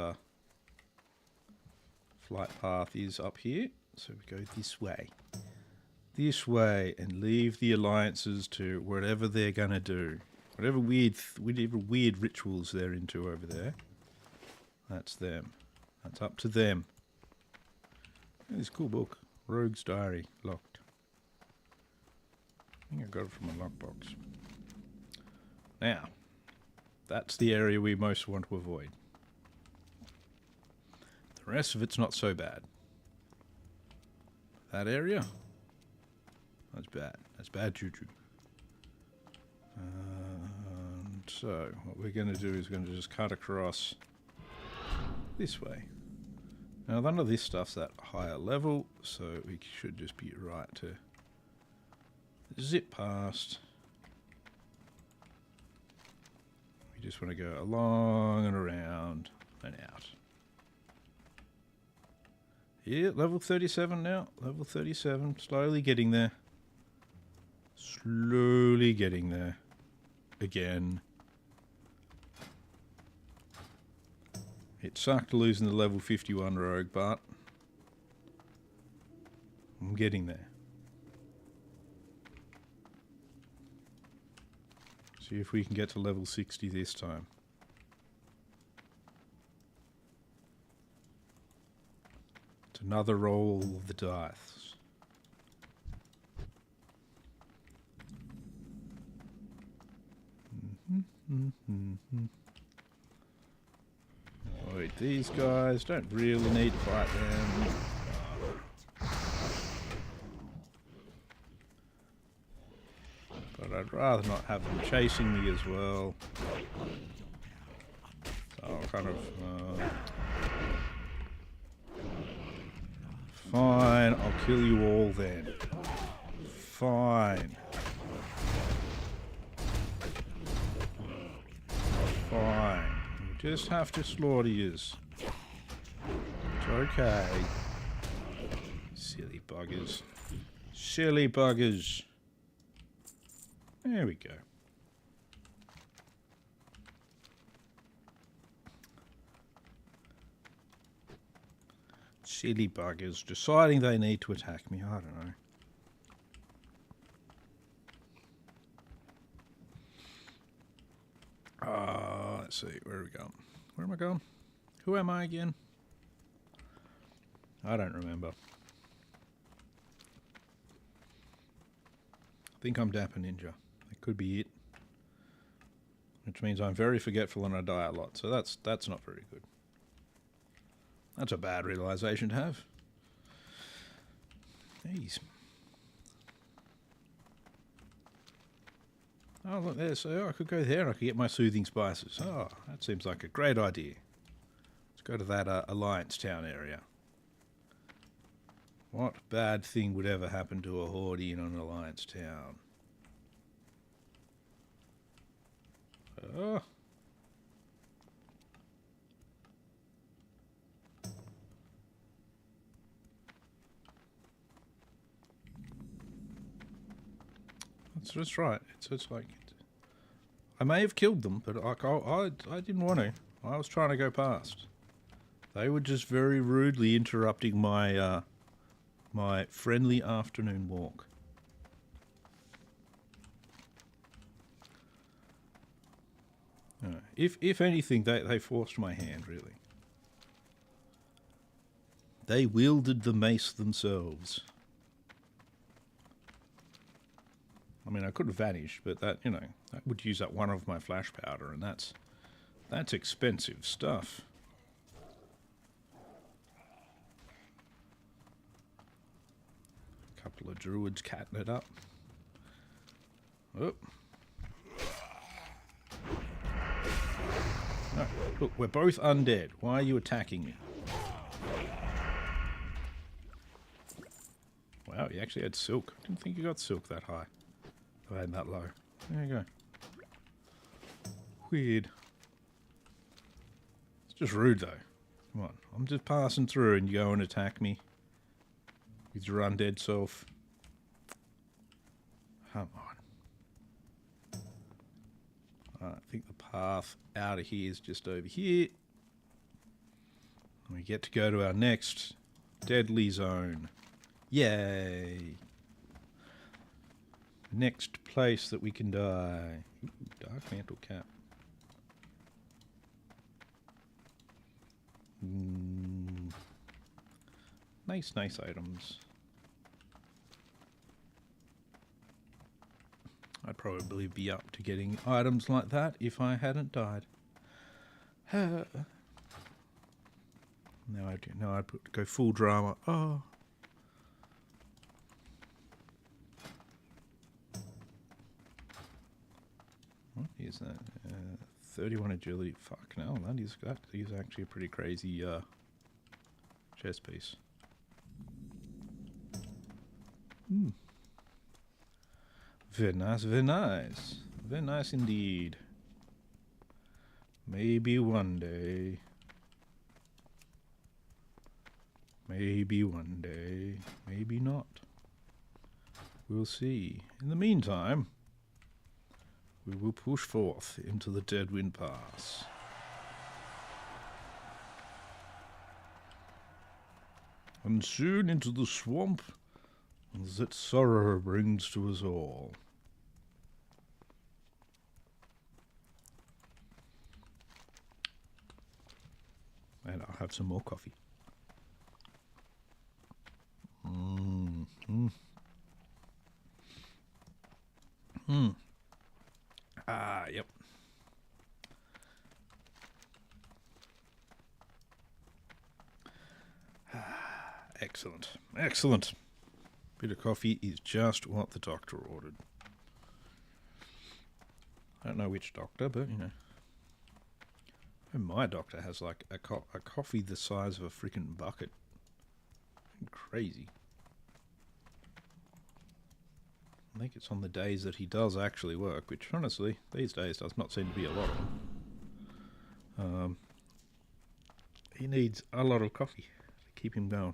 flight path is up here. So we go this way. this way and leave the alliances to whatever they're gonna do. Whatever weird rituals they're into over there. That's them. That's up to them. This cool book. Rogue's Diary. Locked. I think I got it from a lockbox. Now, that's the area we most want to avoid. The rest of it's not so bad. That area? That's bad. That's bad juju. So, what we're going to do is going to just cut across this way. Now, none of this stuff's at higher level, so we should just be right to zip past. We just want to go along and around and out. Yeah, level 37 now. Level 37. Slowly getting there. Slowly getting there. Again. It sucked losing the level 51 rogue, but I'm getting there. See if we can get to level 60 this time. It's another roll of the dice. Avoid these guys. Don't really need to fight them. But I'd rather not have them chasing me as well. So I'll kind of... Fine, I'll kill you all then. Fine. Fine. You just have to slaughter yous. It's okay. Silly buggers. Silly buggers. There we go. Silly buggers deciding they need to attack me. I don't know. Let's see. Where are we going? Where am I going? Who am I again? I don't remember. I think I'm Dapper Ninja. That could be it. Which means I'm very forgetful and I die a lot. So that's not very good. That's a bad realization to have. Jeez. Oh, look there. So I could go there and I could get my soothing spices. Oh, that seems like a great idea. Let's go to that Alliance Town area. What bad thing would ever happen to a horde in an Alliance Town? Oh. That's right. It's like... I may have killed them, but I didn't want to. I was trying to go past. They were just very rudely interrupting my my friendly afternoon walk. If anything, they forced my hand, really. They wielded the mace themselves. I mean, I could have vanished, but that, you know, that would use up one of my flash powder, and that's expensive stuff. A couple of druids catting it up. Oh. No, look, we're both undead. Why are you attacking me? Wow, you actually had silk. I didn't think you got silk that high. I had that low. There you go. Weird. It's just rude though. Come on. I'm just passing through and you go and attack me with your undead self. Come on. I think the path out of here is just over here. And we get to go to our next deadly zone. Yay. Next place that we can die. Ooh, Dark Mantle Cap. Nice, nice items. I'd probably be up to getting items like that if I hadn't died. Now I do. Now I go full drama. Oh. What is that? 31 agility. Fuck no, that is actually a pretty crazy chest piece. Very nice, very nice. Very nice indeed. Maybe one day. Maybe one day. Maybe not. We'll see. In the meantime, we will push forth into the Deadwind Pass. And soon into the swamp that sorrow brings to us all. And I'll have some more coffee. Ah, yep. Excellent. Excellent. Bit of coffee is just what the doctor ordered. I don't know which doctor, but you know. And my doctor has like a coffee the size of a freaking bucket. Crazy. I think it's on the days that he does actually work, which honestly, these days does not seem to be a lot of. He needs a lot of coffee to keep him going.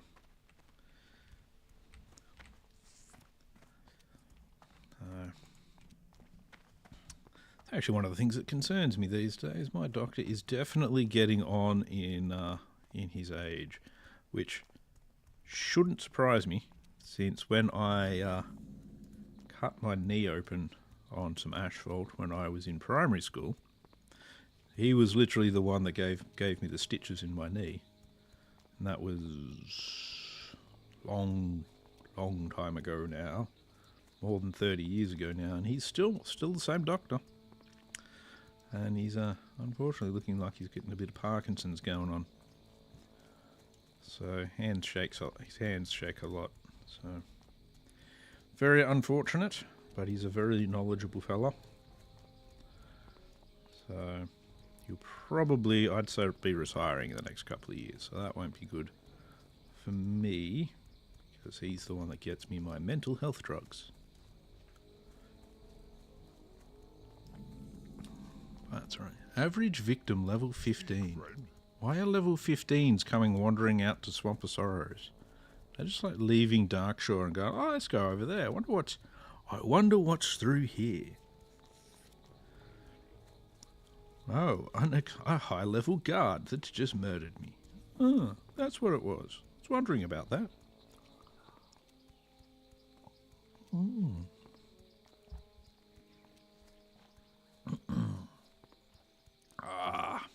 It's actually one of the things that concerns me these days. My doctor is definitely getting on in his age, which shouldn't surprise me, since when I cut my knee open on some asphalt when I was in primary school, he was literally the one that gave me the stitches in my knee, and that was long time ago now, more than 30 years ago now, and he's still the same doctor, and he's unfortunately looking like he's getting a bit of Parkinson's going on. So his hands shake a lot. So very unfortunate, but he's a very knowledgeable fella. So he'll probably, I'd say, be retiring in the next couple of years. So that won't be good for me, because he's the one that gets me my mental health drugs. That's right. Average victim level 15. Why are level 15s coming wandering out to Swamp of Sorrows? They're just like leaving Darkshore and going, oh, let's go over there. I wonder what's through here. Oh, a high-level guard that's just murdered me. Oh, that's what it was. I was wondering about that. Ah.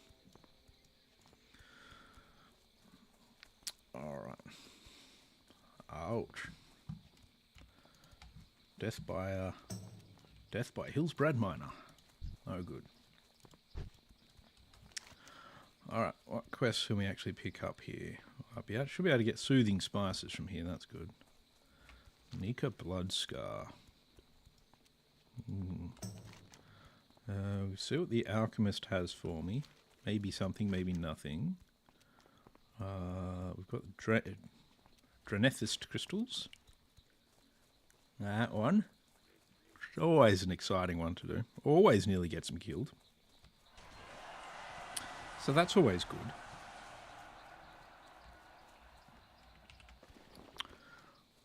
Alright. Ouch. Death by Hillsbrad Miner. No good. Alright, what quests can we actually pick up here? Should be able to get soothing spices from here, that's good. Nika Blood Scar. We'll see what the alchemist has for me. Maybe something, maybe nothing. We've got Dranethist crystals. That one. Always an exciting one to do. Always nearly gets them killed. So that's always good.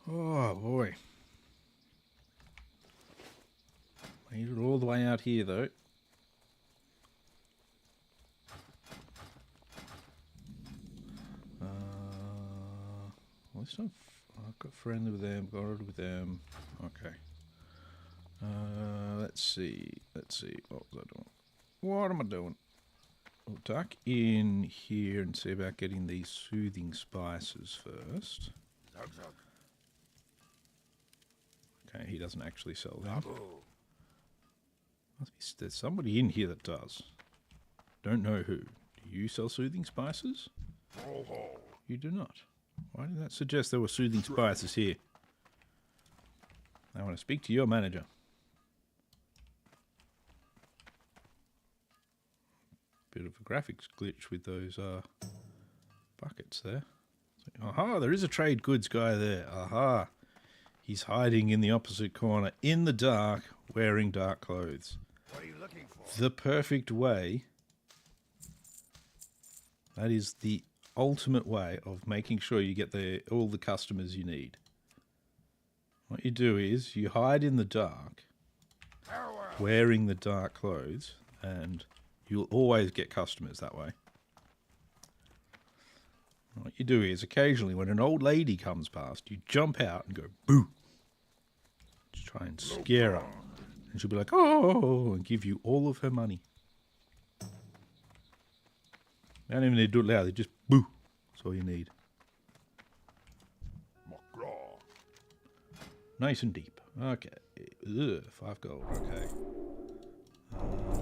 Oh boy. Made it all the way out here though. I've got friendly with them, got it with them. Okay. let's see. What was I doing? What am I doing? We'll duck in here and see about getting these soothing spices first. Zug zug. Okay, he doesn't actually sell them. There's somebody in here that does. Don't know who. Do you sell soothing spices? Ho ho. You do not. Why did that suggest there were soothing spices here? I want to speak to your manager. Bit of a graphics glitch with those buckets there. Aha, there is a trade goods guy there. Aha. He's hiding in the opposite corner, in the dark, wearing dark clothes. What are you looking for? The perfect way. That is the ultimate way of making sure you get all the customers you need. What you do is you hide in the dark, wearing the dark clothes, and you'll always get customers that way. What you do is occasionally when an old lady comes past, you jump out and go boo. Just try and scare her. And she'll be like, oh, and give you all of her money. They don't even need to do it loud, they just boo. That's all you need. Macaw. Nice and deep. Okay. Ugh, 5 gold. Okay.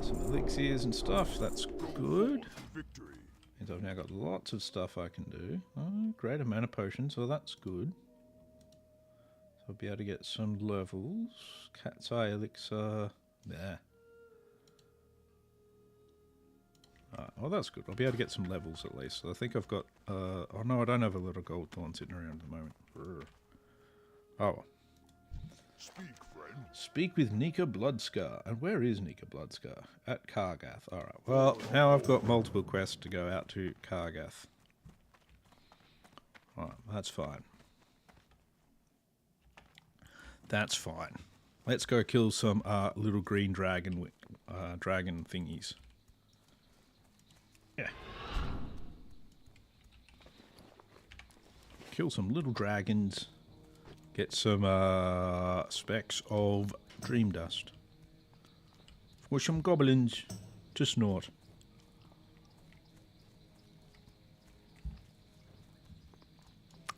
Some elixirs and stuff. That's good. Victory. Means I've now got lots of stuff I can do. Oh, great amount of potions, so that's good. So I'll be able to get some levels. Cat's eye elixir. There. Oh, that's good. I'll be able to get some levels at least. So I think I've got... oh no, I don't have a lot of gold thorn sitting around at the moment. Brr. Oh well. Speak, friend. Speak with Nika Bloodscar. And where is Nika Bloodscar? At Kargath. Alright, well, now I've got multiple quests to go out to Kargath. Alright, that's fine. That's fine. Let's go kill some little green dragon thingies. Yeah. Kill some little dragons. Get some specks of dream dust. For some goblins to snort.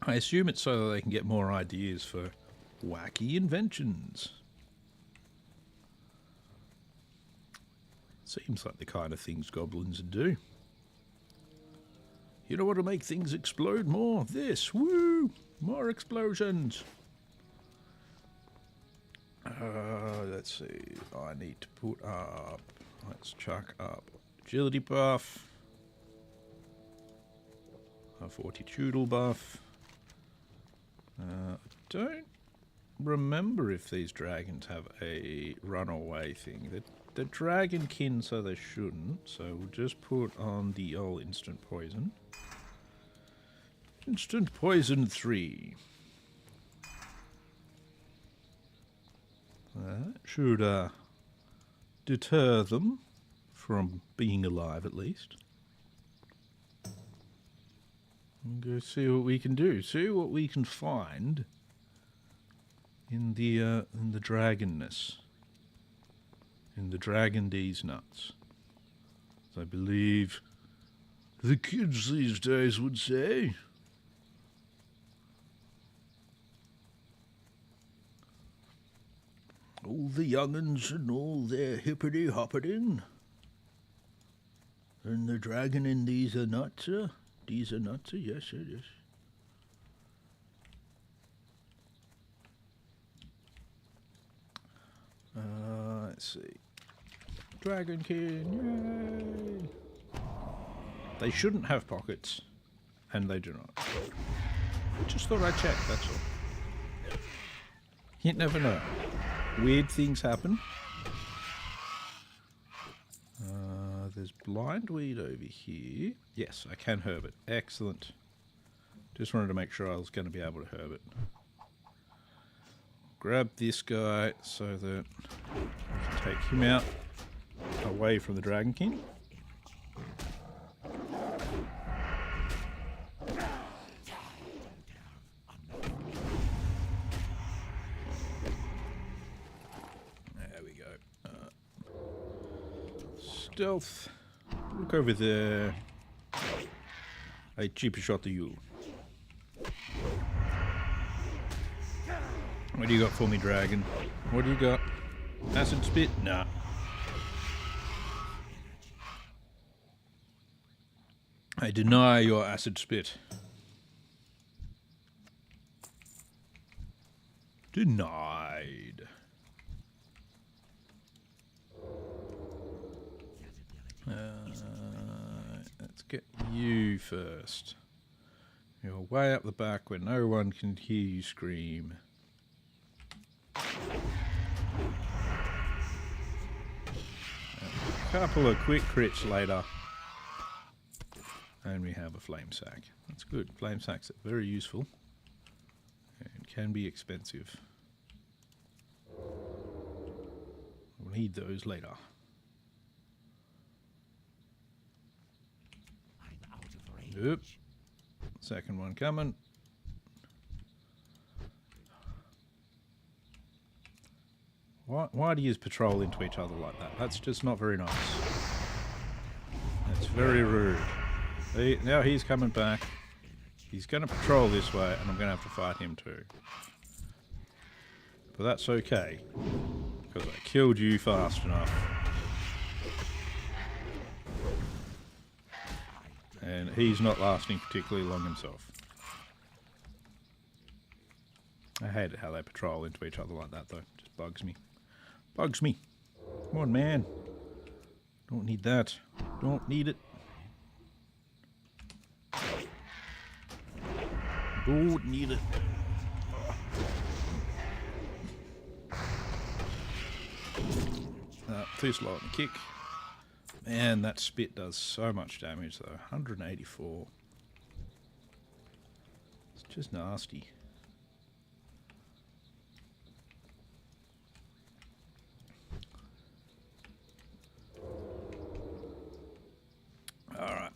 I assume it's so that they can get more ideas for wacky inventions. Seems like the kind of things goblins do. You know what will make things explode more? This! Woo! More explosions! Let's see. I need to put up... Let's chuck up agility buff. A fortitudinal buff. I don't remember if these dragons have a runaway thing. They're dragonkin, so they shouldn't. So we'll just put on the old instant poison. Instant poison 3. That should deter them from being alive, at least. And go see what we can do. See what we can find in the dragonness. In the Dragon D's nuts. As I believe the kids these days would say. All the young'uns and all their hippity-hoppiting. And the dragon in these are nuts, These are nuts, yes, sir, yes. Let's see. Dragonkin, yay! They shouldn't have pockets, and they do not. Just thought I'd check, that's all. You never know. Weird things happen. There's blindweed over here. Yes, I can herb it. Excellent. Just wanted to make sure I was going to be able to herb it. Grab this guy so that I can take him out away from the Dragonkin. There we go. stealth. Look over there. I cheaper shot to you. What do you got for me, dragon? What do you got? Acid spit? Nah. I deny your acid spit. Denied. Let's get you first. You're way up the back where no one can hear you scream. A couple of quick crits later. And we have a flame sack. That's good. Flame sacks are very useful. And can be expensive. We'll need those later. I'm out of range. Yep. Second one coming. Why do you patrol into each other like that? That's just not very nice. That's very rude. See, now he's coming back. He's going to patrol this way, and I'm going to have to fight him too. But that's okay, because I killed you fast enough. And he's not lasting particularly long himself. I hate it how they patrol into each other like that though. Just bugs me. Bugs me. Come on, man. Don't need that. Don't need it. Don't need it. Too slow on the kick. Man, that spit does so much damage though. 184. It's just nasty. Alright.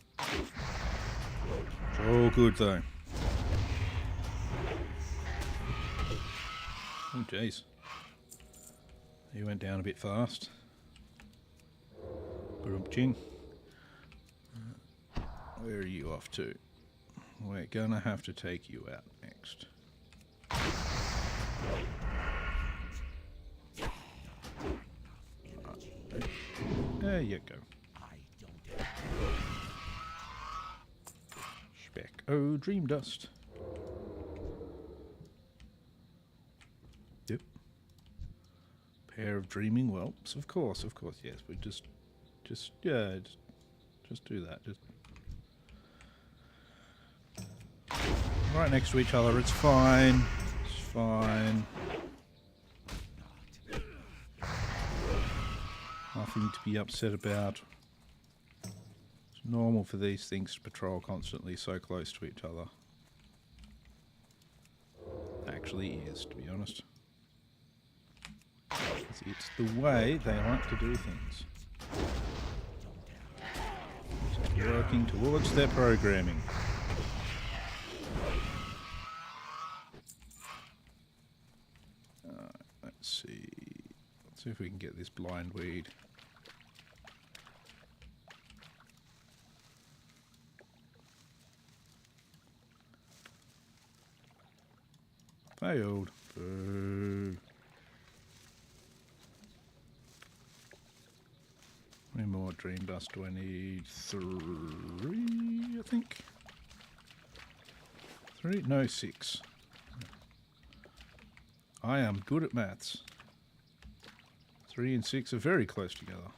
It's all good though. Oh jeez. He went down a bit fast. Ching. Where are you off to? We're gonna have to take you out next. There you go. Speck. Oh, dream dust. Yep. Pair of dreaming whelps. Of course, yes. We just do that. Just right next to each other. It's fine. It's fine. Nothing to be upset about. It's normal for these things to patrol constantly so close to each other. Actually is, to be honest. It's the way they like to do things. Working towards their programming. Let's see. Let's see if we can get this blind weed. Failed. Boo. How many more dream dust do I need? 3, I think. 3? No, 6. I am good at maths. 3 and 6 are very close together.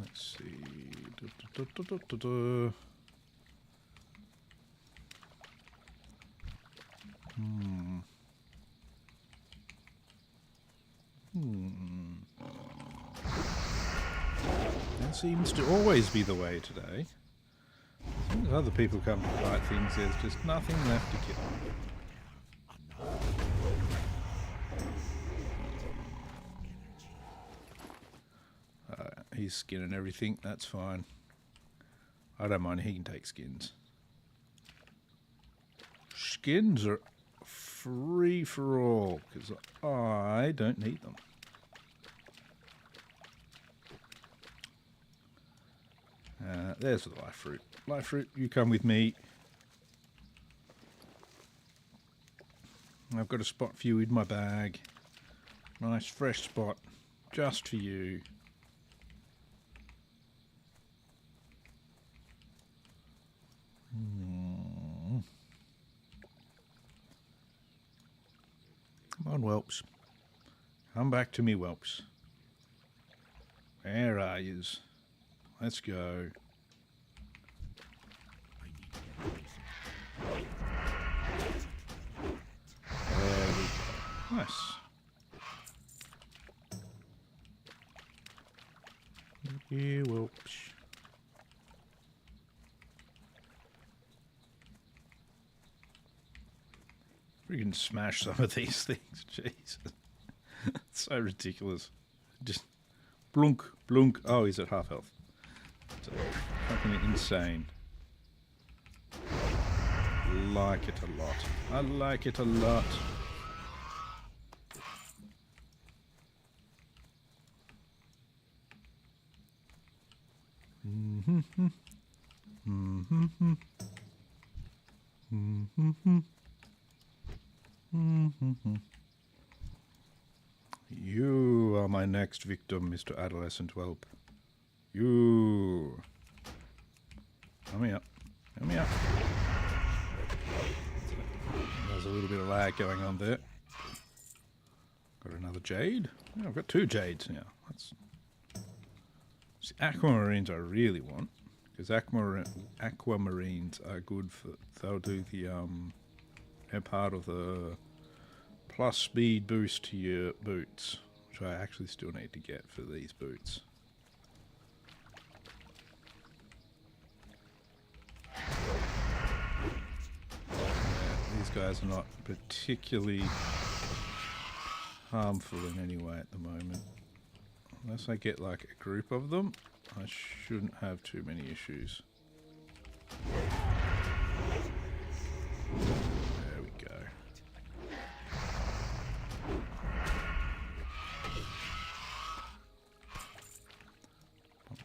Let's see. That seems to always be the way today. As soon as other people come to fight things, there's just nothing left to kill. He's skinning everything, that's fine. I don't mind, he can take skins. Skins are free for all, because I don't need them. There's the life fruit. Life fruit, you come with me. I've got a spot for you in my bag. Nice fresh spot, just for you. Come on, whelps. Come back to me, whelps. Where are yous? Let's go. There we go. Nice. Here, whelps. Freaking smash some of these things, Jesus. It's so ridiculous. Just blunk, blunk. Oh, he's at half health. It's fucking insane. Like it a lot. I like it a lot. You are my next victim, Mr. Adolescent Whelp. You. Come here. Come here. There's a little bit of lag going on there. Got another jade. Yeah, I've got 2 jades now. That's it's the aquamarines I really want, because aquamarines are good for. They'll do the they're part of the plus speed boost to your boots, which I actually still need to get for these boots. These guys are not particularly harmful in any way at the moment. Unless I get like a group of them, I shouldn't have too many issues. There we go.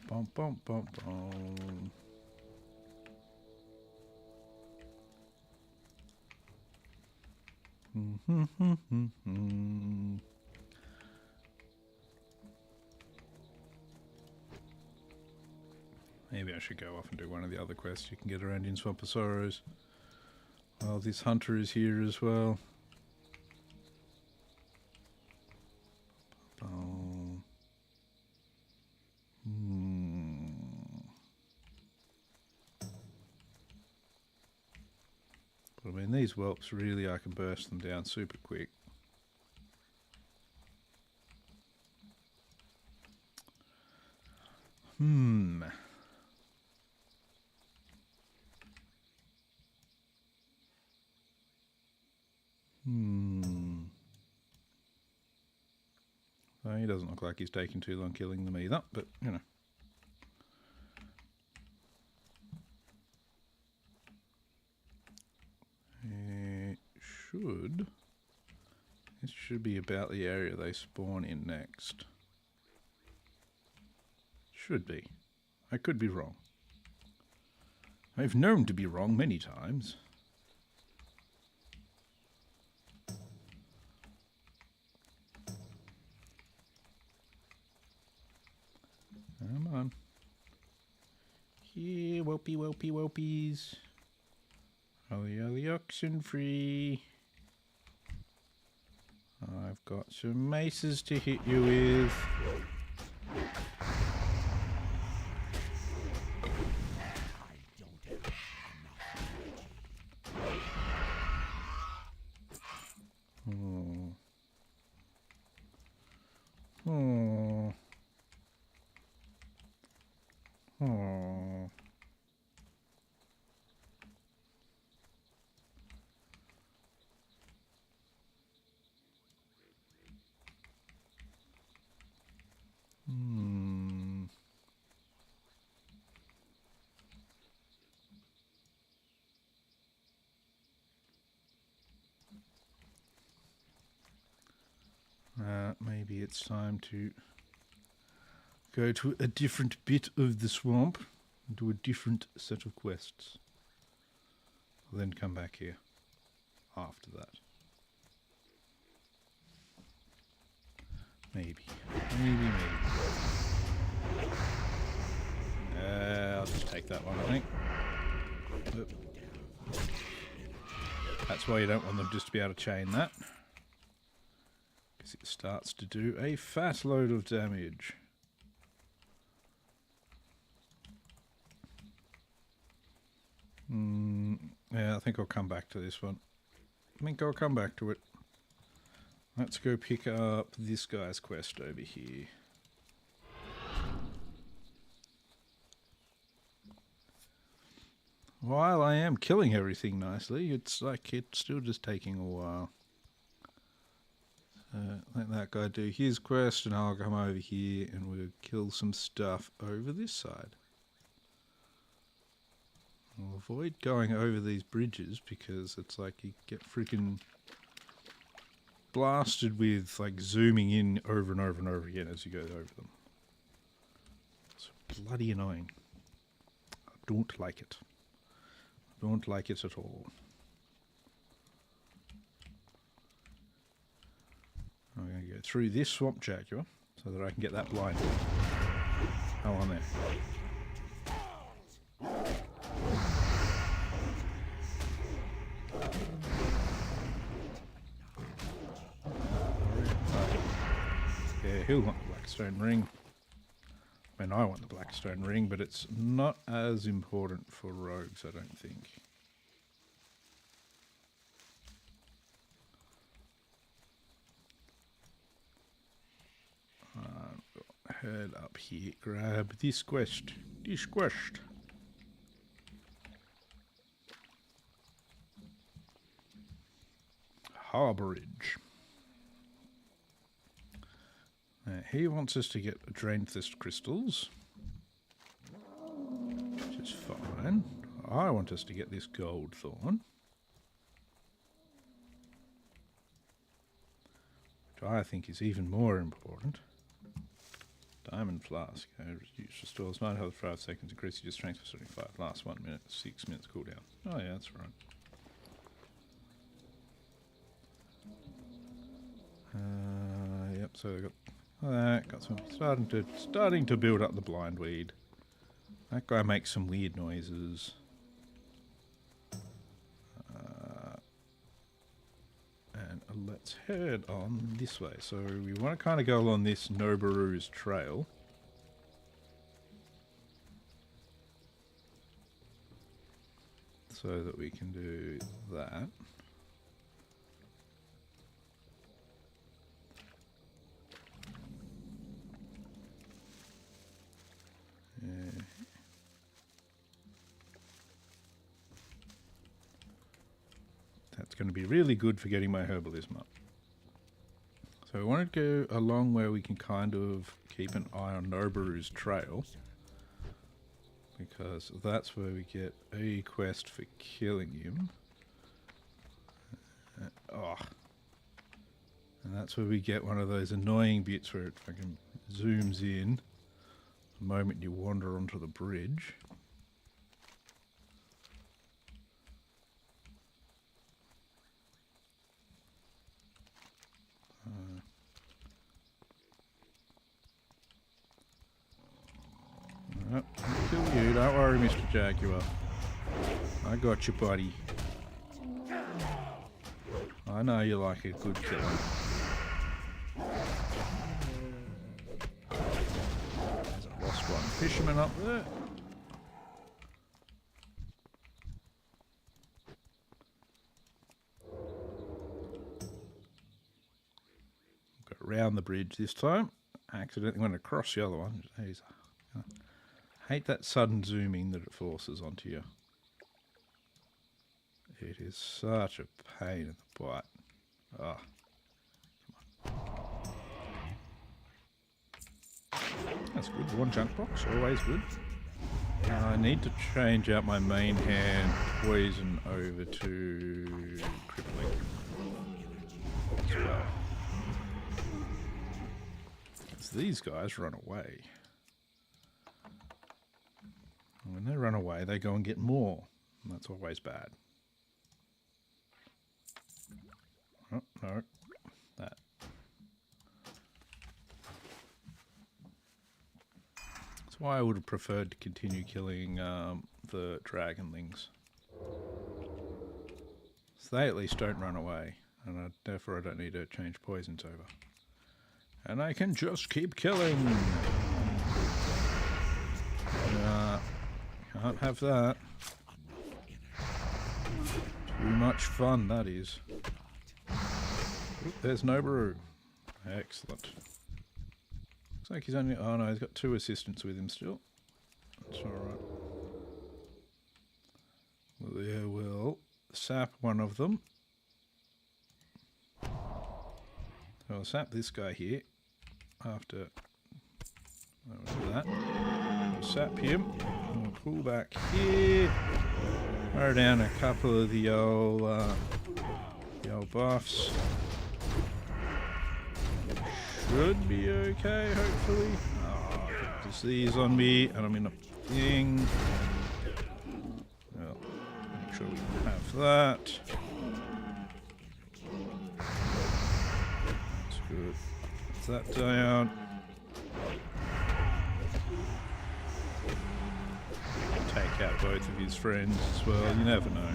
Bum, bum, bum, bum. Maybe I should go off and do one of the other quests you can get around in Swamp of Sorrows. Well, this hunter is here as well. But I mean, these whelps really, I can burst them down super quick. Well, he doesn't look like he's taking too long killing them either, but, you know. This should be about the area they spawn in next. Should be. I could be wrong. I've known to be wrong many times. Come on. Here, whelpy, whelpy, whelpies. Are the oxen free? I've got some maces to hit you with. Maybe it's time to go to a different bit of the swamp. Do a different set of quests. Then come back here after that. Maybe. Maybe. I'll just take that one, I think. Oop. That's why you don't want them just to be able to chain that. Because it starts to do a fat load of damage. Yeah, I think I'll come back to this one. Let's go pick up this guy's quest over here. While I am killing everything nicely, it's like it's still just taking a while. Let that guy do his quest and I'll come over here and we'll kill some stuff over this side. I'll avoid going over these bridges because it's like you get freaking blasted with like zooming in over and over and over again as you go over them. It's bloody annoying. I don't like it. I don't like it at all. I'm going to go through this swamp jaguar so that I can get that blind. Oh, on there. Yeah, he'll want the Blackstone ring. I mean, I want the Blackstone ring, but it's not as important for rogues, I don't think. Head up here, grab this quest. This quest. Harborage. He wants us to get drainthist crystals, which is fine. I want us to get this gold thorn, which I think is even more important. Diamond flask. Restores 9 health for 5 seconds. Increases your strength for 75. Last 1 minute. 6 minutes cooldown. Oh yeah, that's right. Yep. So I got some starting to build up the blind weed. That guy makes some weird noises. And let's head on this way. So we want to kind of go along this Noboru's trail. So that we can do that. Yeah. That's going to be really good for getting my herbalism up. So I want to go along where we can kind of keep an eye on Noboru's trail, because that's where we get a quest for killing him. And that's where we get one of those annoying bits where it fucking zooms in the moment you wander onto the bridge. I'll kill you, don't worry, Mr. Jaguar. I got you, buddy. I know you like a good killing. There's a lost one fisherman up there. Go around the bridge this time. I accidentally went across the other one. Jeez. I hate that sudden zooming that it forces onto you. It is such a pain in the butt. Ah, come on. That's good. One junk box, always good. I need to change out my main hand poison over to crippling as well. Because these guys run away. When they run away, they go and get more. And that's always bad. Oh, no. That. That's why I would have preferred to continue killing the dragonlings. So they at least don't run away. And therefore I don't need to change poisons over. And I can just keep killing! Can't have that. Too much fun, that is. Oop, there's Noboru. Excellent. Looks like he's only... Oh no, he's got 2 assistants with him still. That's alright. Well, yeah, we'll sap one of them. So I'll sap this guy here. After... I'll do that. We'll sap him. We'll pull back here. Throw down a couple of the old buffs. Should be okay, hopefully. Oh, I've got disease on me, and I'm in a thing. Well, make sure we have that. That's good. Put that down. Take out both of his friends as well, you never know.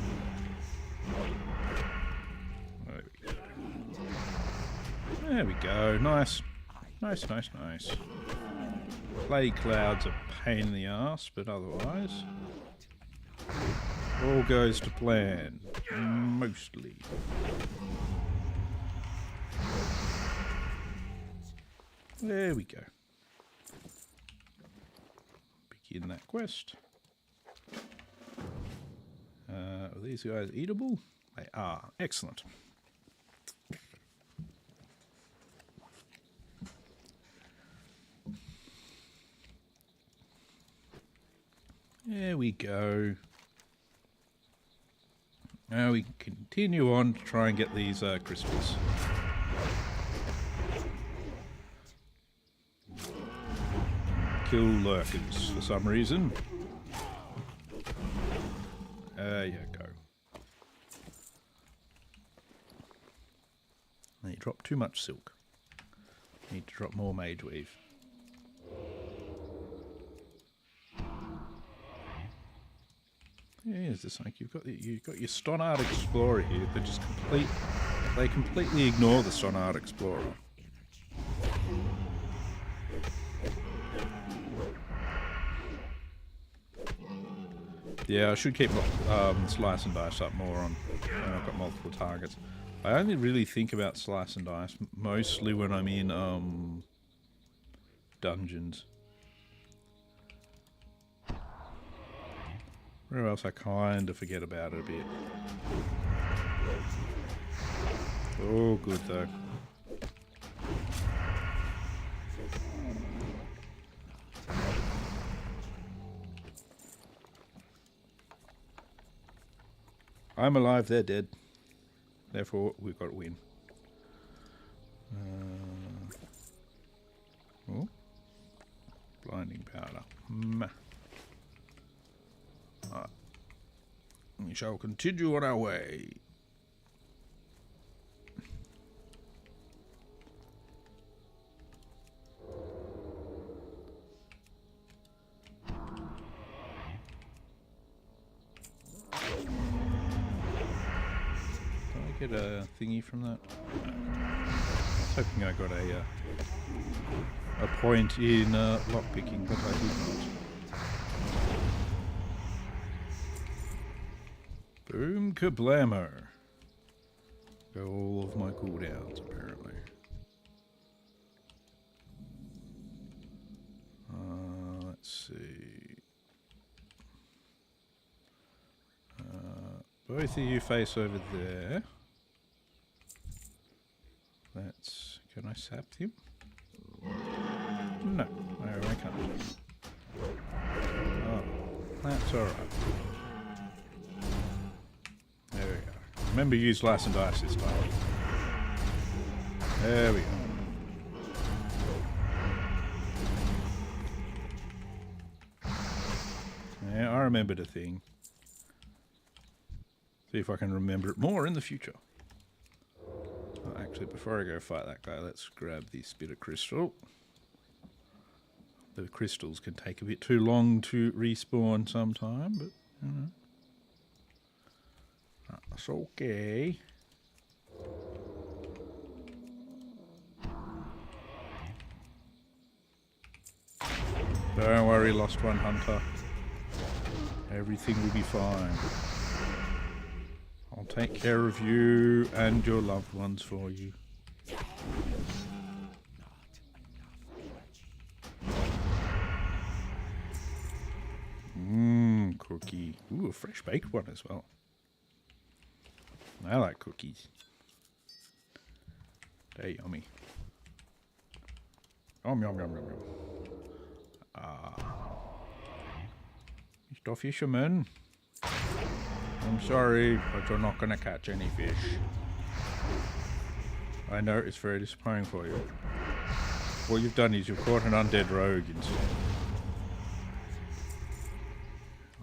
There we go, nice. Nice, nice, nice. Plague clouds are a pain in the ass, but otherwise... all goes to plan. Mostly. There we go. Begin that quest. Are these guys eatable? They are. Excellent. There we go. Now we can continue on to try and get these crystals. Kill lurkers for some reason. There you go. Now you drop too much silk. Need to drop more mage weave. Yeah, it's just like you've got your Stonard Explorer here. They completely ignore the Stonard Explorer. Yeah, I should keep slice and dice up more on when I've got multiple targets. I only really think about slice and dice mostly when I'm in dungeons. Where else I kind of forget about it a bit. Oh, good though. I'm alive, they're dead. Therefore, we've got to win. Oh. Blinding powder. Alright. We shall continue on our way. Get a thingy from that. I was hoping I got a point in lockpicking, but I did not. Boom kablamo. Go all of my cooldowns apparently. Let's see. Both of you face over there. Can I sap him? No, I can't. Oh, that's alright. There we go. Remember, use slice and dice this time. There we go. Yeah, remembered a thing. See if I can remember it more in the future. Oh, actually, before I go fight that guy, let's grab this bit of crystal. The crystals can take a bit too long to respawn sometime, but you know. That's okay. Don't worry, Lost One Hunter. Everything will be fine. I'll take care of you and your loved ones for you. Mmm, cookie. Ooh, a fresh baked one as well. I like cookies. They're yummy. Yum, yum, yum, yum, yum. Mr. Fisherman. I'm sorry, but you're not going to catch any fish. I know it's very disappointing for you. What you've done is you've caught an undead rogue instead.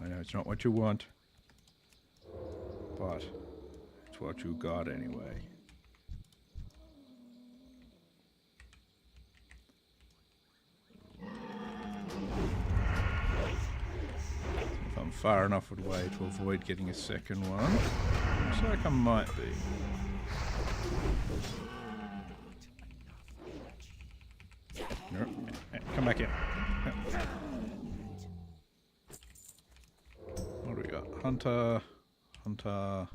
I know it's not what you want, but it's what you got anyway. If I'm far enough away to avoid getting a second one, looks like I might be. No, come back here. What do we got? Hunter, hunter,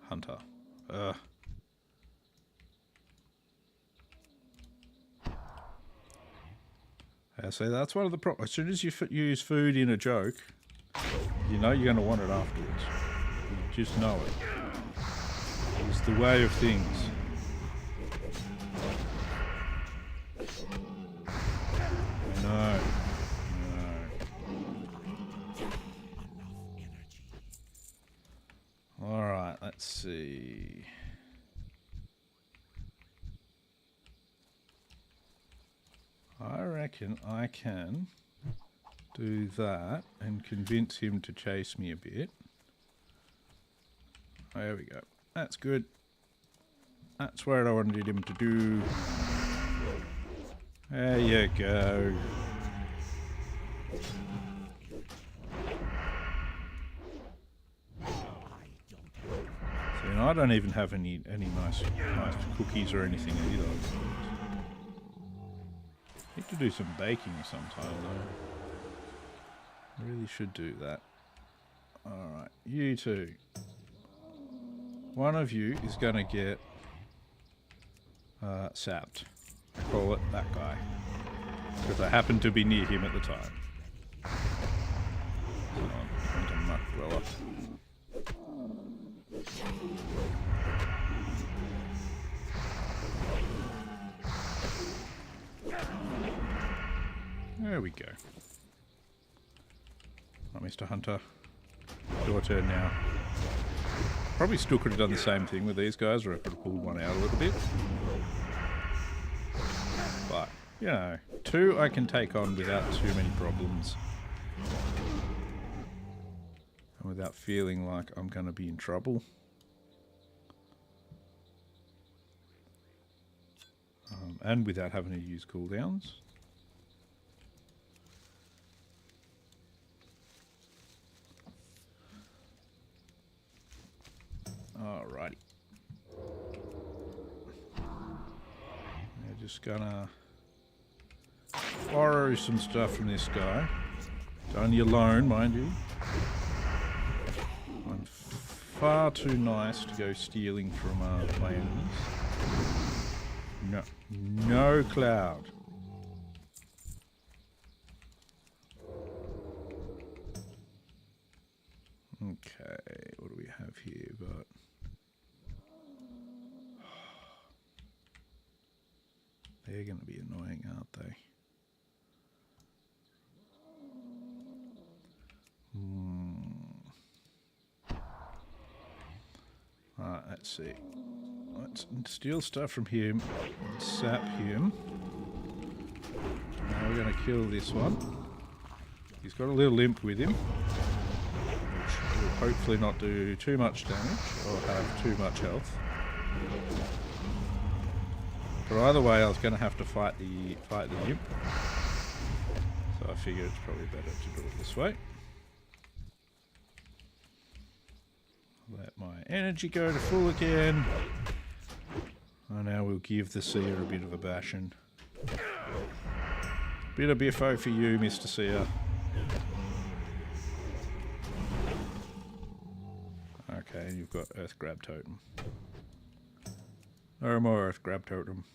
hunter. So that's one of the problems. As soon as you use food in a joke, you know you're going to want it afterwards. You just know it. It's the way of things. No. Alright, let's see. I reckon I can do that and convince him to chase me a bit. There we go. That's good. That's what I wanted him to do. There you go. See, and I don't even have any nice cookies or anything either. Need to do some baking sometime though. I really should do that. Alright, you two. One of you is going to get sapped. I call it that guy. Because I happened to be near him at the time. Into muck dweller. There we go. Right, Mr. Hunter. Your turn now. Probably still could have done the same thing with these guys, or I could have pulled one out a little bit. But, you know, two I can take on without too many problems. And without feeling like I'm going to be in trouble. And without having to use cooldowns. Alrighty. We're just gonna borrow some stuff from this guy. It's only a loan, mind you. I'm far too nice to go stealing from my enemies. No cloud. Okay, what do we have here? But they're going to be annoying, aren't they? Alright, let's see. Let's steal stuff from him, sap him. Now we're going to kill this one. He's got a little imp with him, which will hopefully not do too much damage or have too much health. But either way, I was going to have to fight the imp, so I figured it's probably better to do it this way. Let my energy go to full again. And now we'll give the seer a bit of a bashing. Bit of biffo for you, Mr. Seer. Okay, and you've got Earth Grab Totem. No more Earth Grab Totem.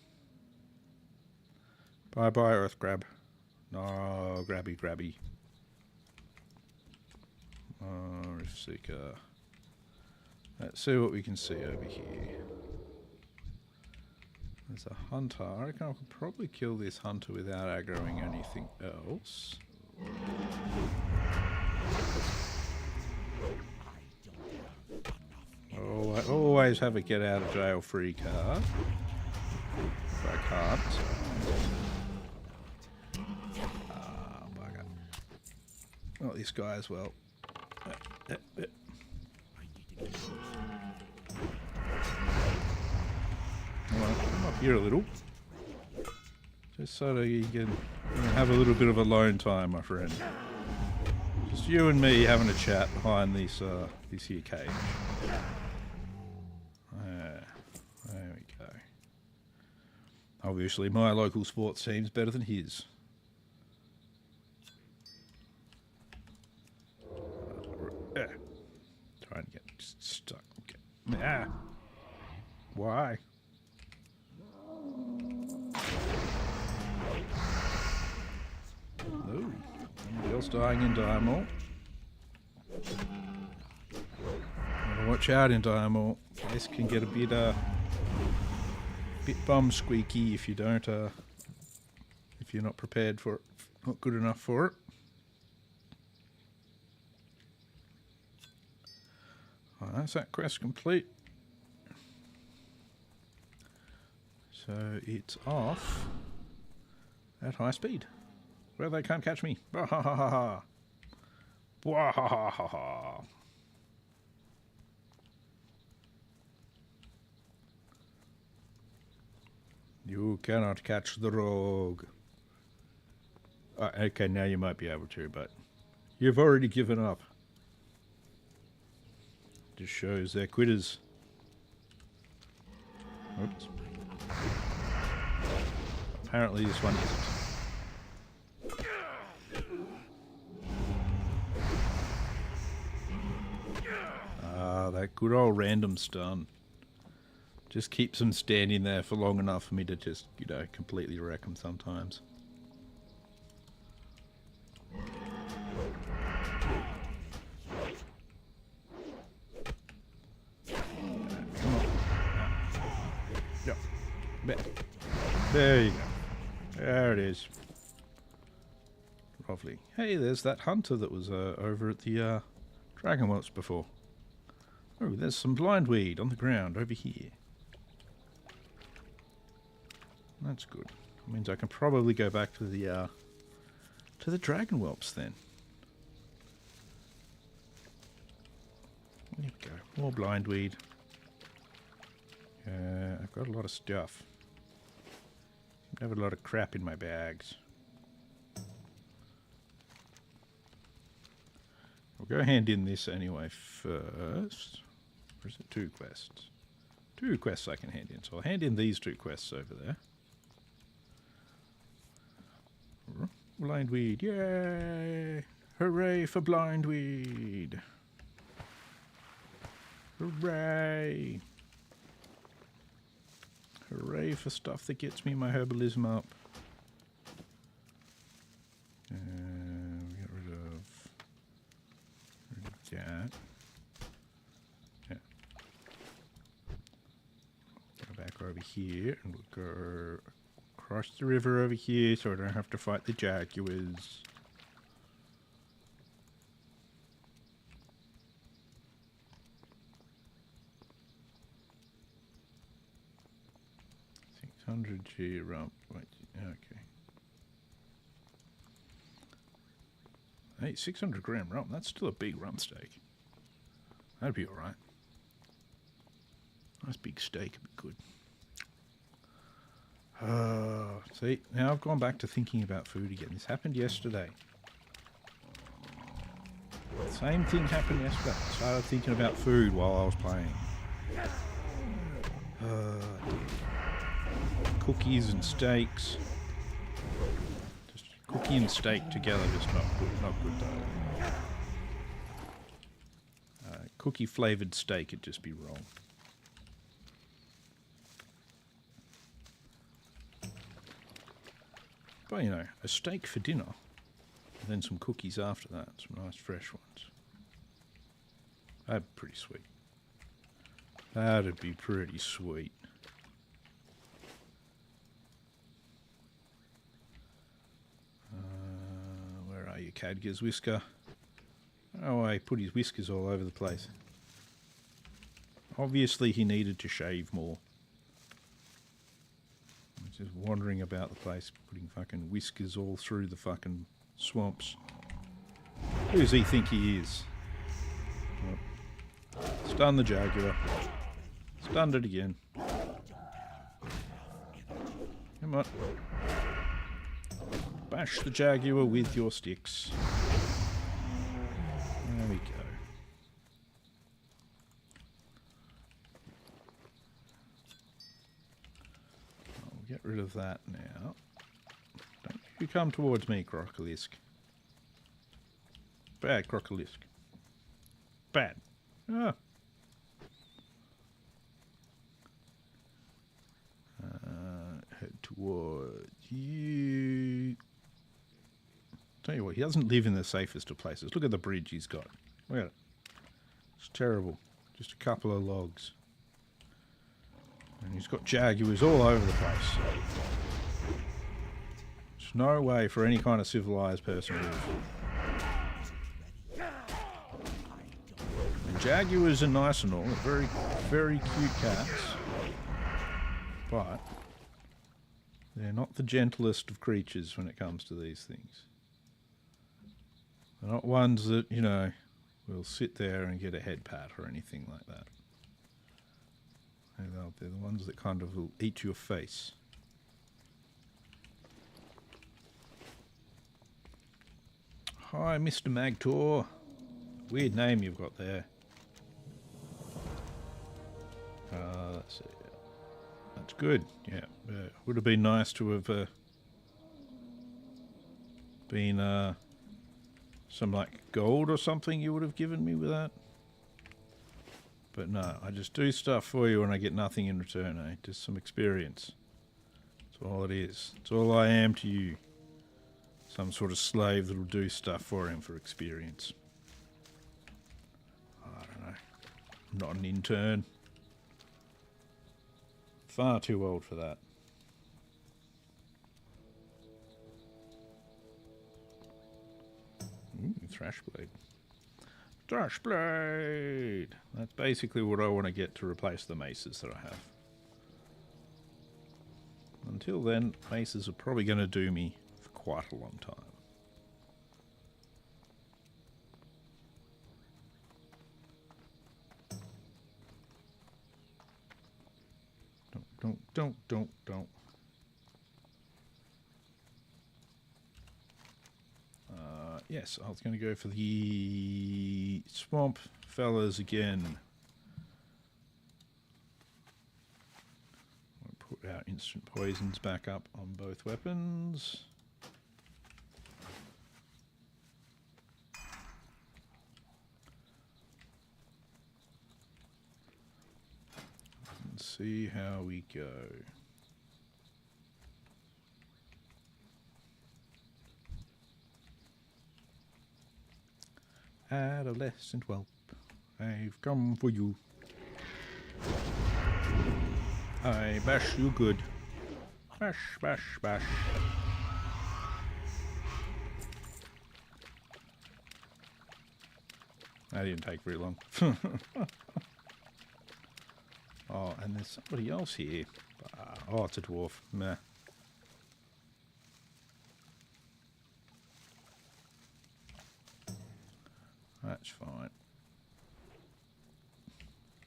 Bye bye, Earth Grab. No, grabby, grabby. Rift Seeker. Let's see what we can see over here. There's a hunter. I reckon I could probably kill this hunter without aggroing anything else. Oh, I always have a get out of jail free card. If I can't. Bugger. Not this guy as well. Come up here a little. Just so that you can have a little bit of alone time, my friend. Just you and me having a chat behind this here cage. There we go. Obviously, my local sports team's better than his. Trying to get stuck. Okay. Ah. Why? Oh, somebody else dying in Doomhowl. Gotta watch out in Doomhowl. This can get a bit bum squeaky if you don't if you're not prepared for it, not good enough for it. Alright, that's that quest complete. So it's off at high speed, where they can't catch me. Bwahahaha. Bwahahaha. You cannot catch the rogue. Okay, now you might be able to, but you've already given up. Just shows they're quitters. Oops. Apparently this one isn't. Ah, that good old random stun. Just keeps them standing there for long enough for me to just, you know, completely wreck them sometimes. Come on. Yep. There you go. There it is. Lovely. Hey, there's that hunter that was over at the Dragon Welch before. Oh, there's some blindweed on the ground over here. That's good. That means I can probably go back to the Dragon Whelps then. There we go. More blindweed. I've got a lot of stuff. I have a lot of crap in my bags. We'll go hand in this anyway first. Or is it 2 quests? 2 quests I can hand in. So I'll hand in these 2 quests over there. Blindweed, yay! Hooray for blindweed! Hooray! Hooray for stuff that gets me my herbalism up. We get rid of that. Yeah. Go back over here and we'll go across the river over here so I don't have to fight the jaguars. 600G rump. Wait, okay. Hey, 600 gram rump. That's still a big rump steak. That'd be alright. Nice big steak would be good. See, now I've gone back to thinking about food again. This happened yesterday. Same thing happened yesterday. I started thinking about food while I was playing. Cookies and steaks. Just cookie and steak together, just not good though. Cookie flavoured steak would just be wrong. But you know, a steak for dinner, and then some cookies after that, some nice fresh ones. That'd be pretty sweet. That'd be pretty sweet. Where are you, Cadger's whisker? Oh, I put his whiskers all over the place. Obviously he needed to shave more. He's just wandering about the place, putting fucking whiskers all through the fucking swamps. Who does he think he is? Oh. Stun the Jaguar. Stunned it again. Come on. Bash the Jaguar with your sticks. There we go. I'll get rid of that now. Don't you come towards me, Crocolisk. Bad, Crocolisk. Bad. Ah. Head towards you. Tell you what, he doesn't live in the safest of places. Look at the bridge he's got. Look at it. It's terrible. Just a couple of logs. And he's got jaguars all over the place. There's no way for any kind of civilized person to live. And jaguars are nice and all. Very, very cute cats. But they're not the gentlest of creatures when it comes to these things. They're not ones that, you know, will sit there and get a head pat or anything like that. They're the ones that kind of will eat your face. Hi, Mr. Magtor. Weird name you've got there. Let's see. That's good. Yeah, would have been nice to have been some like gold or something you would have given me with that. But no, I just do stuff for you and I get nothing in return, eh? Just some experience. That's all it is. That's all I am to you. Some sort of slave that'll do stuff for him for experience. I don't know. I'm not an intern. Far too old for that. Ooh, Thrashblade. Thrashblade! That's basically what I want to get to replace the maces that I have. Until then, maces are probably going to do me for quite a long time. Don't. Yes, I was going to go for the swamp fellas again. I'll put our instant poisons back up on both weapons. And see how we go. Adolescent whelp, I've come for you. I bash you good. Bash, bash, bash. That didn't take very long. Oh, and there's somebody else here. Oh, it's a dwarf. Meh. That's fine.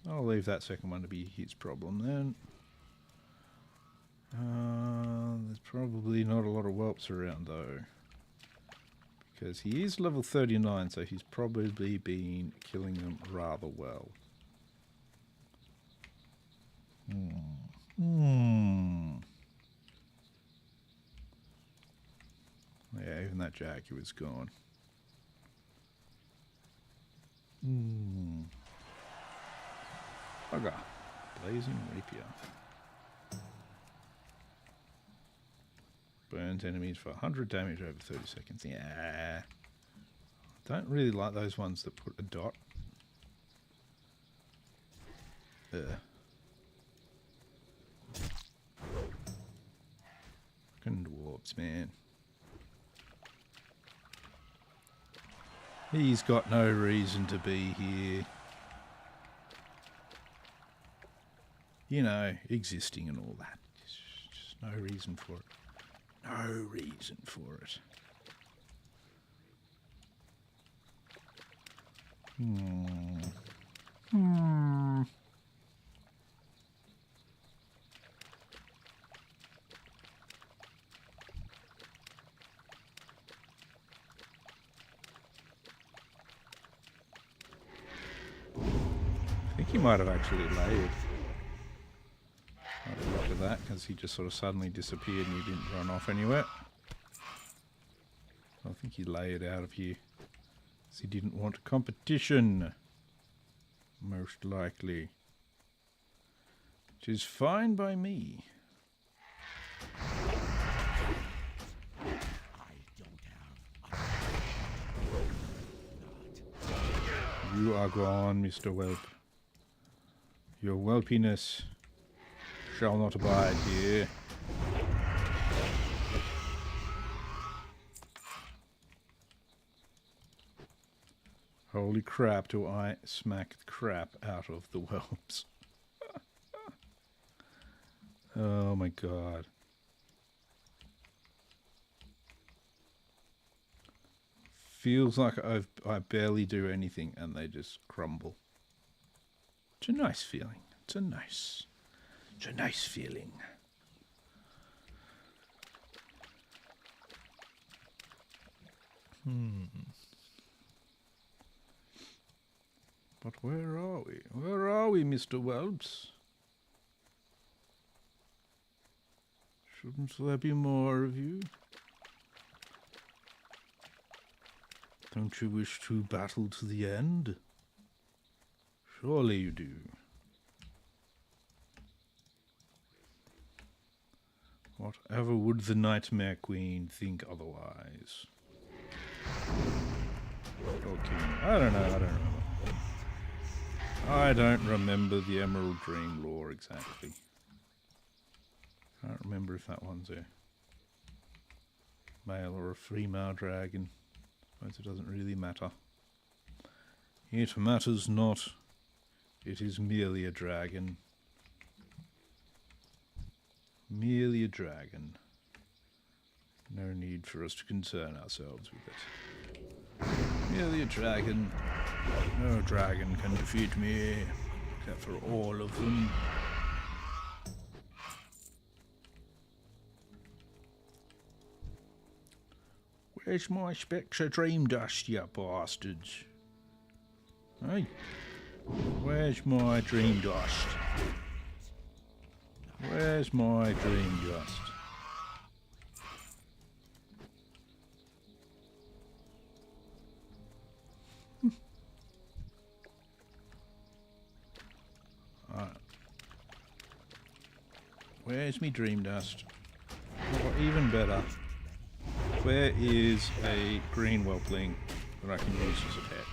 I'll leave that second one to be his problem then. There's probably not a lot of whelps around though. Because he is level 39, so he's probably been killing them rather well. Yeah, even that Jaguar's gone. Bugger. Blazing Rapier. Burns enemies for 100 damage over 30 seconds. Yeah. Don't really like those ones that put a dot. Fucking dwarves, man. He's got no reason to be here. You know, existing and all that. Just no reason for it. No reason for it. I think he might have actually layered. Look at that, because he just sort of suddenly disappeared and he didn't run off anywhere. I think he layered out of here. Because he didn't want competition. Most likely. Which is fine by me. You are gone, Mr. Whelp. Your whelpiness shall not abide here. Holy crap, do I smack the crap out of the whelps. Oh my god. Feels like I barely do anything and they just crumble. It's a nice feeling. It's a nice feeling. But where are we? Where are we, Mr. Whelps? Shouldn't there be more of you? Don't you wish to battle to the end? Surely you do. Whatever would the Nightmare Queen think otherwise? Or King? I don't know. I don't remember the Emerald Dream lore exactly. Can't remember if that one's a male or a female dragon. Suppose it doesn't really matter. It matters not. It is merely a dragon. Merely a dragon. No need for us to concern ourselves with it. Merely a dragon. No dragon can defeat me, except for all of them. Where's my Spectre Dream Dust, you bastards? Hey, where's my Dream Dust? Where's my Dream Dust? Where's me Dream Dust? Or even better, where is a green whelpling that I can use as a pet?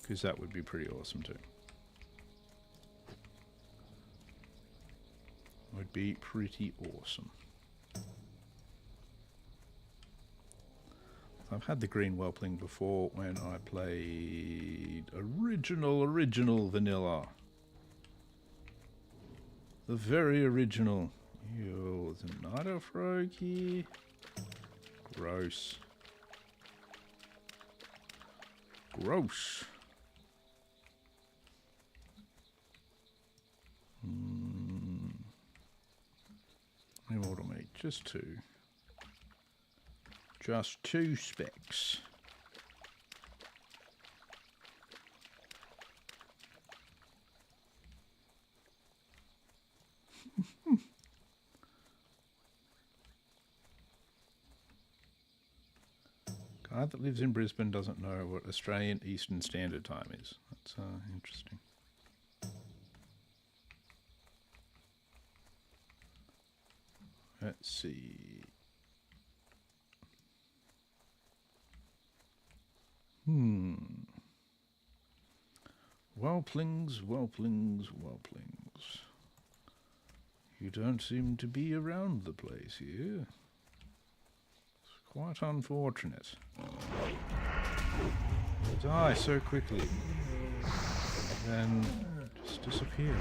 Because that would be pretty awesome too. Would be pretty awesome. I've had the green whelpling before when I played original vanilla. The very original. Ew, there's a Night Elf rogue here. Gross. Gross. How more to make? Just two. Just two specks. Guy that lives in Brisbane doesn't know what Australian Eastern Standard Time is. That's interesting. Let's see. Whelplings, whelplings, whelplings. You don't seem to be around the place here. It's quite unfortunate. They die so quickly, then just disappear.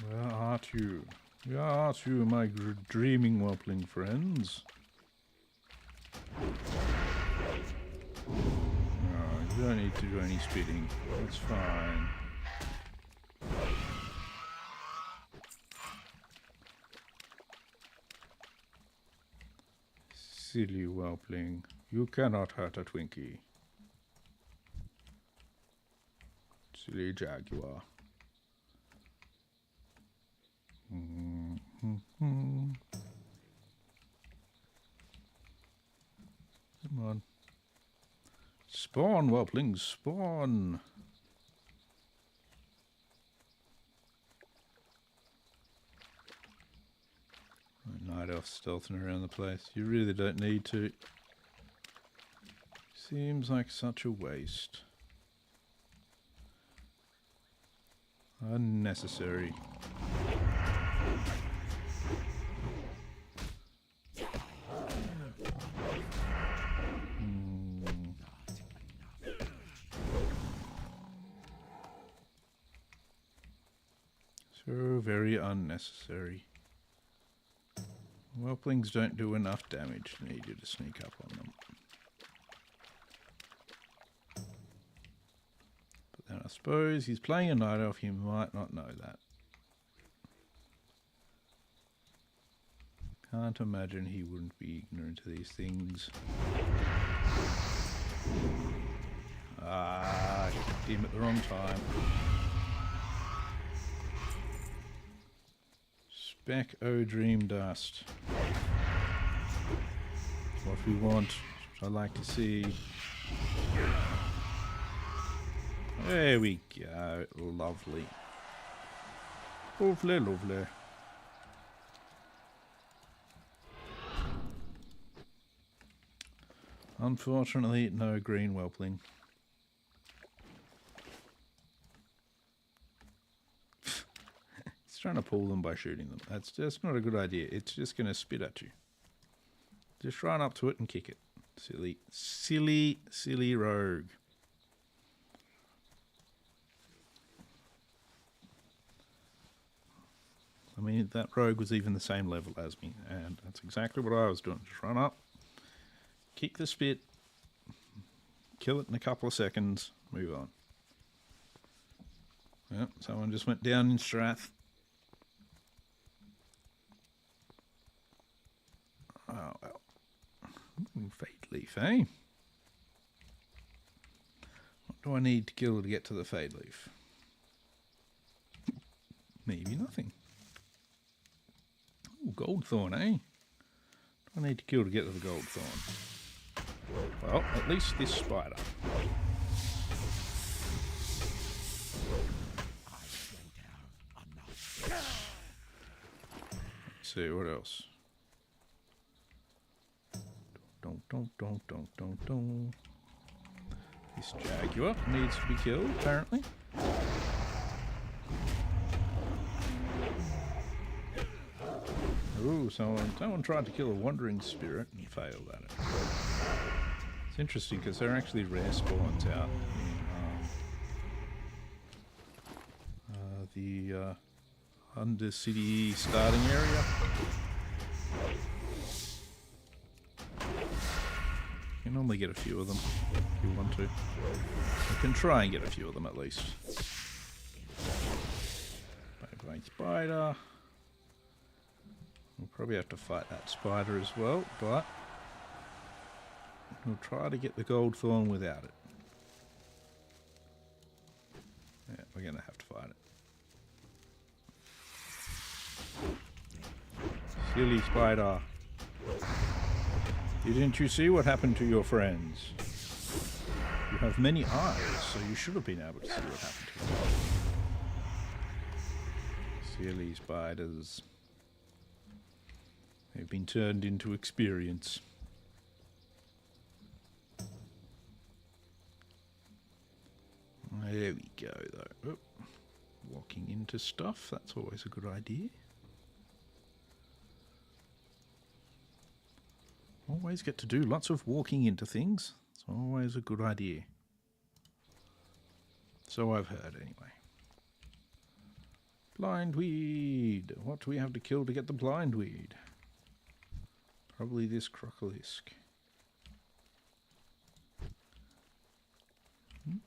Where art you? Where art you, my dreaming whelpling friends? No, you don't need to do any spitting. That's fine. Silly whelpling. You cannot hurt a Twinkie. Silly jaguar. Come on. Spawn, whelplings, spawn! Night elf stealthing around the place. You really don't need to. Seems like such a waste. Unnecessary. So very unnecessary. Whelplings don't do enough damage to need you to sneak up on them. But then I suppose he's playing a night elf, he might not know that. Can't imagine he wouldn't be ignorant of these things. Ah, hit him at the wrong time. Speck O Dream Dust. What we want, what I like to see. There we go. Lovely. Lovely, lovely. Unfortunately, no green whelpling. He's trying to pull them by shooting them. That's just not a good idea. It's just going to spit at you. Just run up to it and kick it. Silly, silly, silly rogue. I mean, that rogue was even the same level as me, and that's exactly what I was doing. Just run up, kick the spit, kill it in a couple of seconds, move on. Yep, someone just went down in Strath. Oh, well. Fade leaf, eh? What do I need to kill to get to the fade leaf? Maybe nothing. Ooh, gold thorn, eh? What do I need to kill to get to the gold thorn? Well, at least this spider. Let's see, what else? Don't. This jaguar needs to be killed, apparently. Ooh, someone tried to kill a wandering spirit and failed at it. It's interesting because there are actually rare spawns out in the Undercity starting area. You can normally get a few of them if you want to. You can try and get a few of them at least. Bang spider. We'll probably have to fight that spider as well, but we'll try to get the gold thorn without it. Yeah, we're going to have to fight it. Silly spider. Didn't you see what happened to your friends? You have many eyes, so you should have been able to see what happened to them. Silly spiders. They've been turned into experience. There we go, though. Oh, walking into stuff, that's always a good idea. Always get to do lots of walking into things. It's always a good idea. So I've heard, anyway. Blindweed. What do we have to kill to get the blindweed? Probably this crocolisk.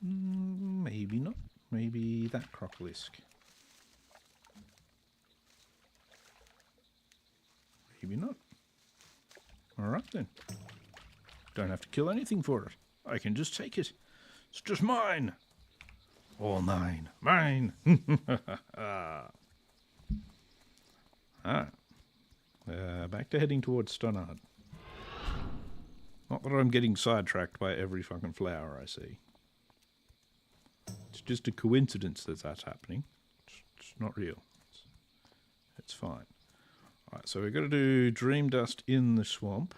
Maybe not. Maybe that crocolisk. Maybe not. Alright then. Don't have to kill anything for it. I can just take it. It's just mine. All mine. Mine. Back to heading towards Stonard. Not that I'm getting sidetracked by every fucking flower I see. It's just a coincidence that that's happening. It's not real. It's fine. Alright, so we've got to do Dream Dust in the swamp.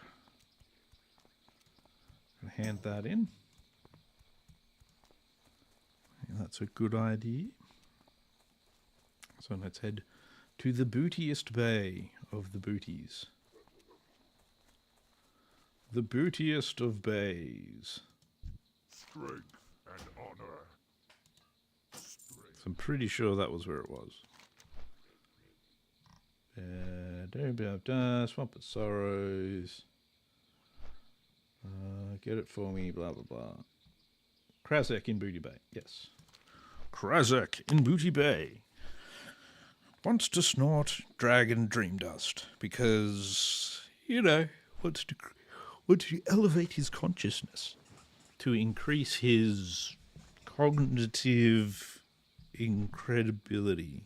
Gonna hand that in. Yeah, that's a good idea. So let's head to the bootiest bay of the booties. The bootiest of bays. Strength and honor. Strength. So I'm pretty sure that was where it was. Swamp of Sorrows. Get it for me, blah blah blah. Krazek in Booty Bay, yes. Krazek in Booty Bay wants to snort dragon dream dust because, you know, wants to elevate his consciousness to increase his cognitive incredibility.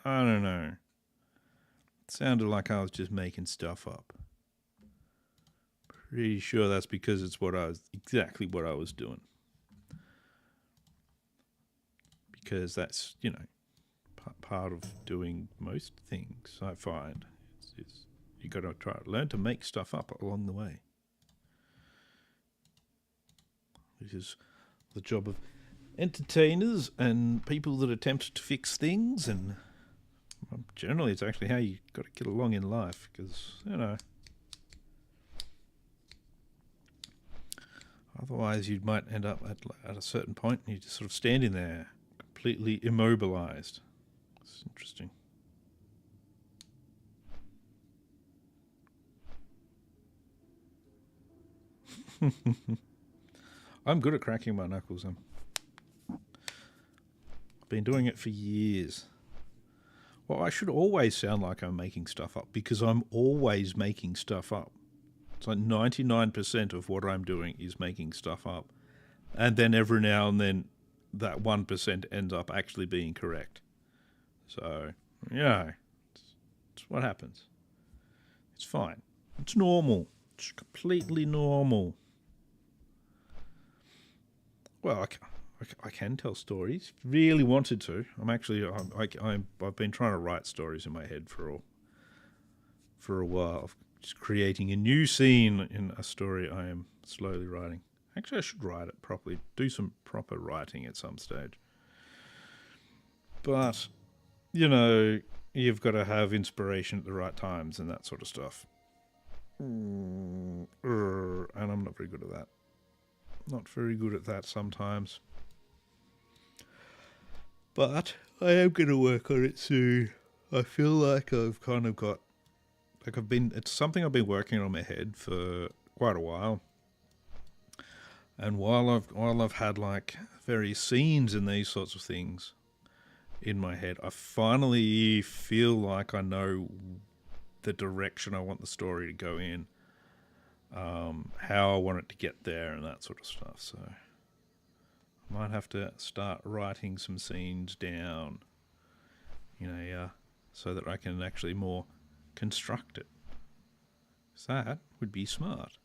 I don't know. It sounded like I was just making stuff up. Pretty sure that's because it's exactly what I was doing. Because that's, you know, part of doing most things, I find. You got to learn to make stuff up along the way. This is the job of entertainers and people that attempt to fix things, and generally it's actually how you got to get along in life, because, you know, otherwise you might end up at a certain point and you're just sort of standing there completely immobilized. It's interesting. I'm good at cracking my knuckles. I've been doing it for years. Well, I should always sound like I'm making stuff up, because I'm always making stuff up. It's like 99% of what I'm doing is making stuff up. And then every now and then that 1% ends up actually being correct. So, yeah, it's what happens. It's fine. It's normal. It's completely normal. Well, I can tell stories. Really wanted to. I've been trying to write stories in my head for a while. Just creating a new scene in a story I am slowly writing. Actually, I should write it properly. Do some proper writing at some stage. But, you know, you've got to have inspiration at the right times and that sort of stuff. And I'm not very good at that. Not very good at that sometimes. But I am going to work on it soon. I feel like I've kind of got... Like it's something I've been working on in my head for quite a while. And while I've had like various scenes and these sorts of things in my head, I finally feel like I know the direction I want the story to go in, how I want it to get there and that sort of stuff. So I might have to start writing some scenes down, so that I can actually more construct it. So that would be smart.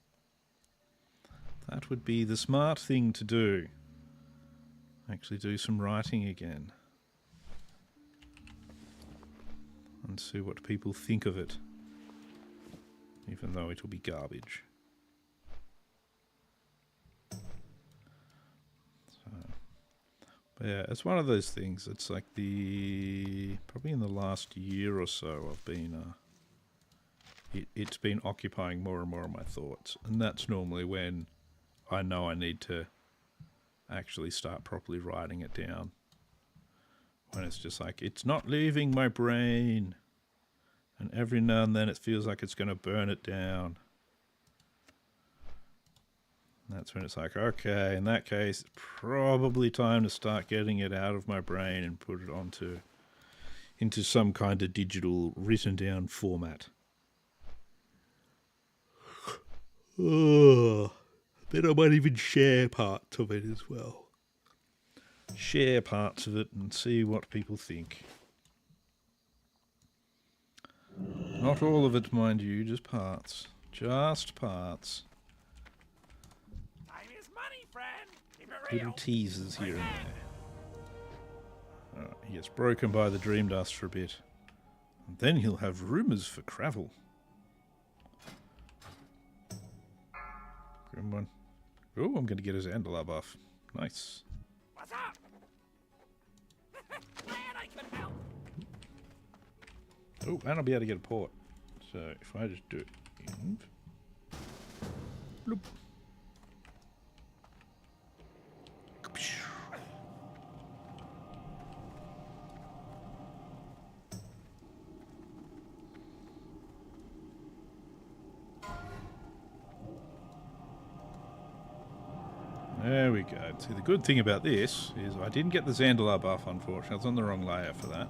That would be the smart thing to do. Actually do some writing again. And see what people think of it. Even though it'll be garbage. So, but yeah, it's one of those things. It's like probably in the last year or so I've been... It's been occupying more and more of my thoughts. And that's normally when I know I need to actually start properly writing it down. When it's just like, it's not leaving my brain. And every now and then it feels like it's going to burn it down. And that's when it's like, okay, in that case, it's probably time to start getting it out of my brain and put it into some kind of digital written down format. Oh, then I might even share parts of it as well. Share parts of it and see what people think. Not all of it, mind you, just parts. Just parts. Time is money, friend. Keep it Little real. teasers here and there. He gets broken by the dream dust for a bit. And then he'll have rumours for Cravel. Grim one. Oh, I'm going to get his Andala buff. Nice. What's up? Glad I could help. Oh, and I'll be able to get a port. So if I just do it in... Bloop. There we go. See, the good thing about this is I didn't get the Zandalar buff, unfortunately. I was on the wrong layer for that.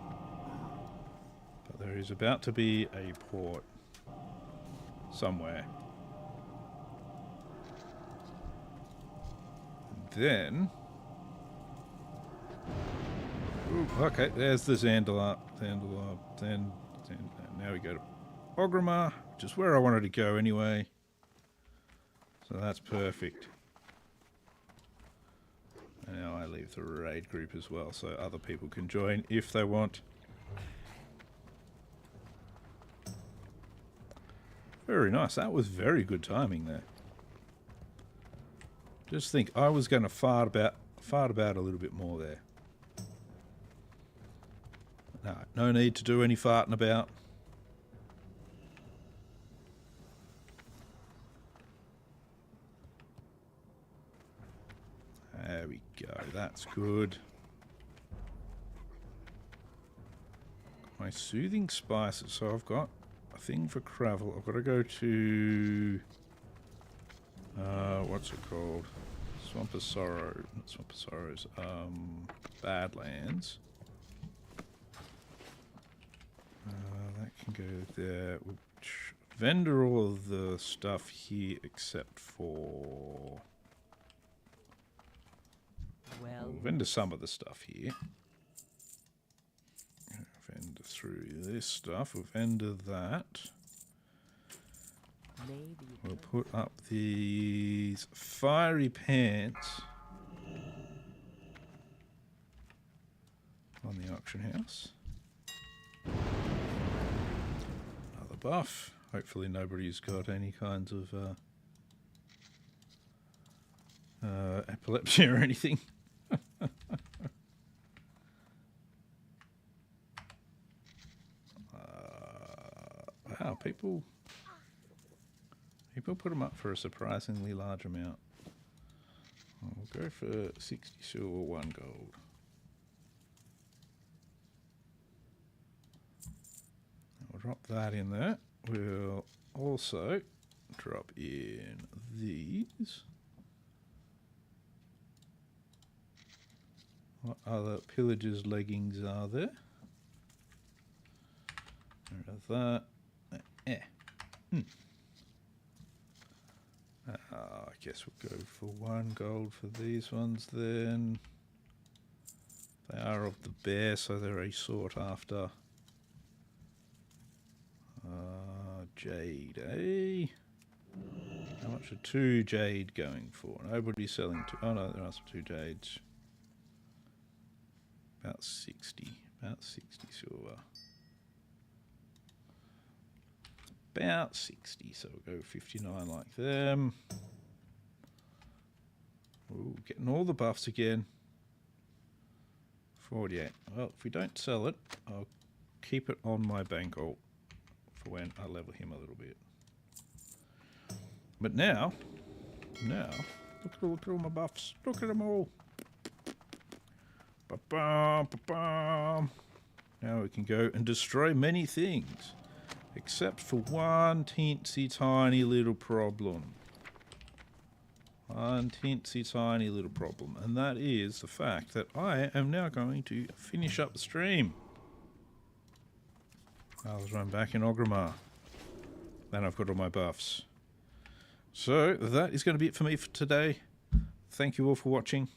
But there is about to be a port somewhere. And then... Ooh, okay, there's the Zandalar. Now we go to Orgrimmar, which is where I wanted to go anyway. So that's perfect. And now I leave the raid group as well, so other people can join if they want. Very nice. That was very good timing there. Just think, I was going to fart about a little bit more there. No need to do any farting about. There we go. That's good. My soothing spices. So I've got a thing for Cravel. I've got to go to... what's it called? Swamp of Sorrow. Not Swamp of Sorrows. Badlands. That can go there. Which vendor all of the stuff here except for... Well, We'll vendor some of the stuff here. Vendor through this stuff. We'll vendor that. maybe. We'll put up these fiery pants on the auction house. Another buff. Hopefully nobody's got any kinds of epilepsy or anything. Wow, people People put them up for a surprisingly large amount. We'll go for 60 silver, 1 gold. We'll drop that in there. We'll also drop in these. What other pillagers' leggings are there? That. I guess we'll go for 1 gold for these ones then. They are of the bear, so they're very sought after. Jade, eh? How much are 2 jade going for? Nobody's selling 2. Oh no, there are some 2 jades. About 60. About 60 silver. About 60, so we'll go 59 like them. Ooh, getting all the buffs again. 48. Well, if we don't sell it, I'll keep it on my bankroll for when I level him a little bit. But now, look at all my buffs. Look at them all. Ba-bum, ba-bum. Now we can go and destroy many things. Except for one teensy tiny little problem. One teensy tiny little problem. And that is the fact that I am now going to finish up the stream. I'll run back in Ogrimmar. Then I've got all my buffs. So that is going to be it for me for today. Thank you all for watching.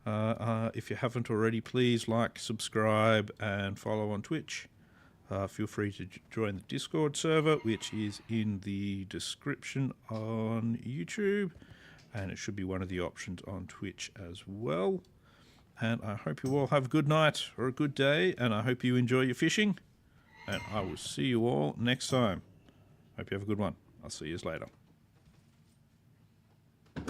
If you haven't already, please like, subscribe and follow on Twitch. Feel free to join the Discord server, which is in the description on YouTube, and it should be one of the options on Twitch as well. And I hope you all have a good night or a good day, and I hope you enjoy your fishing, and I will see you all next time. Hope you have a good one. I'll see you later.